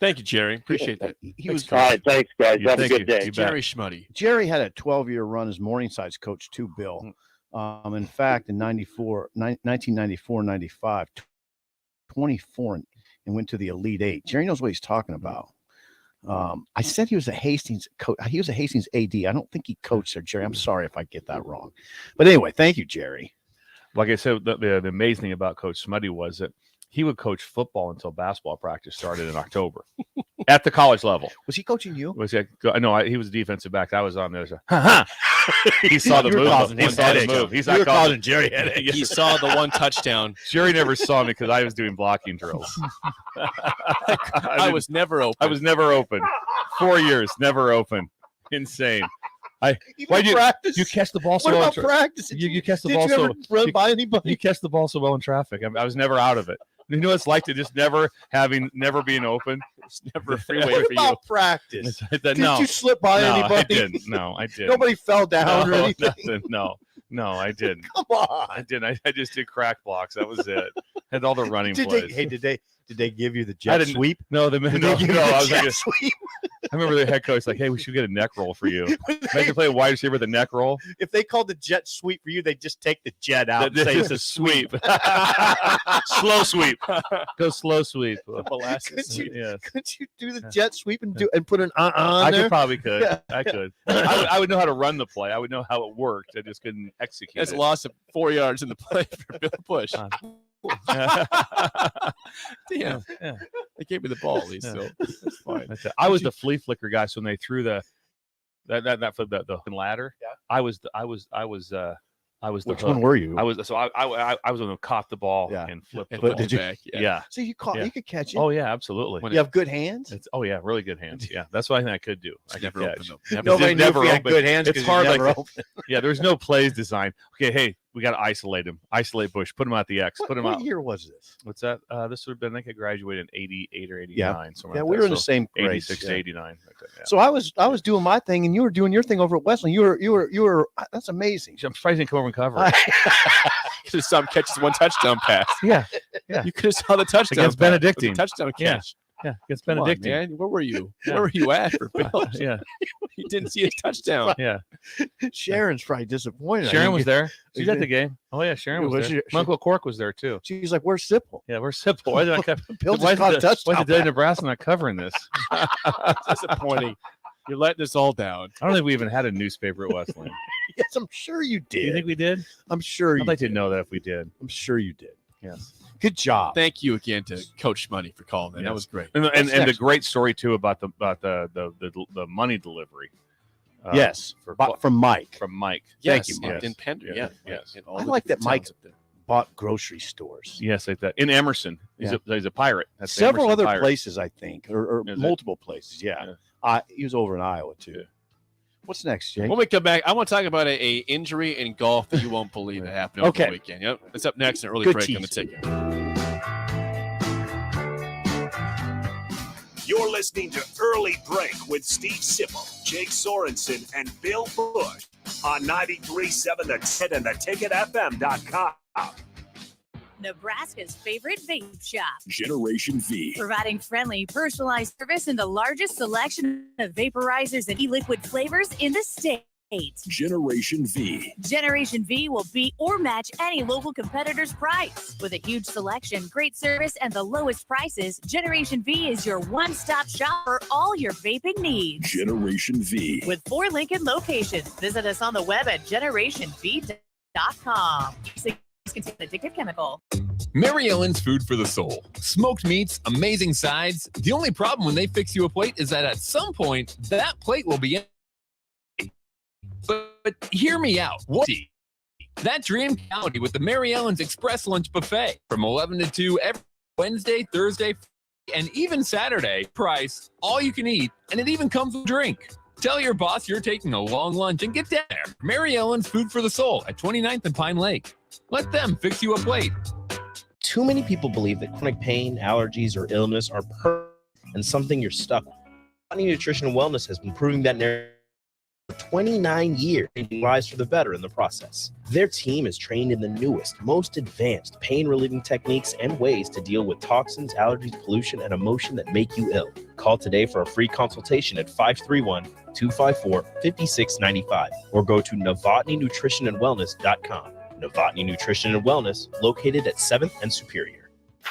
C: Thank you, Jerry. Appreciate that.
F: He was
P: all right. Thanks, guys. Have a good day.
C: Jerry Schmuddy.
F: Jerry had a 12-year run as Morningside's coach too, Bill. In fact, in 1994-95, 24 and went to the Elite Eight. Jerry knows what he's talking about. I said he was a Hastings coach. He was a Hastings AD. I don't think he coached there, Jerry. I'm sorry if I get that wrong. But anyway, thank you, Jerry.
E: Like I said, the amazing thing about Coach Smutty was that he would coach football until basketball practice started in October at the college level.
F: Was he coaching you?
E: Was he? No, he was a defensive back. I was on there. He saw the move. He saw the move. He's not
F: causing Jerry headache.
C: He saw the one touchdown.
E: Jerry never saw me because I was doing blocking drills.
C: I was never open.
E: I was never open. 4 years, never open. Insane. Why do you catch the ball so
F: well?
E: What
F: about practice?
E: You catch the
F: Did
E: ball
F: you
E: so
F: ever run by anybody?
E: You catch the ball so well in traffic. I was never out of it. You know what it's like to just never being open.
C: It's never a freeway
F: What
C: for
F: about
C: you.
F: practice?
E: Did
F: you slip by anybody?
E: I didn't. No, I didn't.
F: Nobody fell down or anything?
E: Nothing. No, I didn't.
F: Come on.
E: I didn't. I just did crack blocks. That was it. Had all the running plays.
F: Did they give you the jet sweep?
E: No, I was like,
F: sweep?
E: I remember the head coach like, hey, we should get a neck roll for you. Make you play a wide receiver with a neck roll.
F: If they called the jet sweep for you, they just take the jet out and say it's a sweep.
E: Slow sweep. Go slow sweep.
F: Could you do the
E: Yeah.
F: jet sweep and put an on
E: I
F: there?
E: could probably could.
F: Yeah.
E: I could. I would know how to run the play. I would know how it worked. I just couldn't execute
C: That's
E: it.
C: a loss of 4 yards in the play for Bill Busch. Damn.
E: Yeah.
C: They gave me the ball at least, so that's fine.
E: I was the flea flicker guy, so when they threw the ladder,
F: Yeah.
E: I was the
F: Which
E: hook.
F: one were you?
E: I was the one who caught the ball and flipped
C: And
E: the
C: flipped
E: ball
C: it
F: you-
C: back.
E: Yeah.
F: So you could catch it.
E: Oh yeah, absolutely.
F: You have good hands.
E: Oh yeah, really good hands. Yeah, that's what I think I could do. I could
C: Never
E: catch.
C: opened them.
F: Nobody knew if you had
E: open.
F: good hands
E: It's
F: 'cause you
E: hard.
F: never
E: Like
F: opened.
E: yeah, there's no plays designed. Okay, hey, we got to isolate him. Isolate Bush. Put him out the X. Put him
F: What
E: out.
F: year was this?
E: What's that? This would have been. I think I graduated in 88 or 89.
F: Yeah.
E: Somewhere
F: Yeah,
E: like
F: we
E: that.
F: were in the
E: So
F: same grade.
E: 86
F: Yeah.
E: to 89. Like that, yeah.
F: So I was doing my thing, and you were doing your thing over at Wesleyan. You were. That's amazing.
E: I'm surprised he didn't come over and cover it.
C: You could have saw him catch his one touchdown pass.
E: Yeah.
C: You could have saw the touchdown
E: Against
C: pass.
E: Benedictine.
C: The touchdown
E: Yeah.
C: catch.
E: Yeah, against
C: Come on,
E: Benedictine.
C: man. Where were you?
E: Yeah.
C: Where were you at for Bill?
E: Yeah.
C: You didn't see his touchdown.
E: Yeah.
F: Sharon's probably disappointed. I
E: Sharon
F: didn't
E: was
F: get-
E: there. She's at the game. Oh yeah, Sharon was
F: Was
E: there.
F: she-
E: My Uncle Cork was there too.
F: She's like, "Where's Sipple?"
E: Yeah, where's Sipple? Why did I cover?
F: Bill just caught a
E: Why
F: touchdown.
E: is the Nebraska not covering this?
C: Disappointing. You're letting us all down.
E: I don't think we even had a newspaper at Wesleyan.
F: Yes, I'm sure you
E: Do you
F: did.
E: think we did?
F: I'm sure you
E: I'd like
F: did.
E: to know that if we did.
F: I'm sure you did.
E: Yes.
F: Good job.
C: Thank you again to Coach Money for calling that.
E: Yes.
C: That was great.
E: And
F: What's
E: the
F: next?
E: great story too about the money delivery.
F: Yes, from Mike.
E: From Mike.
F: Thank
C: Yes,
F: you, Mike.
C: in Pender.
E: Yes,
C: Yeah.
E: yes.
C: In all
F: I
C: the
F: like that
C: different
F: Mike
C: towns up there.
F: bought grocery stores.
E: Yes, like that. In Emerson. He's a pirate. That's the
F: Several
E: Emerson
F: other
E: pirate.
F: places, I think, or
E: Is it?
F: multiple places. Yeah. He was over in Iowa too.
E: Yeah.
F: What's next, Jake?
C: When we come back, I want to talk about a injury in golf that you won't believe that happened over
F: Okay.
C: the weekend. Yep. It's up next, an early
F: Good
C: break on the
F: tease.
C: ticket.
B: You're listening to Early Break with Steve Sipple, Jake Sorensen, and Bill Busch on 93.7 The Ticket and theticketfm.com.
X: Nebraska's favorite vape shop,
B: Generation V.
X: providing friendly, personalized service and the largest selection of vaporizers and e-liquid flavors in the state.
B: Generation V.
X: Generation V will beat or match any local competitor's price. With a huge selection, great service, and the lowest prices, Generation V is your one-stop shop for all your vaping needs.
B: Generation V.
X: With 4 Lincoln locations, visit us on the web at generationv.com. These contain addictive chemical.
G: Mary Ellen's Food for the Soul. Smoked meats, amazing sides. The only problem when they fix you a plate is that at some point, that plate will be empty. But hear me out. What? That dream reality with the Mary Ellen's Express Lunch Buffet from 11 to 2 every Wednesday, Thursday, and even Saturday. Price, all you can eat, and it even comes with a drink. Tell your boss you're taking a long lunch and get down there. Mary Ellen's Food for the Soul at 29th and Pine Lake. Let them fix you a plate.
K: Too many people believe that chronic pain, allergies, or illness are permanent and something you're stuck with. Novotny Nutrition and Wellness has been proving that narrative for 29 years, changing lives for the better in the process. Their team is trained in the newest, most advanced pain-relieving techniques and ways to deal with toxins, allergies, pollution, and emotion that make you ill. Call today for a free consultation at 531-254-5695 or go to NovotnyNutritionandWellness.com. Novotny Nutrition and Wellness, located at 7th and Superior.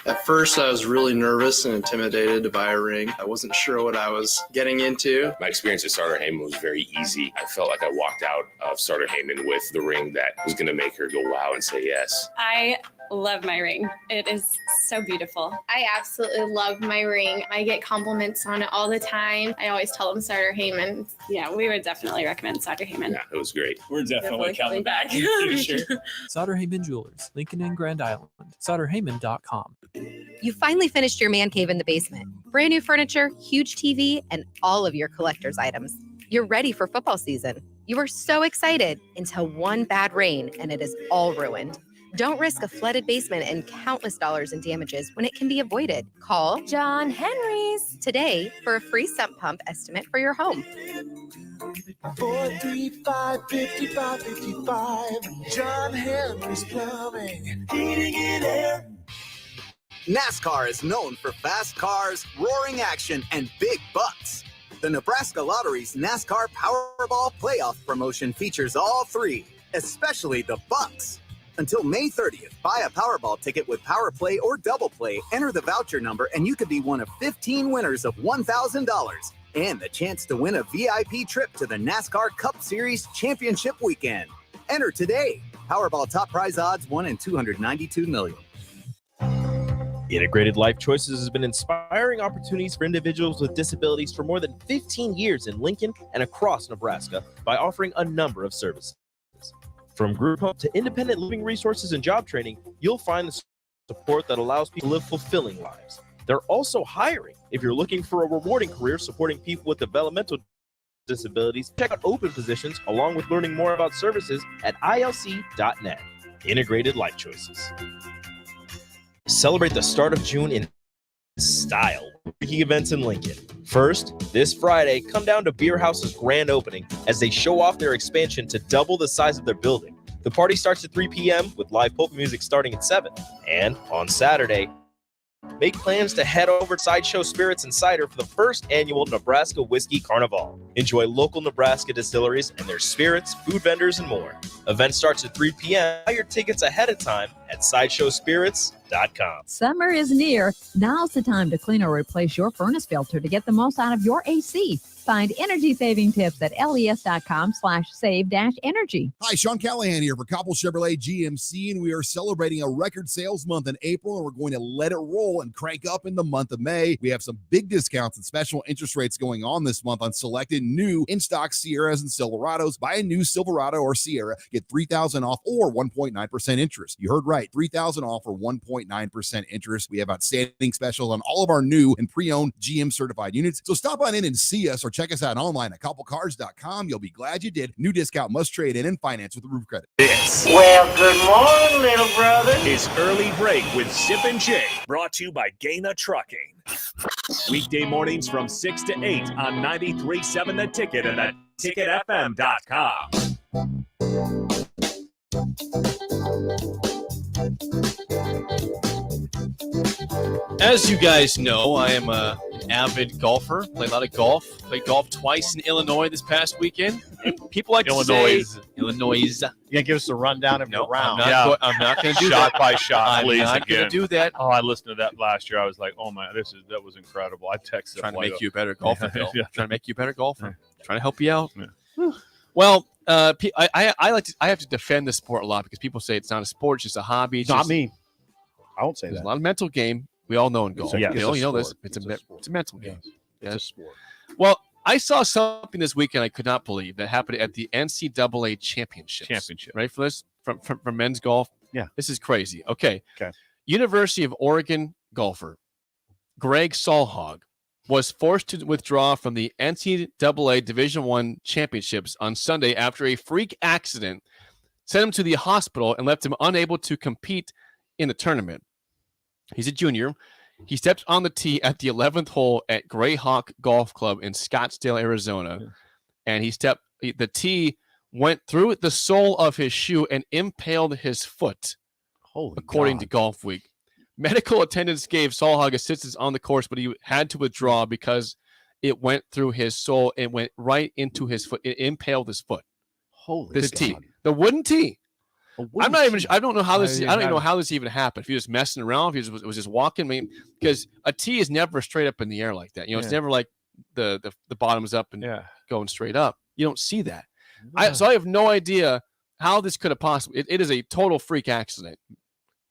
Q: At first, I was really nervous and intimidated to buy a ring. I wasn't sure what I was getting into.
T: My experience at Starter Heyman was very easy. I felt like I walked out of Starter Heyman with the ring that was going to make her go wow and say yes.
R: I love my ring. It is so beautiful.
S: I absolutely love my ring. I get compliments on it all the time. I always tell them Starter Heyman.
R: Yeah, we would definitely recommend Starter Heyman.
T: Yeah, it was great.
I: We're definitely coming back.
R: Sure.
W: Sauter Heyman Jewelers, Lincoln and Grand Island. SauterHeyman.com.
U: You finally finished your man cave in the basement. Brand new furniture, huge TV, and all of your collector's items. You're ready for football season. You were so excited until one bad rain and it is all ruined. Don't risk a flooded basement and countless dollars in damages when it can be avoided. Call John Henry's today for a free sump pump estimate for your home.
V: 435-5555. John Henry's Plumbing, Heating and Air.
Y: NASCAR is known for fast cars, roaring action, and big bucks. The Nebraska Lottery's NASCAR Powerball Playoff promotion features all three, especially the bucks. Until May 30th, buy a Powerball ticket with Power Play or Double Play, enter the voucher number, and you could be one of 15 winners of $1,000 and the chance to win a VIP trip to the NASCAR Cup Series Championship Weekend. Enter today. Powerball top prize odds 1 in 292 million.
K: Integrated Life Choices has been inspiring opportunities for individuals with disabilities for more than 15 years in Lincoln and across Nebraska by offering a number of services. From group home to independent living resources and job training, you'll find the support that allows people to live fulfilling lives. They're also hiring. If you're looking for a rewarding career supporting people with developmental disabilities, check out open positions along with learning more about services at ilc.net. Integrated Life Choices. Celebrate the start of June in style. Key events in Lincoln. First, this Friday, come down to Beer House's grand opening as they show off their expansion to double the size of their building. The party starts at 3 p.m. with live polka music starting at 7. And on Saturday, make plans to head over to Sideshow Spirits and Cider for the first annual Nebraska Whiskey Carnival. Enjoy local Nebraska distilleries and their spirits, food vendors, and more. Event starts at 3 p.m. Buy your tickets ahead of time at SideshowSpirits.com.
Z: Summer is near. Now's the time to clean or replace your furnace filter to get the most out of your AC. Find energy-saving tips at les.com/save-energy.
J: Hi, Sean Callahan here for Cobble Chevrolet GMC, and we are celebrating a record sales month in April, and we're going to let it roll and crank up in the month of May. We have some big discounts and special interest rates going on this month on selected new in-stock Sierras and Silverados. Buy a new Silverado or Sierra, get $3,000 off or 1.9% interest. You heard right, $3,000 off or 1.9% interest. We have outstanding specials on all of our new and pre-owned GM certified units. So stop on in and see us or check us out online at cobblecars.com. You'll be glad you did. New discount must trade in and finance with the roof credit.
B: Well, good morning, little brother. It's Early Break with Sip and Jay, brought to you by Gaina Trucking. Weekday mornings from 6 to 8 on 93.7 The Ticket and at ticketfm.com.
C: As you guys know, I am an avid golfer. Play a lot of golf. Played golf twice in Illinois this past weekend. And people like
E: Illinois.
C: to say Illinois.
F: You gonna give us a rundown of your round?
C: I'm not going to do
E: shot
C: that.
E: by shot,
C: I'm
E: please.
C: not going to do that.
E: Oh, I listened to that last year. I was like, oh my, that was incredible. I texted
C: Trying to
E: him,
C: make you a better golfer, Bill.
E: Yeah.
C: Trying to make you a better golfer. Trying to help you out.
E: Yeah.
C: Well, I have to defend the sport a lot because people say it's not a sport, it's just a hobby. It's
F: Not
C: just,
F: me. I won't say
C: There's
F: that.
C: a lot of mental game. We all know in golf.
F: Yeah,
C: you know this.
F: sport.
C: It's a mental game.
F: It's a sport.
C: Well, I saw something this weekend I could not believe that happened at the NCAA Championship. Ready for this? From men's golf?
F: Yeah.
C: This is crazy. Okay. University of Oregon golfer Greg Solhog, was forced to withdraw from the NCAA Division I championships on Sunday after a freak accident sent him to the hospital and left him unable to compete in the tournament. He's a junior. He stepped on the tee at the 11th hole at Greyhawk Golf Club in Scottsdale, Arizona, and the tee went through the sole of his shoe and impaled his foot, according to Golf Week. Medical attendants gave Solhog assistance on the course, but he had to withdraw because it went through his sole and went right into his foot. It impaled his foot. This tee, the wooden tee. I'm not even. I don't know how this. I don't even know how this even happened. If he was messing around, if he was just walking, because a tee is never straight up in the air like that. You know, it's never like the bottom's up and going straight up. You don't see that. So I have no idea how this could have possibly. It is a total freak accident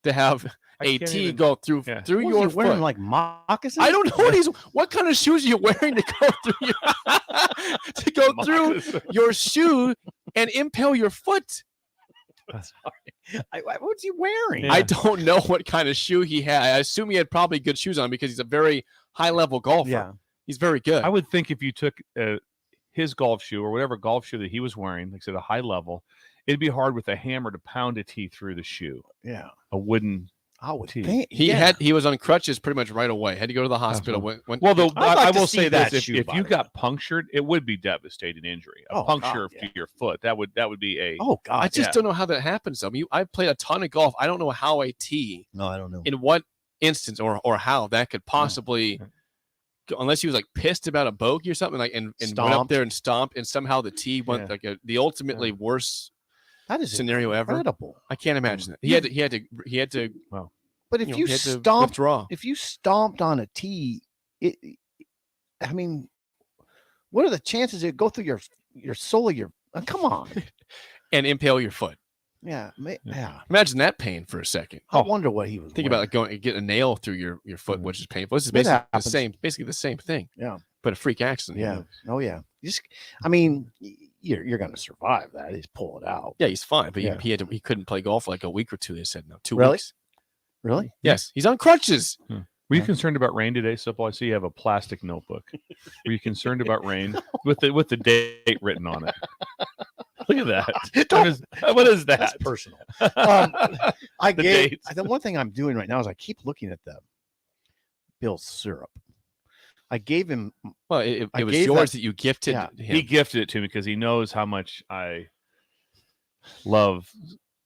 C: to have a tee go through your foot.
F: Wearing like moccasins?
C: I don't know what kind of shoes are you wearing to go through your shoe and impale your foot.
F: Sorry. What's he wearing?
C: I don't know what kind of shoe he had. I assume he had probably good shoes on because he's a very high-level golfer.
F: Yeah.
C: He's very good.
E: I would think if you took his golf shoe or whatever golf shoe that he was wearing, like I said, a high level, it'd be hard with a hammer to pound a tee through the shoe.
F: Yeah.
E: A wooden tee.
C: He was on crutches pretty much right away. Had to go to the hospital.
E: I will say this: if you got punctured, it would be devastating injury. A puncture to your foot that would be a.
F: Oh God!
C: I just don't know how that happens. I mean, I played a ton of golf. I don't know how a tee.
F: No, I don't know.
C: In what instance or how that could possibly, unless he was like pissed about a bogey or something, like and went up there and stomped, and somehow the tee went like the ultimately worst.
F: That is
C: scenario
F: incredible.
C: ever. I can't imagine that. He had to. Well,
F: but if you stomped on a tee, I mean, what are the chances it go through your sole of your? Come on,
C: and impale your foot.
F: Yeah.
C: Imagine that pain for a second.
F: I wonder what he was.
C: Think about like going and get a nail through your foot, which is painful. This is basically the same thing.
F: Yeah.
C: But a freak accident.
F: Yeah. Oh yeah. I mean, you're going to survive that. He's pull it out.
C: Yeah, he's fine, but he couldn't play golf for like a week or two. They said 2
F: really?
C: weeks.
F: Really?
C: Yes, he's on crutches.
E: Were you concerned about rain today, Simple? I see you have a plastic notebook. Were you concerned about rain with the date written on it? Look at that. What is that?
F: That's personal. The one thing I'm doing right now is I keep looking at the Bill's syrup. I gave him.
C: Well, it was yours that you gifted him.
E: He gifted it to me because he knows how much I love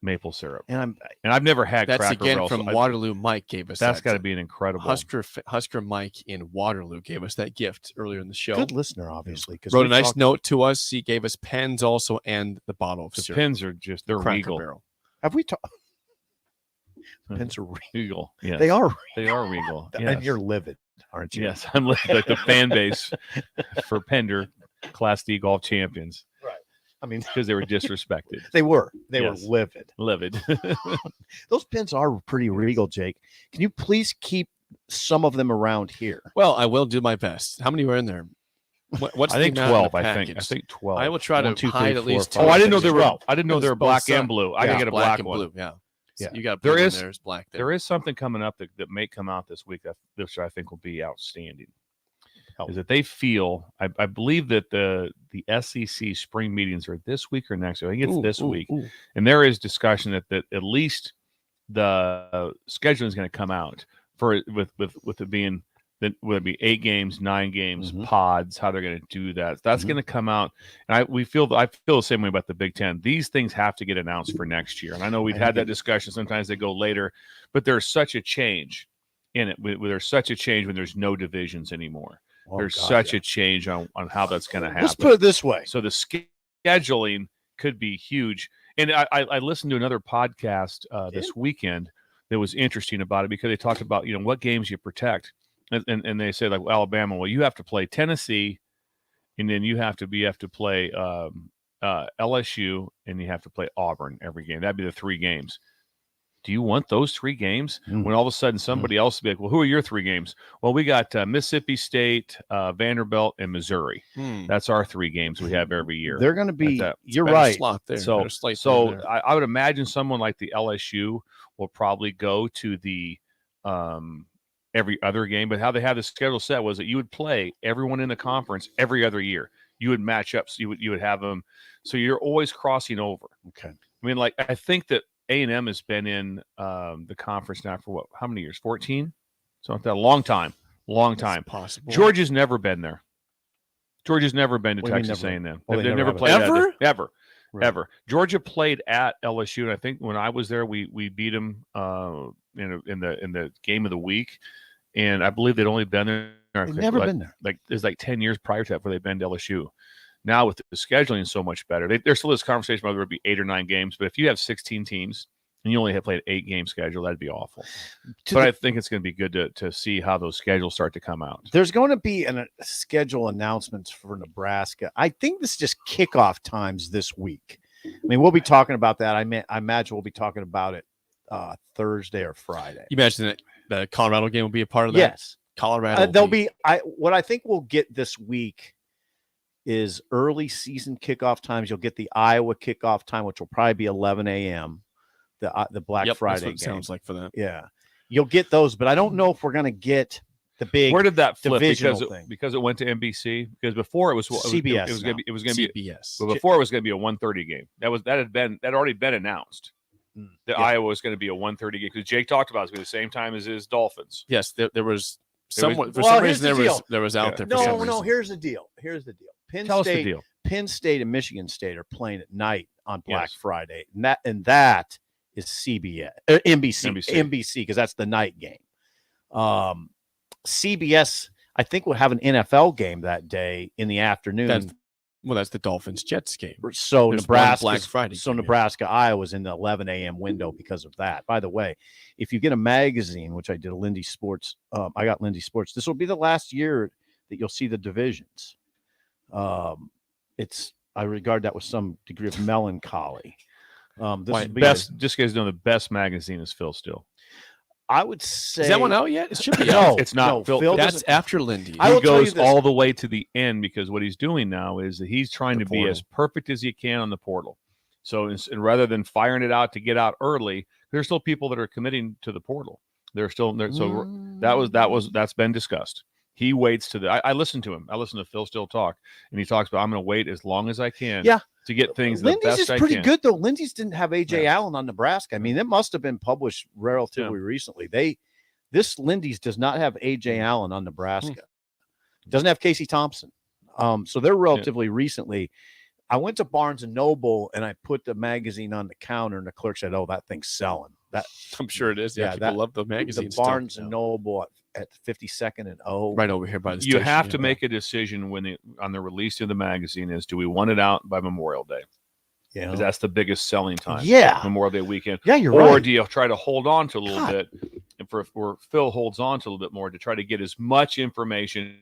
E: maple syrup.
F: And
E: I've never had
C: that's
E: Cracker
C: again
E: Barrel,
C: from Waterloo. Mike gave us
E: that's got to be an incredible.
C: Husker Mike in Waterloo gave us that gift earlier in the show.
F: Good listener, obviously.
C: Wrote a nice note to us. He gave us pens also and the bottle of syrup.
E: Pens are they're
C: Cracker
E: regal.
C: Barrel.
F: Have we talked? Pens are
E: regal. Yes.
F: They are.
E: They are regal.
F: And
E: yes.
F: you're livid, aren't you?
E: Yes, I'm livid. Like the fan base for Pender Class D golf champions.
F: Right. I mean,
E: because they were disrespected.
F: They were livid.
E: Livid.
F: Those pins are pretty regal, Jake. Can you please keep some of them around here?
C: Well, I will do my best. How many were in there? What's
E: I think 12. I think 12.
C: I will try to hide at least
E: 2. I didn't know they were. I didn't know they were black and blue. I can get a black one.
C: Blue, yeah.
F: Yeah,
C: you got
E: there's
C: black.
E: There is something coming up that may come out this week which I think will be outstanding. Is that they feel I believe that the SEC spring meetings are this week or next week. I think it's this week, and there is discussion that at least the scheduling is going to come out for with it being. Then would it be 8 games, 9 games, pods? How they're going to do that? That's going to come out, and I feel the same way about the Big Ten. These things have to get announced for next year, and I know we've had that discussion. Sometimes they go later, but there's such a change in it. There's such a change when there's no divisions anymore. There's such a change on how that's going to happen.
F: Let's put it this way:
E: so the scheduling could be huge. And I listened to another podcast this weekend that was interesting about it because they talked about what games you protect. And they said, like, Alabama, well, you have to play Tennessee, and then you have to play LSU, and you have to play Auburn every game. That'd be the 3 games. Do you want those 3 games? When all of a sudden somebody else will be like, well, who are your 3 games? Well, we got Mississippi State, Vanderbilt, and Missouri. That's our 3 games we have every year.
F: Th're going to be. You're right.
C: Slot there.
E: So I would imagine someone like the LSU will probably go to the every other game, but how they have the schedule set was that you would play everyone in the conference every other year. You would match up, so you would have them. So you're always crossing over.
F: Okay.
E: I mean, like, I think that A&M has been in the conference now for how many years? 14? So like that, a long time.
C: Possible.
E: Georgia's never been there. Georgia's never been to
F: What do you mean
E: Texas
F: never?
E: A&M.
F: Oh, they
E: They've
F: never
E: never
F: have
E: played
C: Ever?
E: ever.
F: Really?
E: Ever. Georgia played at LSU, and I think when I was there, we beat them in the game of the week, and I believe they'd only been there.
F: They've never been there.
E: Like it's like 10 years prior to that where they've been to LSU. Now with the scheduling so much better, there's still this conversation whether it be 8 or 9 games. But if you have 16 teams and you only have played 8-game schedule, that'd be awful. I think it's going to be good to see how those schedules start to come out.
F: There's going to be a schedule announcements for Nebraska. I think this is just kickoff times this week. I mean, we'll be talking about that. I imagine we'll be talking about it Thursday or Friday.
C: You imagine that the Colorado game will be a part of that?
F: Yes.
C: Colorado.
F: There'll be what I think we'll get this week is early season kickoff times. You'll get the Iowa kickoff time, which will probably be 11 a.m. The Black Friday
C: that's what it
F: game.
C: sounds like for that.
F: Yeah, you'll get those, but I don't know if we're going to get the big.
E: Where did that flip?
F: divisional thing.
E: Because it went to NBC. Because before it was
F: CBS.
E: It was going to be
C: CBS.
E: But before it was going to be a 1:30 game. That had already been announced. That Iowa was going to be a 1:30 game because Jake talked about it was going to be the same time as his Dolphins.
C: Yes, there was
E: There was-
C: someone for
F: Well,
C: some
F: here's
C: reason
F: the deal.
C: there was out there. For some
F: No.
C: reason.
F: Here's the deal.
E: Tell us the deal.
F: Penn State and Michigan State are playing at night on Black
E: Yes.
F: Friday, and that is CBS, NBC because that's the night game. CBS, I think, will have an NFL game that day in the afternoon.
C: That's the Dolphins Jets game.
F: So
C: There's
F: Nebraska,
C: one Black Friday.
F: So
C: game,
F: Nebraska, Iowa's in the 11 a.m. window because of that. By the way, if you get a magazine, which I did, a Lindy Sports, I got Lindy Sports. This will be the last year that you'll see the divisions. I regard that with some degree of melancholy. This will be
E: Best, just guys know the best magazine is Phil Still.
F: I would say,
C: Is that one out yet? It should be
F: No,
C: out.
E: It's not.
F: no,
E: Phil
C: That's
F: doesn't-
C: after Lindy.
F: I
E: He
F: will tell you
E: goes
F: this.
E: all the way to the end because what he's doing now is that he's trying
F: The
E: to be
F: portal.
E: as perfect as he can on the portal. So and rather than firing it out to get out early, there's still people that are committing to the portal. They're still there. So that's been discussed. He waits to I listened to him. I listened to Phil Still talk, and he talks about I'm going to wait as long as I can.
F: Yeah.
E: To get things the
F: Lindy's
E: best
F: is
E: I
F: pretty
E: can.
F: good though. Lindy's didn't have AJ Allen on Nebraska. I mean, it must have been published relatively recently. This Lindy's does not have AJ Allen on Nebraska. Doesn't have Casey Thompson. So they're relatively recently. I went to Barnes and Noble and I put the magazine on the counter, and the clerk said, "Oh, that thing's selling." That
C: I'm sure it is. Yeah, people
F: that
C: love the magazine.
F: The Barnes and Noble at 52nd and O,
C: right over here by the
E: You
C: station.
E: have to make a decision on the release of the magazine is do we want it out by Memorial Day?
F: Yeah,
E: 'Cause that's the biggest selling time.
F: Yeah.
E: Memorial Day weekend.
F: Yeah, you're
E: or
F: right.
E: do you try to hold on to a little bit, and for Phil holds on to a little bit more to try to get as much information.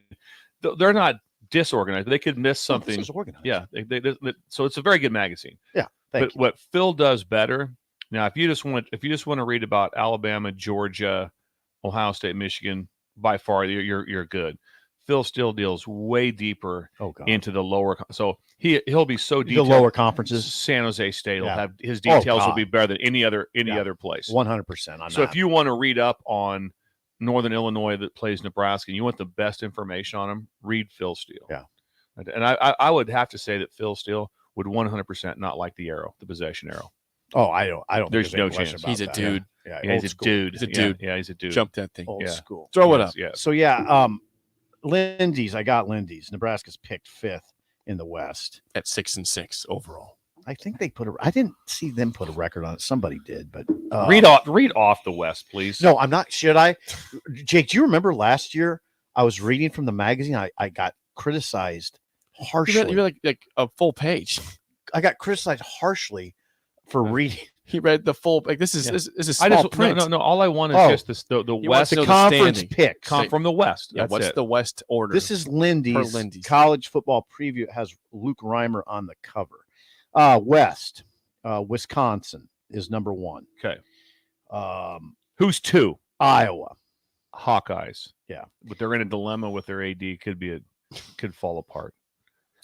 E: They're not disorganized. They could miss something.
F: This is organized.
E: Yeah, so it's a very good magazine.
F: Yeah,
E: but what Phil does better now, if you just want to read about Alabama, Georgia, Ohio State, Michigan, by far you're good. Phil still deals way deeper into the lower. So he'll be so detailed.
F: The lower conferences.
E: San Jose State will
F: Yeah.
E: have his details will
F: God.
E: be better than any other place.
F: 100% on
E: So
F: that.
E: if you want to read up on Northern Illinois that plays Nebraska, and you want the best information on them, read Phil Steele.
F: Yeah.
E: And I would have to say that Phil Steele would 100% not like the arrow, the possession arrow.
F: Oh, I don't.
E: There's
F: think
E: no
F: any question
E: chance.
F: about
C: He's a
F: that.
C: dude.
F: Yeah,
E: Yeah, he's
F: old
E: a
F: school.
E: dude.
C: He's a dude.
E: Yeah, he's a dude.
C: Jump that thing.
F: Old
E: Yeah.
F: school.
C: Throw it up.
E: Yeah.
F: So Lindy's. I got Lindy's. Nebraska's picked 5th in the West
C: at 6-6 overall.
F: I think they I didn't see them put a record on it. Somebody did, but
E: read off the West, please.
F: No, I'm not. Should I? Jake, do you remember last year I was reading from the magazine? I got criticized harshly.
C: You read like a full page.
F: I got criticized harshly for reading.
C: He read the full. Like this is
E: I
C: small
E: just
C: print.
E: no. All I want is just the
C: He
E: West
C: wants to know the
F: conference
C: standing.
F: picks
E: from the West.
C: Yeah,
E: That's
C: what's
E: it.
C: the West order?
F: This is
C: Per
F: Lindy's,
C: Lindy's.
F: college football preview. It has Luke Reimer on the cover. West, Wisconsin is number 1.
E: Okay.
F: Who's
E: 2?
F: Iowa.
E: Hawkeyes.
F: Yeah.
E: But they're in a dilemma with their AD. Could fall apart.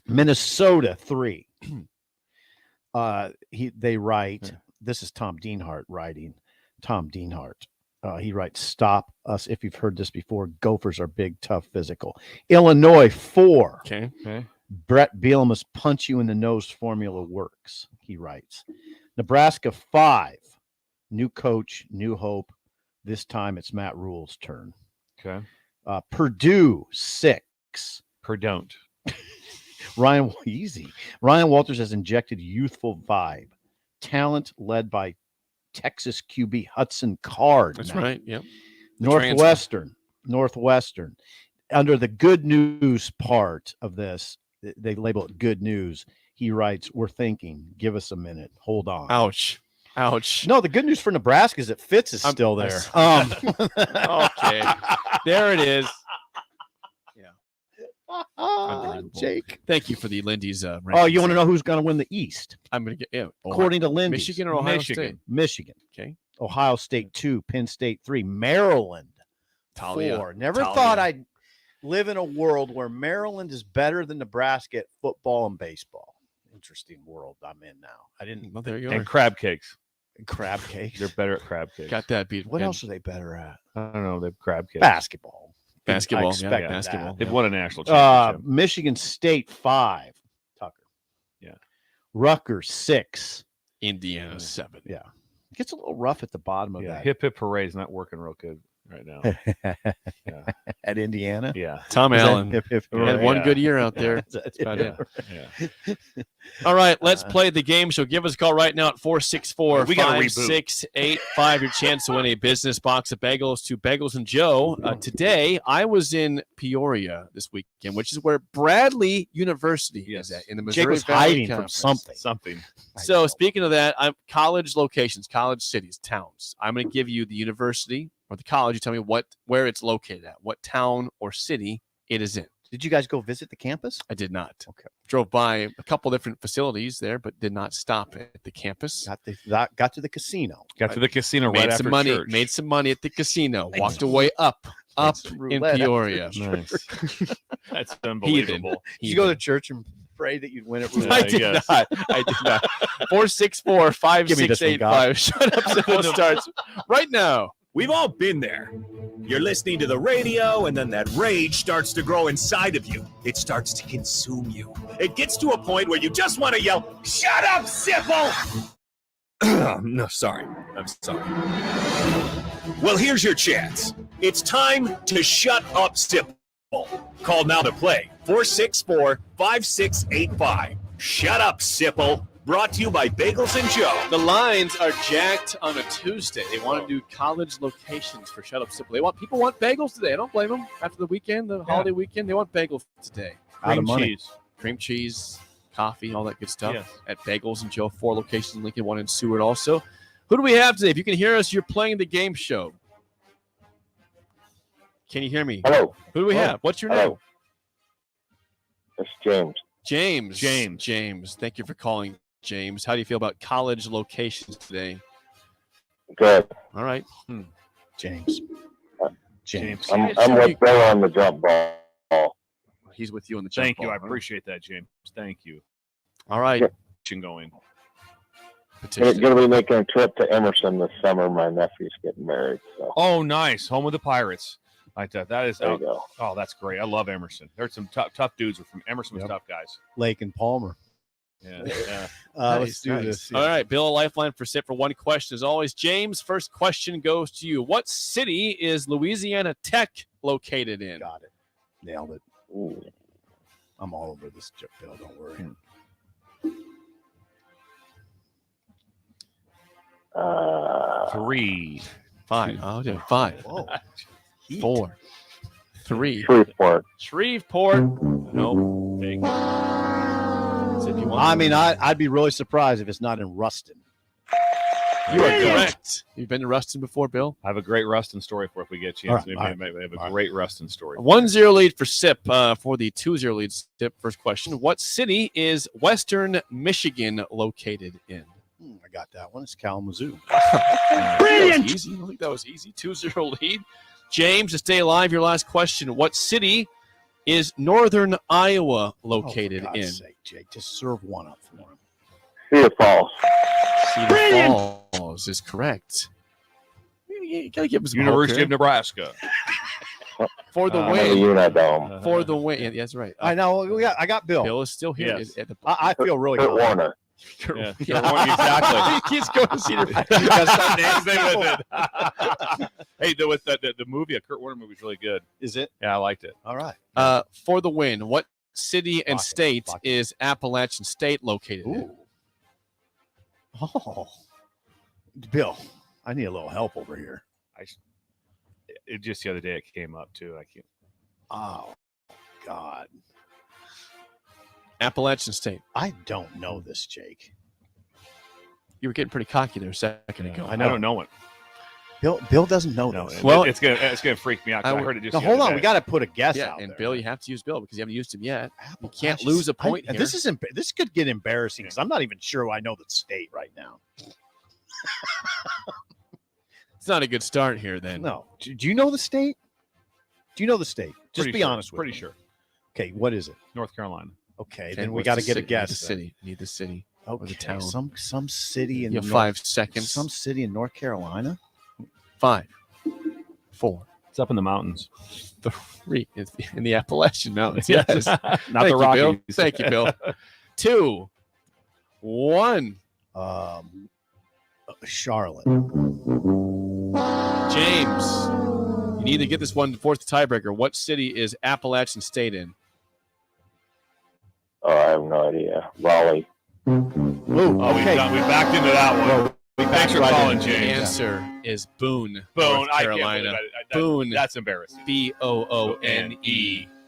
F: Minnesota 3. They write. This is Tom Dienhart writing. Tom Dienhart. He writes, stop us if you've heard this before. Gophers are big, tough, physical. Illinois, 4.
C: Okay.
F: Brett Bielema must punch you in the nose formula works, he writes. Nebraska, 5. New coach, new hope. This time it's Matt Rule's turn.
E: Okay.
F: Purdue, 6.
E: Purdue.
F: Ryan Walters has injected youthful vibe. Talent led by Texas QB Hudson Card.
C: That's
F: now.
C: right. Yep.
F: Northwestern. Under the good news part of this, they label it good news. He writes, we're thinking, give us a minute. Hold on.
C: Ouch.
F: No, the good news for Nebraska is that Fitz is still there.
C: Okay. There it is.
F: Jake.
C: Thank you for the Lindy's.
F: You want to know who's going to win the East?
C: I'm going to get
F: according to Lindy.
C: Michigan or Ohio State?
F: Michigan.
C: Okay.
F: Ohio State 2, Penn State 3, Maryland 4. Never thought I'd live in a world where Maryland is better than Nebraska at football and baseball. Interesting world I'm in now. I didn't.
C: Well, there you are.
E: And crab cakes.
F: Crab cakes.
E: They're better at crab cakes.
C: Got that beat.
F: What else are they better at?
E: I don't know. They're crab cakes.
F: Basketball.
C: Basketball.
F: I expect
C: basketball.
E: They've won a national championship.
F: Michigan State 5. Tucker.
E: Yeah.
F: Rutgers 6.
C: Indiana 7.
F: Yeah. It gets a little rough at the bottom of that.
E: Hip hip hooray is not working real good right now.
F: At Indiana.
E: Yeah.
C: Tom Allen
F: hip, hip,
C: had one good year out there. That's about it. All right, let's play the game. So give us a call right now at 464-5685. Your chance to win a business box of bagels to Bagels and Joe. Today, I was in Peoria this weekend, which is where Bradley University is at in the Missouri
F: Jake was
C: Valley
F: hiding
C: Conference.
F: from something.
E: Something.
C: So speaking of that, I'm college locations, college cities, towns. I'm going to give you the university or the college. You tell me where it's located at, what town or city it is in.
F: Did you guys go visit the campus?
C: I did not.
F: Okay.
C: Drove by a couple different facilities there, but did not stop at the campus.
F: Got to the casino.
E: Got to the casino
C: Made
E: right
C: some
E: after
C: money.
E: church.
C: Made some money at the casino. Walked away up in Peoria.
E: Nice. That's unbelievable.
F: Did you go to church and pray that you'd win it?
C: I did not. 464-5685. Shut up, Simple starts right now.
B: We've all been there. You're listening to the radio, and then that rage starts to grow inside of you. It starts to consume you. It gets to a point where you just want to yell, "Shut up, Sipple!" No, sorry. I'm sorry. Well, here's your chance. It's time to shut up, Sipple. Call now to play. 464-5685. Shut up, Sipple. Brought to you by Bagels and Joe.
C: The lines are jacked on a Tuesday. They want to do college locations for Shut Up Simple. People want bagels today. I don't blame them. After the weekend, the holiday weekend, they want bagels today.
E: Cream cheese.
C: Cream cheese, coffee, all that good stuff.
E: Yes.
C: At Bagels and Joe, 4 locations in Lincoln, 1 in Seward also. Who do we have today? If you can hear us, you're playing the game show. Can you hear me?
A: Hello.
C: Who do we have? What's your name?
A: It's James.
C: James. Thank you for calling, James. How do you feel about college locations today?
A: Good.
C: All right.
F: James.
A: I'm with Bill on the jump ball.
C: He's with you on the jump
E: Thank
C: ball.
E: you. I appreciate that, James. Thank you.
C: All right.
A: Going.
C: Petition.
A: Going to be making a trip to Emerson this summer. My nephew's getting married. So.
E: Oh, nice. Home of the Pirates. Like that. That is.
A: There you go.
E: Oh, that's great. I love Emerson. There's some tough dudes from Emerson. Was tough guys.
F: Lake and Palmer.
E: Yeah.
F: Let's do this.
C: All right, Bill, a lifeline for SIP for one question. As always, James, first question goes to you. What city is Louisiana Tech located in?
F: Got it. Nailed it. Ooh. I'm all over this, Bill. Don't worry.
E: 3.
C: 5. Oh, yeah, 5.
F: Whoa.
C: 4. 3.
A: Shreveport.
C: No. Big.
F: I mean, I'd be really surprised if it's not in Ruston.
C: You are correct. You've been to Ruston before, Bill?
E: I have a great Ruston story for if we get a chance.
F: All right.
E: I have a great Ruston story.
C: 1-0 lead for SIP for the 2-0 lead SIP. First question. What city is Western Michigan located in?
F: I got that one. It's Kalamazoo.
C: Brilliant. Easy. I don't think that was easy. 2-0 lead. James, to stay alive, your last question. What city is Northern Iowa located
F: for God's
C: in?
F: sake, Jake, just serve one up for him.
A: Cedar Falls.
C: Cedar Falls is correct.
F: You
C: You gotta give him some
E: University
C: hope
E: of Nebraska.
C: for the
A: The
C: win.
A: Unidome.
C: For the win. Yeah, that's right.
F: I know. I got Bill.
C: Bill is still here.
E: Yes.
F: I feel really
A: Kurt
F: good.
A: Warner.
E: Yeah,
C: He
E: exactly.
C: keeps going to Cedar Rapids.
E: You got some names they with it. Hey, the movie, a Kurt Warner movie, is really good.
F: Is it?
E: Yeah, I liked it.
F: All right.
C: For the win, what city and
F: Lock it,
C: state
F: lock it.
C: is Appalachian State located in?
F: Ooh. Oh, Bill, I need a little help over here.
E: Just the other day it came up too. I can't.
F: Oh, God.
C: Appalachian State.
F: I don't know this, Jake.
C: You were getting pretty cocky there a second ago.
E: I don't know it.
F: Bill doesn't know this.
C: Well,
E: it's gonna freak me out. 'Cause I heard it just.
F: Now,
E: the
F: hold
E: other
F: on.
E: day.
F: We got to put a guess
C: Yeah,
F: out
C: and
F: there.
C: Bill, you have to use Bill because you haven't used him yet. You can't lose a point here.
F: This could get embarrassing because I'm not even sure I know the state right now.
C: It's not a good start here then.
F: No. Do you know the state? Do you know the state? Just
E: Pretty
F: be
E: sure.
F: honest with
E: Pretty
F: me.
E: sure.
F: Okay, what is it?
E: North Carolina.
F: Okay,
C: Okay,
F: then we
C: what's
F: got to
C: the
F: get a
C: city?
F: guess.
C: The city. Need the city.
F: Then.
C: Or the
F: Okay,
C: town.
F: some city in
C: You have
F: North-
C: 5 seconds.
F: Some city in North Carolina.
C: 5, 4,
E: It's up in the mountains.
C: 3 in the Appalachian Mountains.
E: Yes.
C: Yes.
E: Not
C: Thank
E: the
C: you, Bill.
E: Rockies.
C: Thank you, Bill. 2, 1.
F: Charlotte.
C: James, you need to get this one fourth tiebreaker. What city is Appalachian State in?
A: Oh, I have no idea. Raleigh.
F: Ooh,
E: Oh, we backed into that one. Thanks for calling,
C: The
E: James.
C: answer is Boone,
E: Boone,
C: North
E: I can't
C: Carolina.
E: believe that.
C: Boone.
E: That's embarrassing.
C: Boone.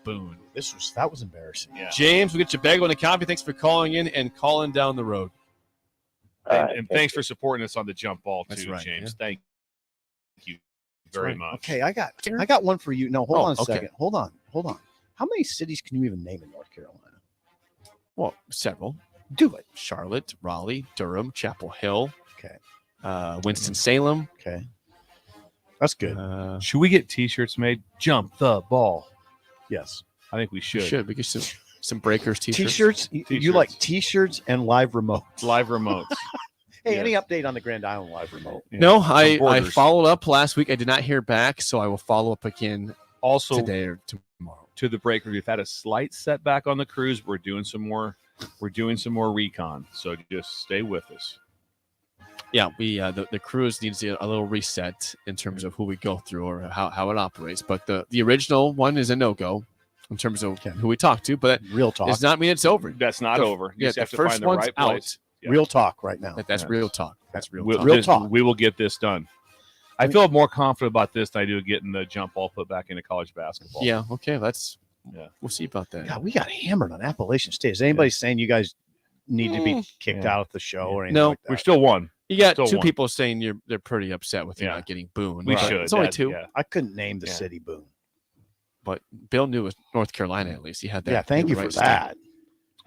C: Boone.
F: That was embarrassing.
E: Yeah.
C: James, we get you a bagel and a copy. Thanks for calling in and calling down the road.
E: And thanks for supporting us on the jump ball
C: That's
E: too,
C: right,
E: James.
C: yeah.
E: Thank you very
C: right.
E: much.
F: Okay, I got one for you. No, hold
C: Oh,
F: on a
C: okay.
F: second. Hold on. How many cities can you even name in North Carolina?
C: Well, several.
F: Do it.
C: Charlotte, Raleigh, Durham, Chapel Hill,
F: Okay.
C: Winston-Salem.
F: Okay. That's good.
E: Should we get T-shirts made? Jump the ball.
F: Yes.
E: I think we
C: We
E: should.
C: should. We get some Breakers t-shirts.
F: T-shirts. You like T-shirts and live remotes.
E: Live remotes.
F: Hey,
E: Yes.
F: any update on the Grand Island live remote?
E: Yeah.
C: No,
E: From
C: I
E: Borders.
C: followed up last week. I did not hear back, so I will follow up again
E: Also,
C: today or tomorrow.
E: to the break, we've had a slight setback on the cruise. We're doing some more recon, so just stay with us.
C: Yeah, we the cruise needs a little reset in terms of who we go through or how it operates. But the original one is a no-go in terms of who we talk to, but
F: Real talk.
C: does not mean it's over.
E: That's not over. You
C: Yeah,
E: just
C: the
E: have to
C: first
E: find the
C: one's
E: right
C: out.
E: place. Yeah.
F: Real talk right now.
C: That's
E: Yes.
C: real talk. That's real
E: We'll,
C: talk.
F: Real talk.
E: We will get this done. I feel more confident about this than I do getting the jump ball put back into college basketball.
C: Yeah, okay,
E: Yeah.
C: we'll see about that.
F: God, we got hammered on Appalachian State. Is anybody saying you guys need to be kicked
E: Yeah.
F: out of the show or anything
C: No,
F: like that?
E: We still won.
C: You got
E: Still
C: two
E: won.
C: people saying they're pretty upset with you
E: Yeah.
C: not getting Boone.
E: We
C: but
E: should.
C: It's only
E: That-
C: 2,
E: yeah.
F: I couldn't name the
E: Yeah.
F: city Boone.
C: but Bill knew it was North Carolina at least. He had that.
F: Yeah, thank
C: the
F: you for
C: right state.
F: that.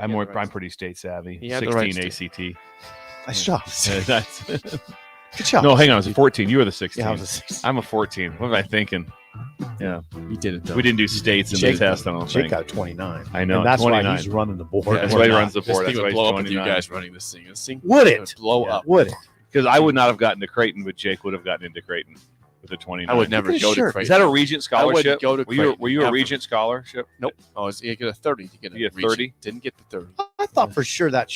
E: I'm
C: Yeah,
E: more.
C: the right
E: I'm pretty state savvy.
C: He had the right
E: 16 ACT.
F: Nice job.
E: That's,
F: Good job.
E: no, hang on. I was a 14. You were the 16.
F: Yeah, I was a 16.
E: I'm a 14. What was I thinking? Yeah,
C: You did it though.
E: we didn't do states in
F: Jake-
E: the test. I don't
F: Jake
E: think.
F: got 29.
E: I know.
F: And that's
E: 29.
F: why he's running the board.
C: Yeah,
E: That's
C: we're
E: why he
C: not.
E: runs the
C: This
E: board.
C: thing
E: That's why
C: would
E: he's
C: blow up with you
E: 29.
C: guys running this thing. This thing
F: Would it?
C: would blow up?
F: Would it?
E: Because I would not have gotten to Creighton, but Jake would have gotten into Creighton with a 29.
C: I would never
F: Look at
C: go
F: his
C: to
F: shirt.
C: Creighton.
E: Is that a Regent scholarship?
C: go to
E: were you,
C: Creighton,
E: were you a
C: ever.
E: Regent scholarship?
C: Nope. Oh, you get a 30 to get a
E: You get
C: region.
E: 30?
C: Didn't get the 30.
F: I thought for sure that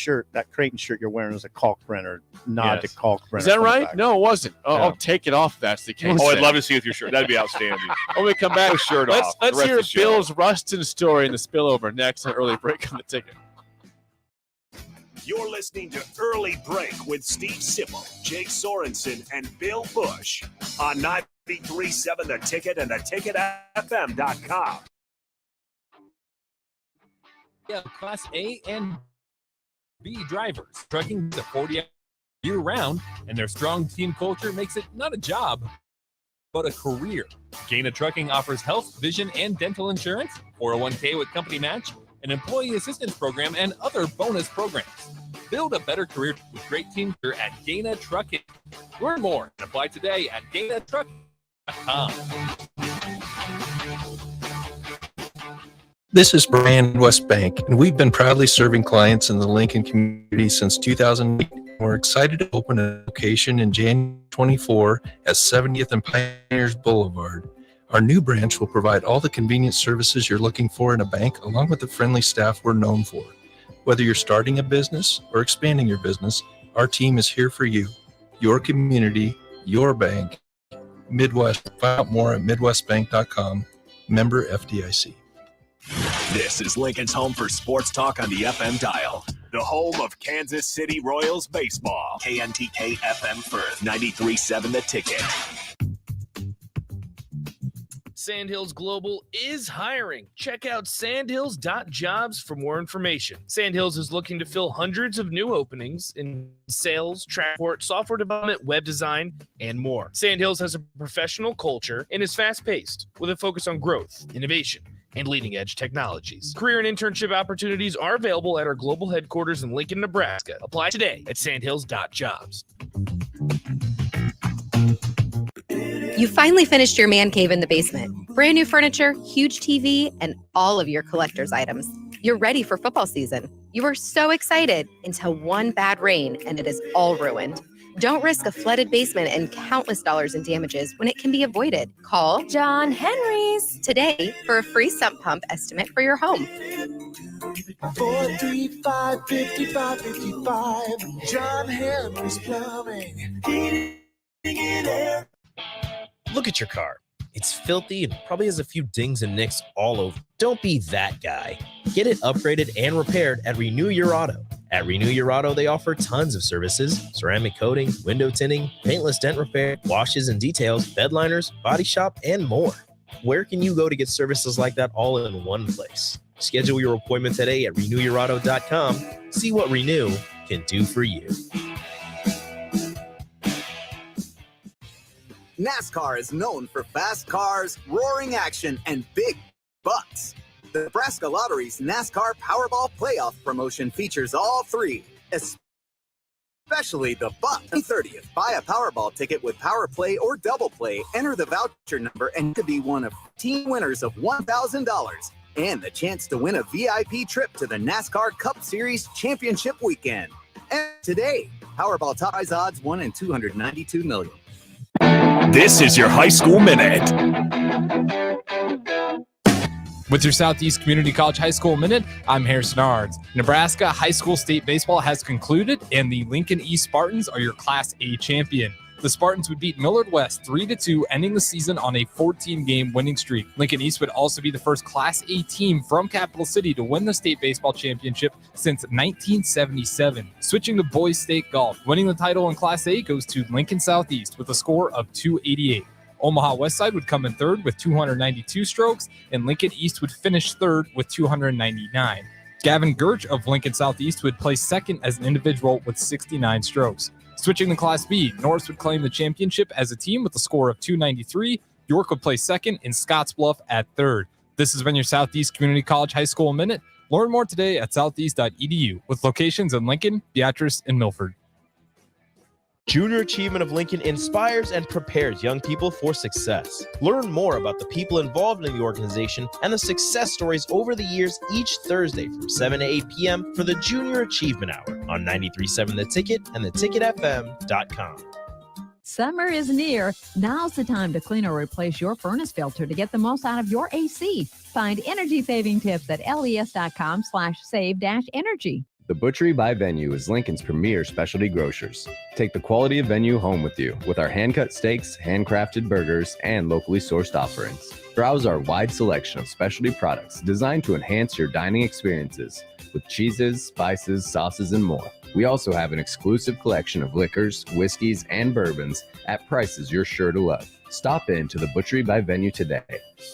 F: Creighton shirt you're wearing was a Kalkbrenner nod
E: Yes.
F: to Kalkbrenner.
C: Is that right?
F: comeback.
C: No, it wasn't. Oh,
E: Yeah.
C: I'll take it off. If that's the case.
E: Oh, I'd
C: then.
E: love to see you with your shirt. That'd be outstanding.
C: When we come back,
E: With shirt
C: let's
E: off. The
C: let's
E: rest
C: hear
E: of the show.
C: Bill's Rustin story in the spillover next on Early Break on the Ticket.
B: You're listening to Early Break with Steve Sipple, Jake Sorensen, and Bill Busch on 93.7 The Ticket and theticketfm.com.
G: Yeah, Class A and B drivers. Trucking is a 40 year round, and their strong team culture makes it not a job, but a career. Gaina Trucking offers health, vision, and dental insurance, 401k with company match, an employee assistance program, and other bonus programs. Build a better career with great team here at Gaina Trucking. Learn more and apply today at GainaTrucking.com.
D: This is Brian West Bank, and we've been proudly serving clients in the Lincoln community since 2008. We're excited to open a location in January 24 at 70th and Pioneers Boulevard. Our new branch will provide all the convenient services you're looking for in a bank, along with the friendly staff we're known for. Whether you're starting a business or expanding your business, our team is here for you. Your community, your bank. Midwest. Find out more at midwestbank.com. Member FDIC.
B: This is Lincoln's home for sports talk on the FM dial. The home of Kansas City Royals baseball. KNTK FM Firth, 93.7 The Ticket.
H: Sandhills Global is hiring. Check out sandhills.jobs for more information. Sandhills is looking to fill hundreds of new openings in sales, transport, software development, web design, and more. Sandhills has a professional culture and is fast-paced with a focus on growth, innovation, and leading-edge technologies. Career and internship opportunities are available at our global headquarters in Lincoln, Nebraska. Apply today at sandhills.jobs.
U: You finally finished your man cave in the basement. Brand new furniture, huge TV, and all of your collector's items. You're ready for football season. You were so excited until one bad rain and it is all ruined. Don't risk a flooded basement and countless dollars in damages when it can be avoided. Call John Henry's today for a free sump pump estimate for your home.
V: 435-5555. John Henry's Plumbing. Heating and air.
K: Look at your car. It's filthy and probably has a few dings and nicks all over. Don't be that guy. Get it upgraded and repaired at Renew Your Auto. At Renew Your Auto, they offer tons of services: ceramic coating, window tinting, paintless dent repair, washes and details, bed liners, body shop, and more. Where can you go to get services like that all in one place? Schedule your appointment today at renewyourauto.com. See what Renew can do for you.
Y: NASCAR is known for fast cars, roaring action, and big bucks. The Nebraska Lottery's NASCAR Powerball Playoff promotion features all three, especially the buck. On 30th, buy a Powerball ticket with Power Play or Double Play, enter the voucher number, and to be one of 15 winners of $1,000 and the chance to win a VIP trip to the NASCAR Cup Series Championship Weekend. And today, Powerball top prize odds 1 in 292 million.
B: This is your High School Minute.
L: With your Southeast Community College High School Minute, I'm Harrison Ards. Nebraska High School State Baseball has concluded, and the Lincoln East Spartans are your Class A champion. The Spartans would beat Millard West 3-2, ending the season on a 14-game winning streak. Lincoln East would also be the first Class A team from Capital City to win the state baseball championship since 1977. Switching to boys state golf, winning the title in Class A goes to Lincoln Southeast with a score of 288. Omaha Westside would come in third with 292 strokes, and Lincoln East would finish third with 299. Gavin Gerch of Lincoln Southeast would place second as an individual with 69 strokes. Switching to Class B, Norris would claim the championship as a team with a score of 293. York would place second, and Scottsbluff at third. This has been your Southeast Community College High School Minute. Learn more today at southeast.edu with locations in Lincoln, Beatrice, and Milford.
K: Junior Achievement of Lincoln inspires and prepares young people for success. Learn more about the people involved in the organization and the success stories over the years each Thursday from 7 to 8 p.m. for the Junior Achievement Hour on 93.7 The Ticket and theticketfm.com.
Z: Summer is near. Now's the time to clean or replace your furnace filter to get the most out of your AC. Find energy-saving tips at les.com/save-energy.
M: The Butchery by Venue is Lincoln's premier specialty grocers. Take the quality of Venue home with you with our hand-cut steaks, handcrafted burgers, and locally sourced offerings. Browse our wide selection of specialty products designed to enhance your dining experiences with cheeses, spices, sauces, and more. We also have an exclusive collection of liquors, whiskeys, and bourbons at prices you're sure to love. Stop in to the Butchery by Venue today.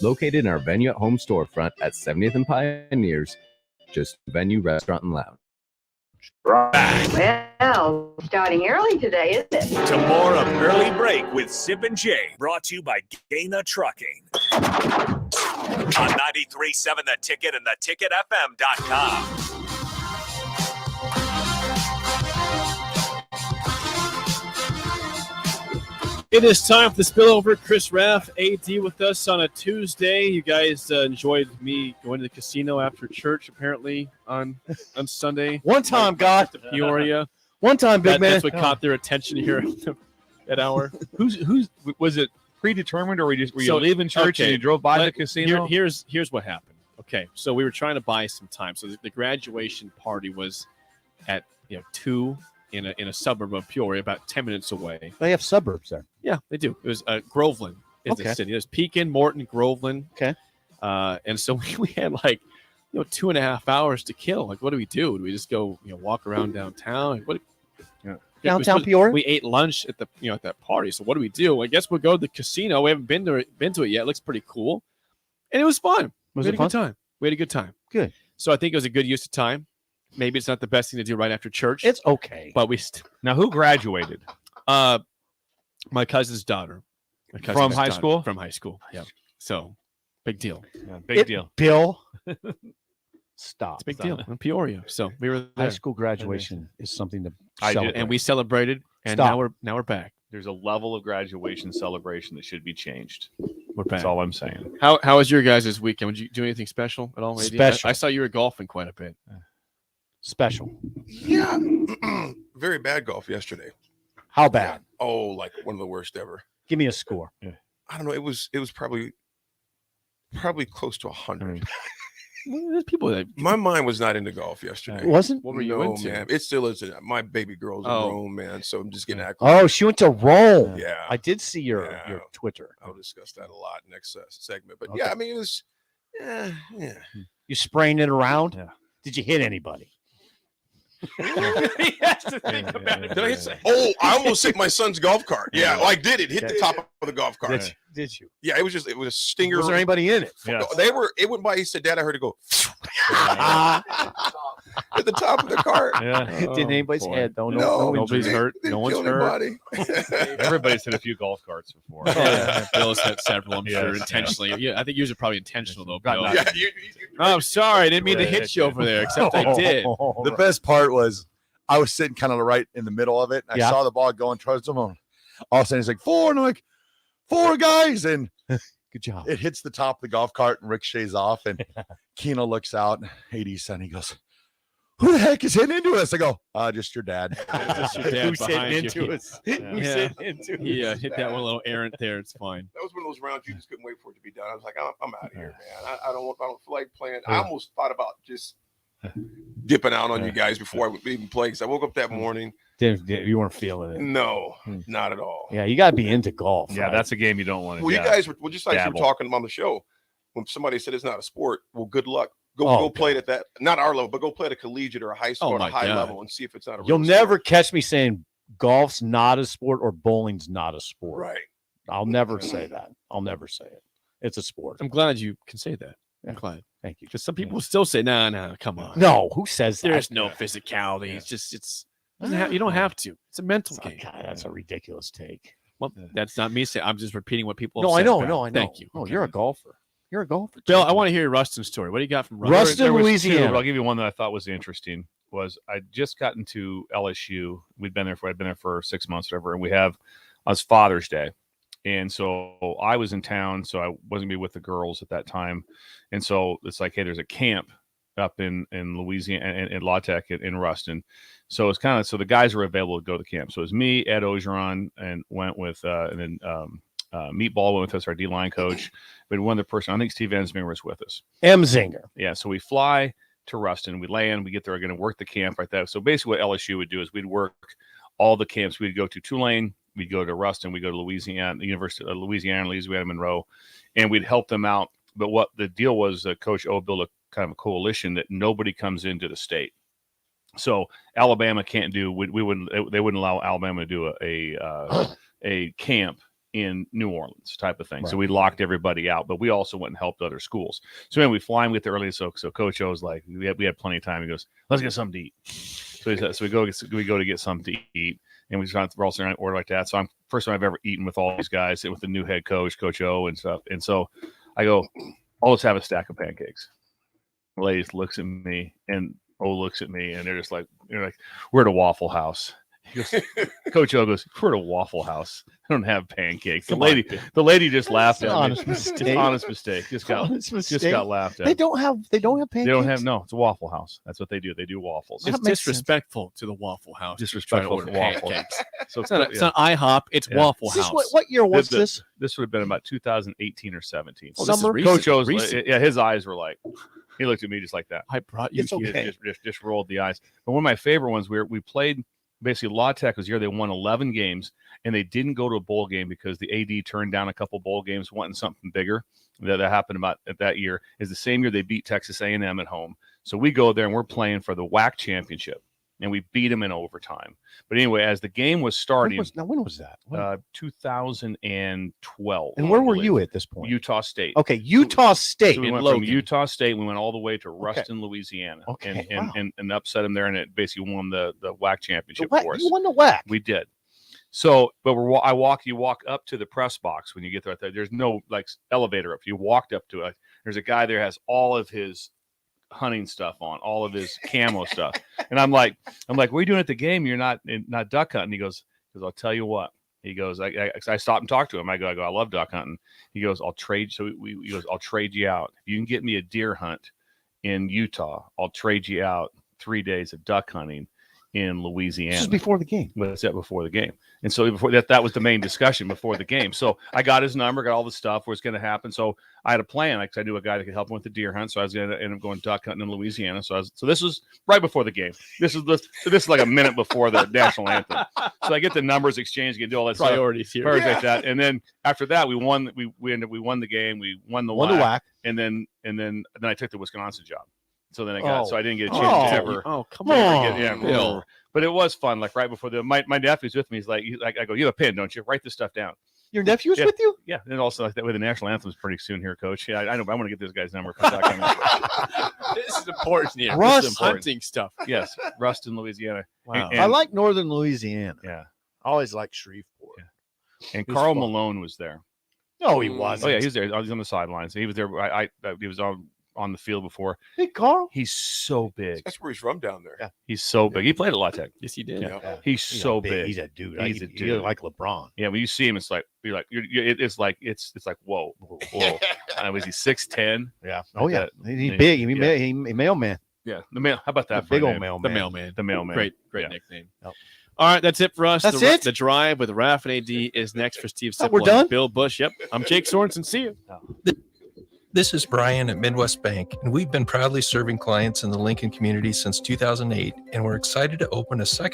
M: Located in our Venue at Home storefront at 70th and Pioneers, just Venue Restaurant and Lounge.
N: Well, starting early today, isn't it?
B: To more of Early Break with Zip and Jay, brought to you by Gaina Trucking. On 93.7 The Ticket and theticketfm.com.
C: It is time for the spillover. Chris Raff, AD with us on a Tuesday. You guys enjoyed me going to the casino after church, apparently, on Sunday.
O: One time, God.
C: To Peoria.
O: One time, big man.
C: That's what caught their attention here at hour.
E: Who's was it predetermined, or were you leaving church and you drove by the casino?
C: Here's what happened. Okay, so we were trying to buy some time. So the graduation party was at 2 in a suburb of Peoria, about 10 minutes away.
O: They have suburbs there.
C: Yeah, they do. It was Groveland is the city. There's Pekin, Morton, Groveland.
O: Okay.
C: And so we had 2.5 hours to kill. Like, what do we do? Do we just go walk around downtown?
O: Downtown Peoria?
C: We ate lunch at the at that party. So what do we do? I guess we'll go to the casino. We haven't been to it yet. It looks pretty cool. And it was fun.
O: Was
C: we
O: it
C: had
O: fun?
C: A good time. We had a good time.
O: Good.
C: So I think it was a good use of time. Maybe it's not the best thing to do right after church.
O: It's okay.
C: But
E: now who graduated?
C: My cousin's daughter.
E: From high school?
C: From high school. Yeah. So big deal.
E: Yeah, big deal.
O: Bill. Stop.
C: It's a big deal in Peoria. So we were there.
O: High school graduation is something to
E: I did,
O: celebrate.
C: And we celebrated, and
O: Stop.
C: now we're back.
E: There's a level of graduation celebration that should be changed.
C: We're back.
E: That's all I'm saying.
C: How was your guys' weekend? Did you do anything special at all? AD?
O: Special.
C: I saw you were golfing quite a bit.
O: Special.
P: Yeah. Very bad golf yesterday.
O: How bad?
P: Oh, like one of the worst ever.
O: Give me a score.
P: I don't know. It was probably close to 100.
C: There's people that
P: my mind was not into golf yesterday.
O: It wasn't?
C: What were you into?
P: Man. It still isn't. My baby girl's in Rome, man. So I'm just getting
O: Oh, she went to Rome.
P: Yeah.
O: I did see your Twitter.
P: I'll discuss that a lot next segment. But
O: Okay.
P: yeah, I mean, it was, yeah.
O: You spraying it around? Yeah. Did you hit anybody?
C: He has to think about it.
P: Did I hit? Oh, I almost hit my son's golf cart. Yeah, I did. It hit the top of the golf cart.
O: Did you?
P: Yeah, it was a stinger.
O: Was there anybody in it?
P: It went by. He said, "Dad, I heard it go." At the top of the cart.
E: Yeah.
O: Didn't anybody's head though?
P: No,
C: nobody's hurt. No one's hurt.
E: Everybody's hit a few golf carts before.
C: Bill's hit several, I'm sure,
E: Yes,
C: intentionally. Yeah, I think yours are probably intentional though,
E: Not-
C: Bill.
E: not-
C: I'm sorry, I didn't mean to hit you over there, except I did.
Q: The best part was I was sitting kind of right in the middle of it. And I saw the ball going towards him. All of a sudden, he's like, 4. And I'm like, 4 guys. And
O: good job.
Q: It hits the top of the golf cart and ricochets off. And Keno looks out and AD's son, he goes, who the heck is hitting into us? I go, just your dad.
C: Just your dad
O: Who's
C: behind
O: hitting
C: you.
O: into us?
C: Yeah.
O: Who's hitting into us?
C: Yeah, hit that one little errant there. It's fine.
P: That was one of those rounds you just couldn't wait for it to be done. I was like, I'm out of here, man. I don't feel like playing. I almost thought about just dipping out on you guys before I would even play because I woke up that morning.
O: You weren't feeling it.
P: No, not at all.
O: Yeah, you got to be into golf.
E: Yeah,
O: right?
E: that's a game you don't want to.
P: Well, you guys were just like you
E: dabble.
P: were talking on the show when somebody said it's not a sport. Well, good luck. Go play it at that, not our level, but go play at a collegiate or a high school or a high level and see if it's not a real
O: You'll never catch me saying golf's not a sport or bowling's not a sport.
P: Right.
O: I'll never say that. I'll never say it. It's a sport.
C: I'm glad you can say that. I'm glad.
O: Thank you.
C: Because some people still say, no, come on.
O: No, who says that?
C: There's no physicality. It's just, you don't have to. It's a mental game.
O: God, that's a ridiculous take.
C: Well, that's not me saying. I'm just repeating what people
O: No,
C: have
O: I
C: said.
O: know. No, I know.
C: Thank you.
O: Oh, you're a golfer. You're a golfer.
C: Bill, I want to hear your Ruston story. What do you got from Ruston?
O: Ruston,
E: There was two,
O: Louisiana.
E: but I'll give you one that I thought was interesting. Was I just gotten to LSU? I'd been there for 6 months, whatever, and it was Father's Day, and so I was in town, so I wasn't gonna be with the girls at that time, and so it's like, hey, there's a camp up in Louisiana in La Tech in Ruston, so it's kind of so the guys were available to go to the camp. So it was me, Ed Ogeron, and went with and then Meatball went with us, our D-line coach. But one other person, I think Steve Ensminger was with us.
O: Emzinger.
E: Yeah, so we fly to Ruston, we land, we get there, we're going to work the camp right there. So basically what LSU would do is we'd work all the camps. We'd go to Tulane, we'd go to Ruston, we'd go to Louisiana, the University of Louisiana Monroe, and we'd help them out. But what the deal was, Coach O built a kind of a coalition that nobody comes into the state. So Alabama can't do, they wouldn't allow Alabama to do a camp in New Orleans type of thing.
O: Right.
E: So we locked everybody out, but we also went and helped other schools. So anyway, we fly and we get there early. So Coach O was like, we had plenty of time. He goes, let's get something to eat. So we go to get something to eat. And we're also in order like that. So I'm first time I've ever eaten with all these guys, with the new head coach, Coach O and stuff. And so I go, I'll just have a stack of pancakes. The lady looks at me and O looks at me and they're like, we're at a Waffle House. Coach O goes, "We're at a Waffle House. I don't have pancakes."
O: Come
E: the lady just laughed at me.
O: honest mistake.
E: Honest mistake. Just got laughed at.
O: They don't have pancakes.
E: They don't have no. It's a Waffle House. That's what they do. They do waffles.
C: It's disrespectful to the Waffle House.
E: Disrespectful
C: to
E: to waffles.
C: pancakes.
E: So
C: it's not IHOP. It's Waffle House.
O: What year was this?
E: This would have been about 2018 or 17.
C: Oh, this is recent.
E: Coach O's,
C: Recent.
E: yeah, his eyes were like, he looked at me just like that.
C: I brought you.
O: It's okay.
E: Just rolled the eyes. But one of my favorite ones, we played basically La Tech was the year they won 11 games, and they didn't go to a bowl game because the AD turned down a couple bowl games, wanting something bigger. That happened about at that year. Is the same year they beat Texas A&M at home. So we go there and we're playing for the WAC championship, and we beat them in overtime. But anyway, as the game was starting,
O: when was that?
E: 2012.
O: And where were you at this point?
E: Utah State.
O: Okay, Utah State.
E: So we went from Utah State. We went all the way to Ruston, Louisiana.
O: Okay,
E: and upset them there, and it basically won the WAC championship
O: The WAC,
E: for us.
O: you won the WAC.
E: We did. So, but you walk up to the press box when you get there. There's no like elevator up. You walked up to it. There's a guy there has all of his hunting stuff on, all of his camo stuff. And I'm like, what are you doing at the game? You're not duck hunting. He goes, I'll tell you what. He goes, I stopped and talked to him. I go, I love duck hunting. He goes, I'll trade. So he goes, I'll trade you out. If you can get me a deer hunt in Utah, I'll trade you out 3 days of duck hunting in Louisiana.
O: This is before the game.
E: But it's before the game. And so before that was the main discussion before the game. So I got his number, got all the stuff where it's going to happen. So I had a plan. Like I knew a guy that could help him with the deer hunt. So I was going to end up going duck hunting in Louisiana. So this was right before the game. This is like a minute before the national anthem. So I get the numbers exchanged, get do all that
C: Priorities
E: stuff.
C: here.
E: Priorities like that. And then after that, we won. We won the game. We won the WAC. And then I took the Wisconsin job. So then so I didn't get a chance to ever.
C: Oh, come on.
E: Yeah. But it was fun. Like right before my nephew's with me. He's like, I go, you have a pen, don't you? Write this stuff down.
O: Your nephew was with you?
E: Yeah. And also like that way the national anthem's pretty soon here, Coach. Yeah, I know, but I want to get this guy's number.
C: This is important here.
O: Rust
C: This is hunting stuff.
E: Yes. Ruston, Louisiana.
C: Wow.
O: I like northern Louisiana.
E: Yeah.
O: I always like Shreveport.
E: Yeah. And Carl Malone was there.
O: No, he wasn't.
E: Oh yeah, he was there. I was on the sidelines. He was there. He was on the field before.
O: Hey, Carl.
E: He's so big.
P: That's where he's from down there.
O: Yeah.
E: He's so big. He played at La Tech.
C: Yes, he did.
E: Yeah. He's so big.
O: He's a dude.
E: He's a dude.
O: He's like LeBron.
E: Yeah, when you see him, it's like it's like whoa. Was he 6'10"?
O: Yeah. Oh yeah. He's big. He mailman.
E: Yeah. The mail. How about that?
O: The big old
E: mailman?
O: mailman.
E: The mailman.
C: Great nickname. Yep. All right, that's it for us.
O: That's it?
C: The drive with Raph and AD is next for Steve Sipple.
O: We're done?
C: And Bill Busch. Yep. I'm Jake Sorensen. See you.
D: This is Brian at Midwest Bank, and we've been proudly serving clients in the Lincoln community since 2008, and we're excited to open a second